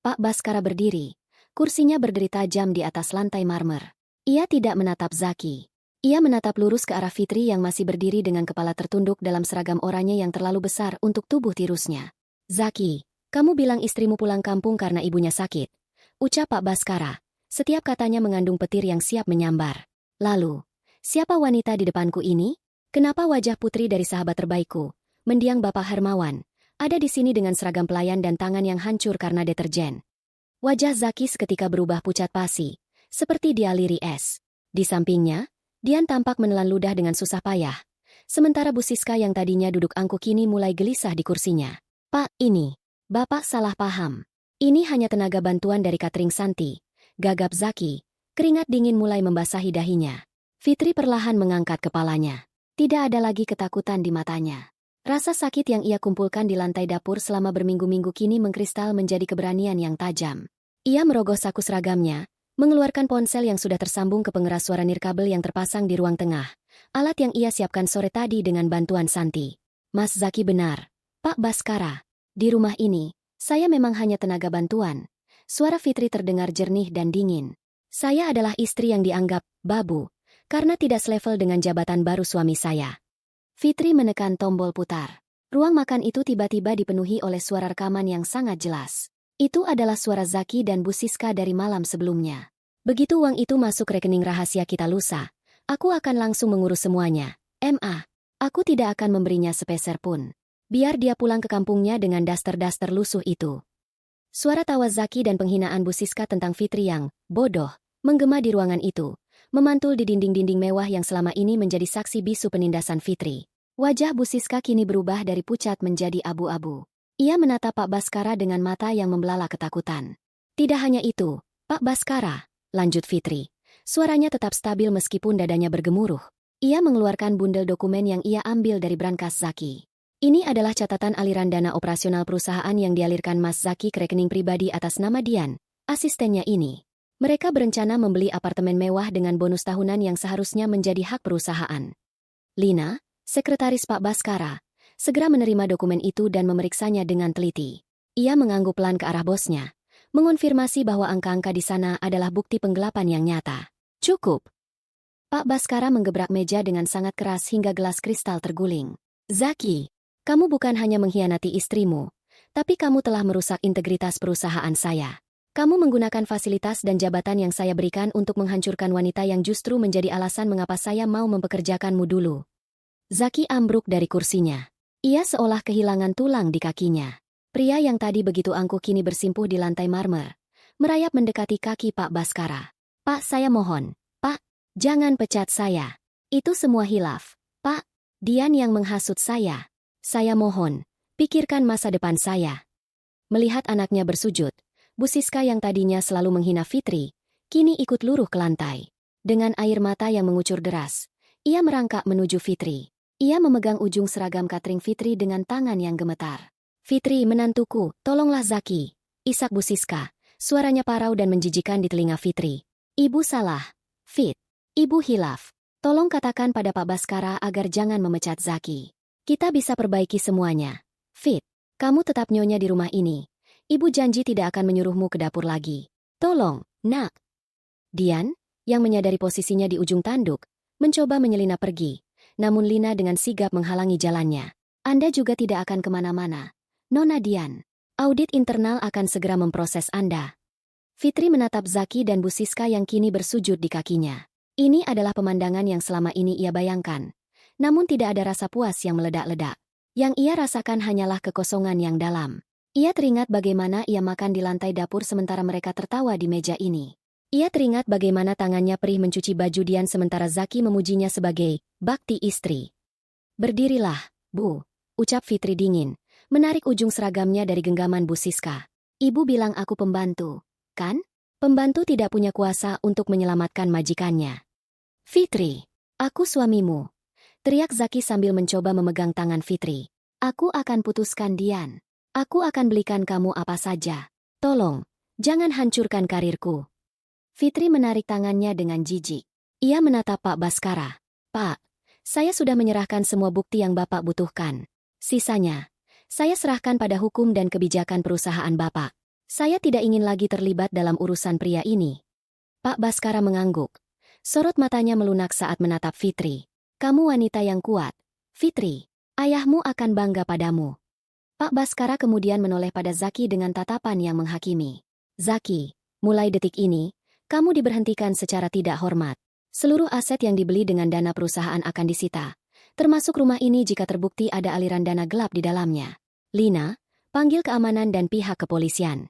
Pak Baskara berdiri. Kursinya berdiri tajam di atas lantai marmer. Ia tidak menatap Zaki. Ia menatap lurus ke arah Fitri yang masih berdiri dengan kepala tertunduk dalam seragam oranye yang terlalu besar untuk tubuh tirusnya. Zaki, kamu bilang istrimu pulang kampung karena ibunya sakit. Ucap Pak Baskara. Setiap katanya mengandung petir yang siap menyambar. Lalu, siapa wanita di depanku ini? Kenapa wajah putri dari sahabat terbaikku, mendiang Bapak Hermawan, ada di sini dengan seragam pelayan dan tangan yang hancur karena deterjen? Wajah Zaki seketika berubah pucat pasi, seperti dialiri es. Di sampingnya, Dian tampak menelan ludah dengan susah payah. Sementara Bu Siska yang tadinya duduk angkuh kini mulai gelisah di kursinya. Pak, ini, Bapak salah paham. Ini hanya tenaga bantuan dari catering Santi. Gagap Zaki, keringat dingin mulai membasahi dahinya. Fitri perlahan mengangkat kepalanya. Tidak ada lagi ketakutan di matanya. Rasa sakit yang ia kumpulkan di lantai dapur selama berminggu-minggu kini mengkristal menjadi keberanian yang tajam. Ia merogoh saku seragamnya, mengeluarkan ponsel yang sudah tersambung ke pengeras suara nirkabel yang terpasang di ruang tengah, alat yang ia siapkan sore tadi dengan bantuan Santi. Mas Zaki benar, Pak Baskara. Di rumah ini, saya memang hanya tenaga bantuan. Suara Fitri terdengar jernih dan dingin. Saya adalah istri yang dianggap babu, karena tidak selevel dengan jabatan baru suami saya. Fitri menekan tombol putar. Ruang makan itu tiba-tiba dipenuhi oleh suara rekaman yang sangat jelas. Itu adalah suara Zaki dan Bu Siska dari malam sebelumnya. Begitu uang itu masuk rekening rahasia kita lusa, aku akan langsung mengurus semuanya. Aku tidak akan memberinya sepeser pun. Biar dia pulang ke kampungnya dengan daster-daster lusuh itu. Suara tawa Zaki dan penghinaan Bu Siska tentang Fitri yang bodoh menggema di ruangan itu, memantul di dinding-dinding mewah yang selama ini menjadi saksi bisu penindasan Fitri. Wajah Bu Siska kini berubah dari pucat menjadi abu-abu. Ia menatap Pak Baskara dengan mata yang membelalak ketakutan. Tidak hanya itu, Pak Baskara, lanjut Fitri. Suaranya tetap stabil meskipun dadanya bergemuruh. Ia mengeluarkan bundel dokumen yang ia ambil dari brankas Zaki. Ini adalah catatan aliran dana operasional perusahaan yang dialirkan Mas Zaki ke rekening pribadi atas nama Dian, asistennya ini. Mereka berencana membeli apartemen mewah dengan bonus tahunan yang seharusnya menjadi hak perusahaan. Lina, sekretaris Pak Baskara, segera menerima dokumen itu dan memeriksanya dengan teliti. Ia mengangguk pelan ke arah bosnya, mengonfirmasi bahwa angka-angka di sana adalah bukti penggelapan yang nyata. Cukup. Pak Baskara menggebrak meja dengan sangat keras hingga gelas kristal terguling. Zaki, kamu bukan hanya mengkhianati istrimu, tapi kamu telah merusak integritas perusahaan saya. Kamu menggunakan fasilitas dan jabatan yang saya berikan untuk menghancurkan wanita yang justru menjadi alasan mengapa saya mau mempekerjakanmu dulu. Zaki ambruk dari kursinya. Ia seolah kehilangan tulang di kakinya. Pria yang tadi begitu angkuh kini bersimpuh di lantai marmer, merayap mendekati kaki Pak Baskara. Pak, saya mohon. Pak, jangan pecat saya. Itu semua hilaf. Pak, Dian yang menghasut saya. Saya mohon, pikirkan masa depan saya. Melihat anaknya bersujud, Bu Siska yang tadinya selalu menghina Fitri, kini ikut luruh ke lantai. Dengan air mata yang mengucur deras, ia merangkak menuju Fitri. Ia memegang ujung seragam catering Fitri dengan tangan yang gemetar. Fitri, menantuku, tolonglah Zaki. Isak Bu Siska, suaranya parau dan menjijikan di telinga Fitri. Ibu salah. Fit. Ibu hilaf. Tolong katakan pada Pak Baskara agar jangan memecat Zaki. Kita bisa perbaiki semuanya. Fit, kamu tetap nyonya di rumah ini. Ibu janji tidak akan menyuruhmu ke dapur lagi. Tolong, nak. Dian, yang menyadari posisinya di ujung tanduk, mencoba menyelinap pergi. Namun Lina dengan sigap menghalangi jalannya. Anda juga tidak akan kemana-mana. Nona Dian, audit internal akan segera memproses Anda. Fitri menatap Zaki dan Bu Siska yang kini bersujud di kakinya. Ini adalah pemandangan yang selama ini ia bayangkan. Namun tidak ada rasa puas yang meledak-ledak. Yang ia rasakan hanyalah kekosongan yang dalam. Ia teringat bagaimana ia makan di lantai dapur sementara mereka tertawa di meja ini. Ia teringat bagaimana tangannya perih mencuci baju Dian sementara Zaki memujinya sebagai bakti istri. Berdirilah, Bu, ucap Fitri dingin, menarik ujung seragamnya dari genggaman Bu Siska. Ibu bilang aku pembantu, kan? Pembantu tidak punya kuasa untuk menyelamatkan majikannya. Fitri, aku suamimu. Teriak Zaki sambil mencoba memegang tangan Fitri. Aku akan putuskan Dian. Aku akan belikan kamu apa saja. Tolong, jangan hancurkan karirku. Fitri menarik tangannya dengan jijik. Ia menatap Pak Baskara. Pak, saya sudah menyerahkan semua bukti yang Bapak butuhkan. Sisanya, saya serahkan pada hukum dan kebijakan perusahaan Bapak. Saya tidak ingin lagi terlibat dalam urusan pria ini. Pak Baskara mengangguk. Sorot matanya melunak saat menatap Fitri. Kamu wanita yang kuat. Fitri, ayahmu akan bangga padamu. Pak Baskara kemudian menoleh pada Zaki dengan tatapan yang menghakimi. Zaki, mulai detik ini, kamu diberhentikan secara tidak hormat. Seluruh aset yang dibeli dengan dana perusahaan akan disita, termasuk rumah ini jika terbukti ada aliran dana gelap di dalamnya. Lina, panggil keamanan dan pihak kepolisian.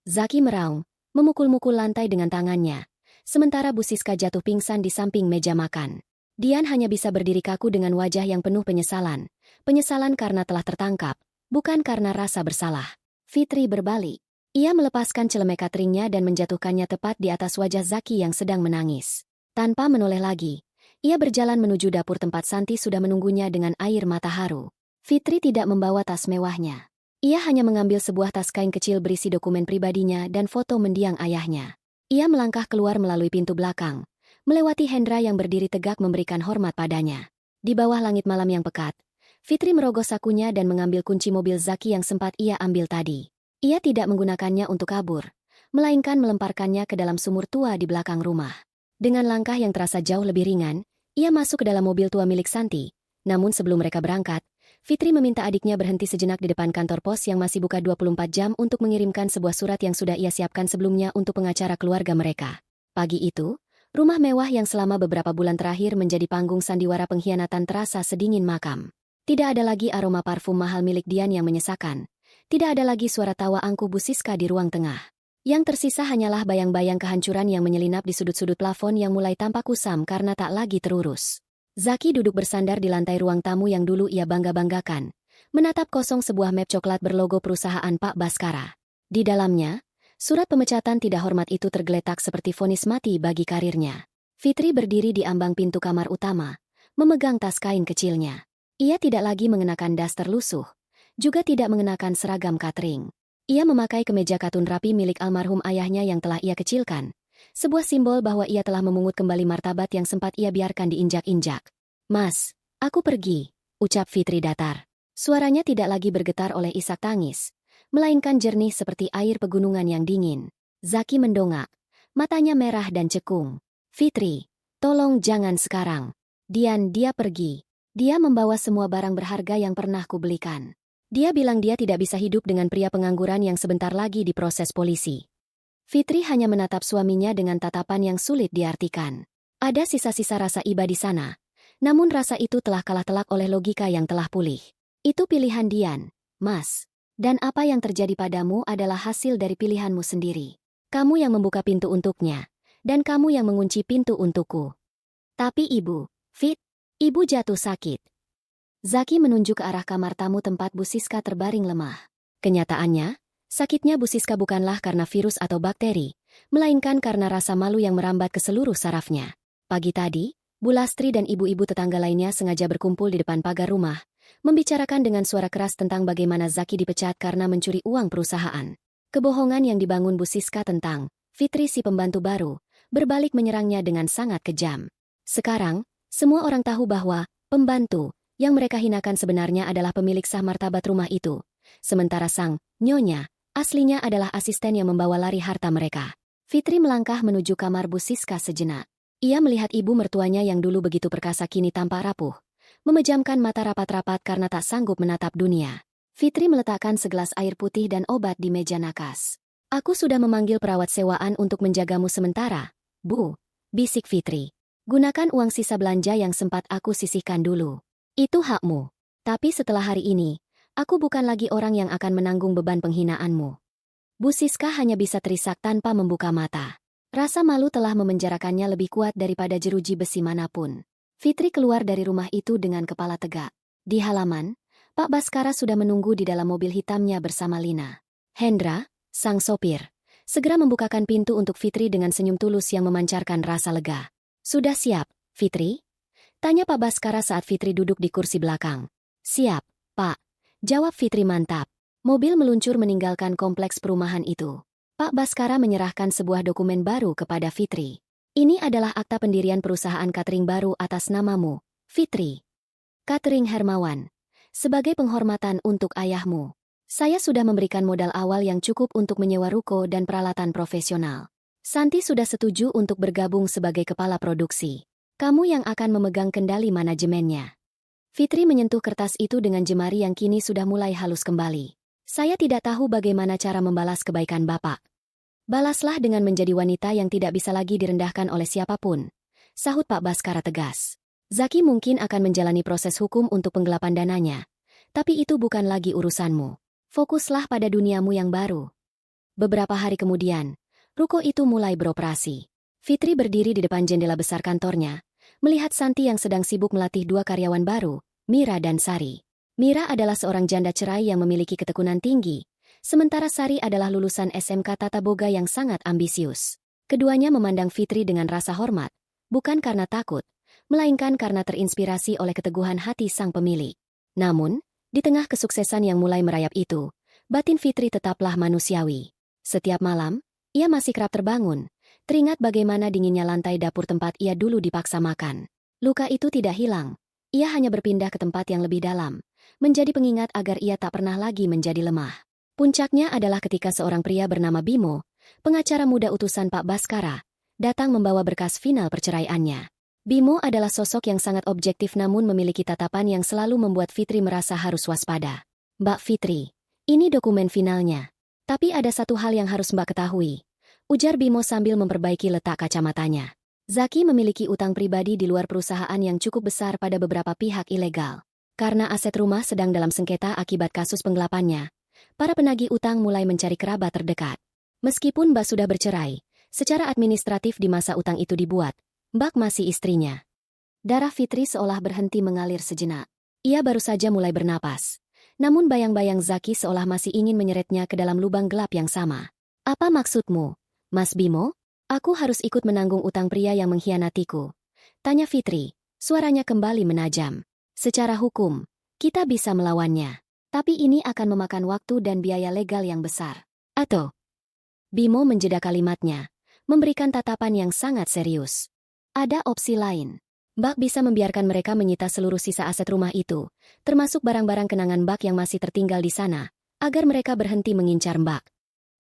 Zaki meraung, memukul-mukul lantai dengan tangannya, sementara Bu Siska jatuh pingsan di samping meja makan. Dian hanya bisa berdiri kaku dengan wajah yang penuh penyesalan. Penyesalan karena telah tertangkap, bukan karena rasa bersalah. Fitri berbalik. Ia melepaskan celemek cateringnya dan menjatuhkannya tepat di atas wajah Zaki yang sedang menangis. Tanpa menoleh lagi, ia berjalan menuju dapur tempat Santi sudah menunggunya dengan air mata haru. Fitri tidak membawa tas mewahnya. Ia hanya mengambil sebuah tas kain kecil berisi dokumen pribadinya dan foto mendiang ayahnya. Ia melangkah keluar melalui pintu belakang, melewati Hendra yang berdiri tegak memberikan hormat padanya. Di bawah langit malam yang pekat, Fitri merogoh sakunya dan mengambil kunci mobil Zaki yang sempat ia ambil tadi. Ia tidak menggunakannya untuk kabur, melainkan melemparkannya ke dalam sumur tua di belakang rumah. Dengan langkah yang terasa jauh lebih ringan, ia masuk ke dalam mobil tua milik Santi. Namun sebelum mereka berangkat, Fitri meminta adiknya berhenti sejenak di depan kantor pos yang masih buka 24 jam untuk mengirimkan sebuah surat yang sudah ia siapkan sebelumnya untuk pengacara keluarga mereka. Pagi itu, rumah mewah yang selama beberapa bulan terakhir menjadi panggung sandiwara pengkhianatan terasa sedingin makam. Tidak ada lagi aroma parfum mahal milik Dian yang menyesakan. Tidak ada lagi suara tawa angkuh Bu Siska di ruang tengah. Yang tersisa hanyalah bayang-bayang kehancuran yang menyelinap di sudut-sudut plafon yang mulai tampak kusam karena tak lagi terurus. Zaki duduk bersandar di lantai ruang tamu yang dulu ia bangga-banggakan, menatap kosong sebuah map coklat berlogo perusahaan Pak Baskara. Di dalamnya, surat pemecatan tidak hormat itu tergeletak seperti vonis mati bagi karirnya. Fitri berdiri di ambang pintu kamar utama, memegang tas kain kecilnya. Ia tidak lagi mengenakan daster lusuh, juga tidak mengenakan seragam catering. Ia memakai kemeja katun rapi milik almarhum ayahnya yang telah ia kecilkan. Sebuah simbol bahwa ia telah memungut kembali martabat yang sempat ia biarkan diinjak-injak. "Mas, aku pergi," ucap Fitri datar. Suaranya tidak lagi bergetar oleh isak tangis, melainkan jernih seperti air pegunungan yang dingin. Zaki mendongak, matanya merah dan cekung. "Fitri, tolong jangan sekarang. Dian, dia pergi. Dia membawa semua barang berharga yang pernah kubelikan. Dia bilang dia tidak bisa hidup dengan pria pengangguran yang sebentar lagi diproses polisi." Fitri hanya menatap suaminya dengan tatapan yang sulit diartikan. Ada sisa-sisa rasa iba di sana, namun rasa itu telah kalah telak oleh logika yang telah pulih. Itu pilihan Dian, Mas. Dan apa yang terjadi padamu adalah hasil dari pilihanmu sendiri. Kamu yang membuka pintu untuknya, dan kamu yang mengunci pintu untukku. Tapi ibu, ibu jatuh sakit. Zaki menunjuk ke arah kamar tamu tempat Bu Siska terbaring lemah. Kenyataannya, sakitnya Bu Siska bukanlah karena virus atau bakteri, melainkan karena rasa malu yang merambat ke seluruh sarafnya. Pagi tadi, Bu Lastri dan ibu-ibu tetangga lainnya sengaja berkumpul di depan pagar rumah, membicarakan dengan suara keras tentang bagaimana Zaki dipecat karena mencuri uang perusahaan. Kebohongan yang dibangun Bu Siska tentang Fitri si pembantu baru, berbalik menyerangnya dengan sangat kejam. Sekarang, semua orang tahu bahwa pembantu yang mereka hinakan sebenarnya adalah pemilik sah martabat rumah itu, sementara sang nyonya aslinya adalah asisten yang membawa lari harta mereka. Fitri melangkah menuju kamar Bu Siska sejenak. Ia melihat ibu mertuanya yang dulu begitu perkasa kini tampak rapuh, memejamkan mata rapat-rapat karena tak sanggup menatap dunia. Fitri meletakkan segelas air putih dan obat di meja nakas. "Aku sudah memanggil perawat sewaan untuk menjagamu sementara, Bu," bisik Fitri. "Gunakan uang sisa belanja yang sempat aku sisihkan dulu. Itu hakmu. Tapi setelah hari ini, aku bukan lagi orang yang akan menanggung beban penghinaanmu." Bu Siska hanya bisa terisak tanpa membuka mata. Rasa malu telah memenjarakannya lebih kuat daripada jeruji besi manapun. Fitri keluar dari rumah itu dengan kepala tegak. Di halaman, Pak Baskara sudah menunggu di dalam mobil hitamnya bersama Lina. Hendra, sang sopir, segera membukakan pintu untuk Fitri dengan senyum tulus yang memancarkan rasa lega. "Sudah siap, Fitri?" tanya Pak Baskara saat Fitri duduk di kursi belakang. "Siap, Pak," jawab Fitri mantap. Mobil meluncur meninggalkan kompleks perumahan itu. Pak Baskara menyerahkan sebuah dokumen baru kepada Fitri. "Ini adalah akta pendirian perusahaan catering baru atas namamu, Fitri Catering Hermawan. Sebagai penghormatan untuk ayahmu, saya sudah memberikan modal awal yang cukup untuk menyewa ruko dan peralatan profesional. Santi sudah setuju untuk bergabung sebagai kepala produksi. Kamu yang akan memegang kendali manajemennya." Fitri menyentuh kertas itu dengan jemari yang kini sudah mulai halus kembali. "Saya tidak tahu bagaimana cara membalas kebaikan Bapak." "Balaslah dengan menjadi wanita yang tidak bisa lagi direndahkan oleh siapapun," sahut Pak Baskara tegas. "Zaki mungkin akan menjalani proses hukum untuk penggelapan dananya, tapi itu bukan lagi urusanmu. Fokuslah pada duniamu yang baru." Beberapa hari kemudian, ruko itu mulai beroperasi. Fitri berdiri di depan jendela besar kantornya, melihat Santi yang sedang sibuk melatih dua karyawan baru, Mira dan Sari. Mira adalah seorang janda cerai yang memiliki ketekunan tinggi, sementara Sari adalah lulusan SMK Tata Boga yang sangat ambisius. Keduanya memandang Fitri dengan rasa hormat, bukan karena takut, melainkan karena terinspirasi oleh keteguhan hati sang pemilik. Namun, Di tengah kesuksesan yang mulai merayap itu, batin Fitri tetaplah manusiawi. Setiap malam, ia masih kerap terbangun, teringat bagaimana dinginnya lantai dapur tempat ia dulu dipaksa makan. Luka itu tidak hilang, ia hanya berpindah ke tempat yang lebih dalam, menjadi pengingat agar ia tak pernah lagi menjadi lemah. Puncaknya adalah ketika seorang pria bernama Bimo, pengacara muda utusan Pak Baskara, datang membawa berkas final perceraiannya. Bimo adalah sosok yang sangat objektif namun memiliki tatapan yang selalu membuat Fitri merasa harus waspada. "Mbak Fitri, ini dokumen finalnya. Tapi ada satu hal yang harus Mbak ketahui," ujar Bimo sambil memperbaiki letak kacamatanya. Zaki memiliki utang pribadi di luar perusahaan yang cukup besar pada beberapa pihak ilegal. Karena aset rumah sedang dalam sengketa akibat kasus penggelapannya, para penagih utang mulai mencari kerabat terdekat. Meskipun Mbak sudah bercerai, secara administratif di masa utang itu dibuat, Mbak masih istrinya. Darah Fitri seolah berhenti mengalir sejenak. Ia baru saja mulai bernapas. Namun bayang-bayang Zaki seolah masih ingin menyeretnya ke dalam lubang gelap yang sama. "Apa maksudmu, Mas Bimo? Aku harus ikut menanggung utang pria yang mengkhianatiku?" tanya Fitri, suaranya kembali menajam. "Secara hukum, kita bisa melawannya. Tapi ini akan memakan waktu dan biaya legal yang besar." "Atau?" Bimo menjeda kalimatnya, memberikan tatapan yang sangat serius. "Ada opsi lain. Mbak bisa membiarkan mereka menyita seluruh sisa aset rumah itu, termasuk barang-barang kenangan Mbak yang masih tertinggal di sana, agar mereka berhenti mengincar Mbak."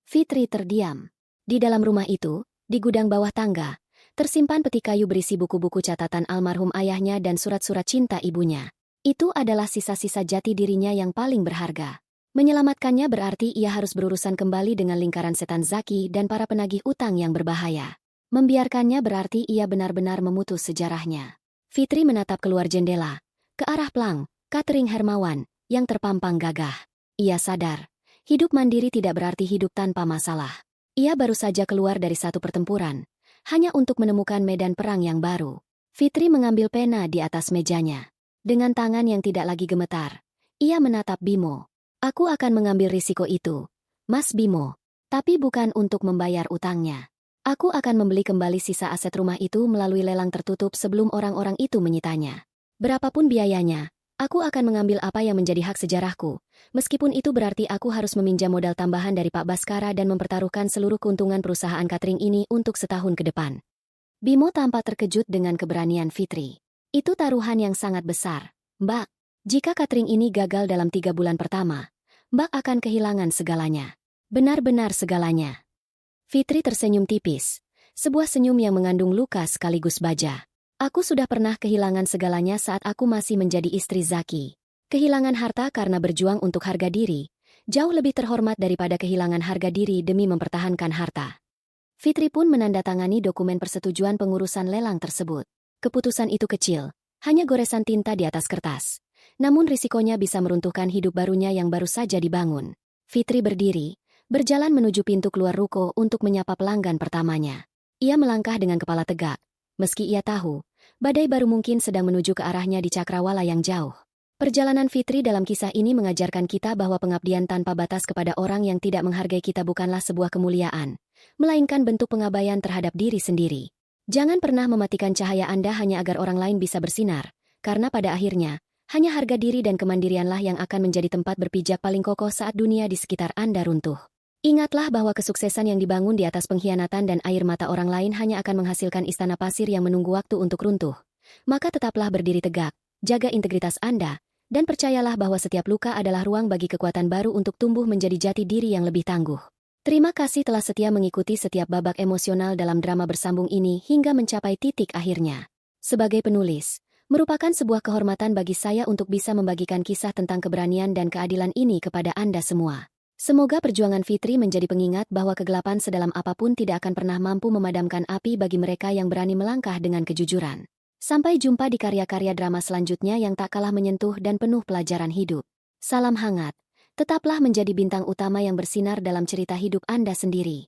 Fitri terdiam. Di dalam rumah itu, di gudang bawah tangga, tersimpan peti kayu berisi buku-buku catatan almarhum ayahnya dan surat-surat cinta ibunya. Itu adalah sisa-sisa jati dirinya yang paling berharga. Menyelamatkannya berarti ia harus berurusan kembali dengan lingkaran setan Zaki dan para penagih utang yang berbahaya. Membiarkannya berarti ia benar-benar memutus sejarahnya. Fitri menatap keluar jendela, ke arah Plang, Catering Hermawan, yang terpampang gagah. Ia sadar, hidup mandiri tidak berarti hidup tanpa masalah. Ia baru saja keluar dari satu pertempuran, hanya untuk menemukan medan perang yang baru. Fitri mengambil pena di atas mejanya. Dengan tangan yang tidak lagi gemetar, ia menatap Bimo. "Aku akan mengambil risiko itu, Mas Bimo. Tapi bukan untuk membayar utangnya. Aku akan membeli kembali sisa aset rumah itu melalui lelang tertutup sebelum orang-orang itu menyitanya. Berapapun biayanya, aku akan mengambil apa yang menjadi hak sejarahku, meskipun itu berarti aku harus meminjam modal tambahan dari Pak Baskara dan mempertaruhkan seluruh keuntungan perusahaan catering ini untuk setahun ke depan." Bimo tampak terkejut dengan keberanian Fitri. "Itu taruhan yang sangat besar, Mbak. Jika catering ini gagal dalam 3 bulan pertama, Mbak akan kehilangan segalanya. Benar-benar segalanya." Fitri tersenyum tipis, sebuah senyum yang mengandung luka sekaligus baja. "Aku sudah pernah kehilangan segalanya saat aku masih menjadi istri Zaki. Kehilangan harta karena berjuang untuk harga diri, jauh lebih terhormat daripada kehilangan harga diri demi mempertahankan harta." Fitri pun menandatangani dokumen persetujuan pengurusan lelang tersebut. Keputusan itu kecil, hanya goresan tinta di atas kertas. Namun risikonya bisa meruntuhkan hidup barunya yang baru saja dibangun. Fitri berdiri, berjalan menuju pintu keluar ruko untuk menyapa pelanggan pertamanya. Ia melangkah dengan kepala tegak, meski ia tahu, badai baru mungkin sedang menuju ke arahnya di cakrawala yang jauh. Perjalanan Fitri dalam kisah ini mengajarkan kita bahwa pengabdian tanpa batas kepada orang yang tidak menghargai kita bukanlah sebuah kemuliaan, melainkan bentuk pengabaian terhadap diri sendiri. Jangan pernah mematikan cahaya Anda hanya agar orang lain bisa bersinar, karena pada akhirnya, hanya harga diri dan kemandirianlah yang akan menjadi tempat berpijak paling kokoh saat dunia di sekitar Anda runtuh. Ingatlah bahwa kesuksesan yang dibangun di atas pengkhianatan dan air mata orang lain hanya akan menghasilkan istana pasir yang menunggu waktu untuk runtuh. Maka tetaplah berdiri tegak, jaga integritas Anda, dan percayalah bahwa setiap luka adalah ruang bagi kekuatan baru untuk tumbuh menjadi jati diri yang lebih tangguh. Terima kasih telah setia mengikuti setiap babak emosional dalam drama bersambung ini hingga mencapai titik akhirnya. Sebagai penulis, merupakan sebuah kehormatan bagi saya untuk bisa membagikan kisah tentang keberanian dan keadilan ini kepada Anda semua. Semoga perjuangan Fitri menjadi pengingat bahwa kegelapan sedalam apapun tidak akan pernah mampu memadamkan api bagi mereka yang berani melangkah dengan kejujuran. Sampai jumpa di karya-karya drama selanjutnya yang tak kalah menyentuh dan penuh pelajaran hidup. Salam hangat. Tetaplah menjadi bintang utama yang bersinar dalam cerita hidup Anda sendiri.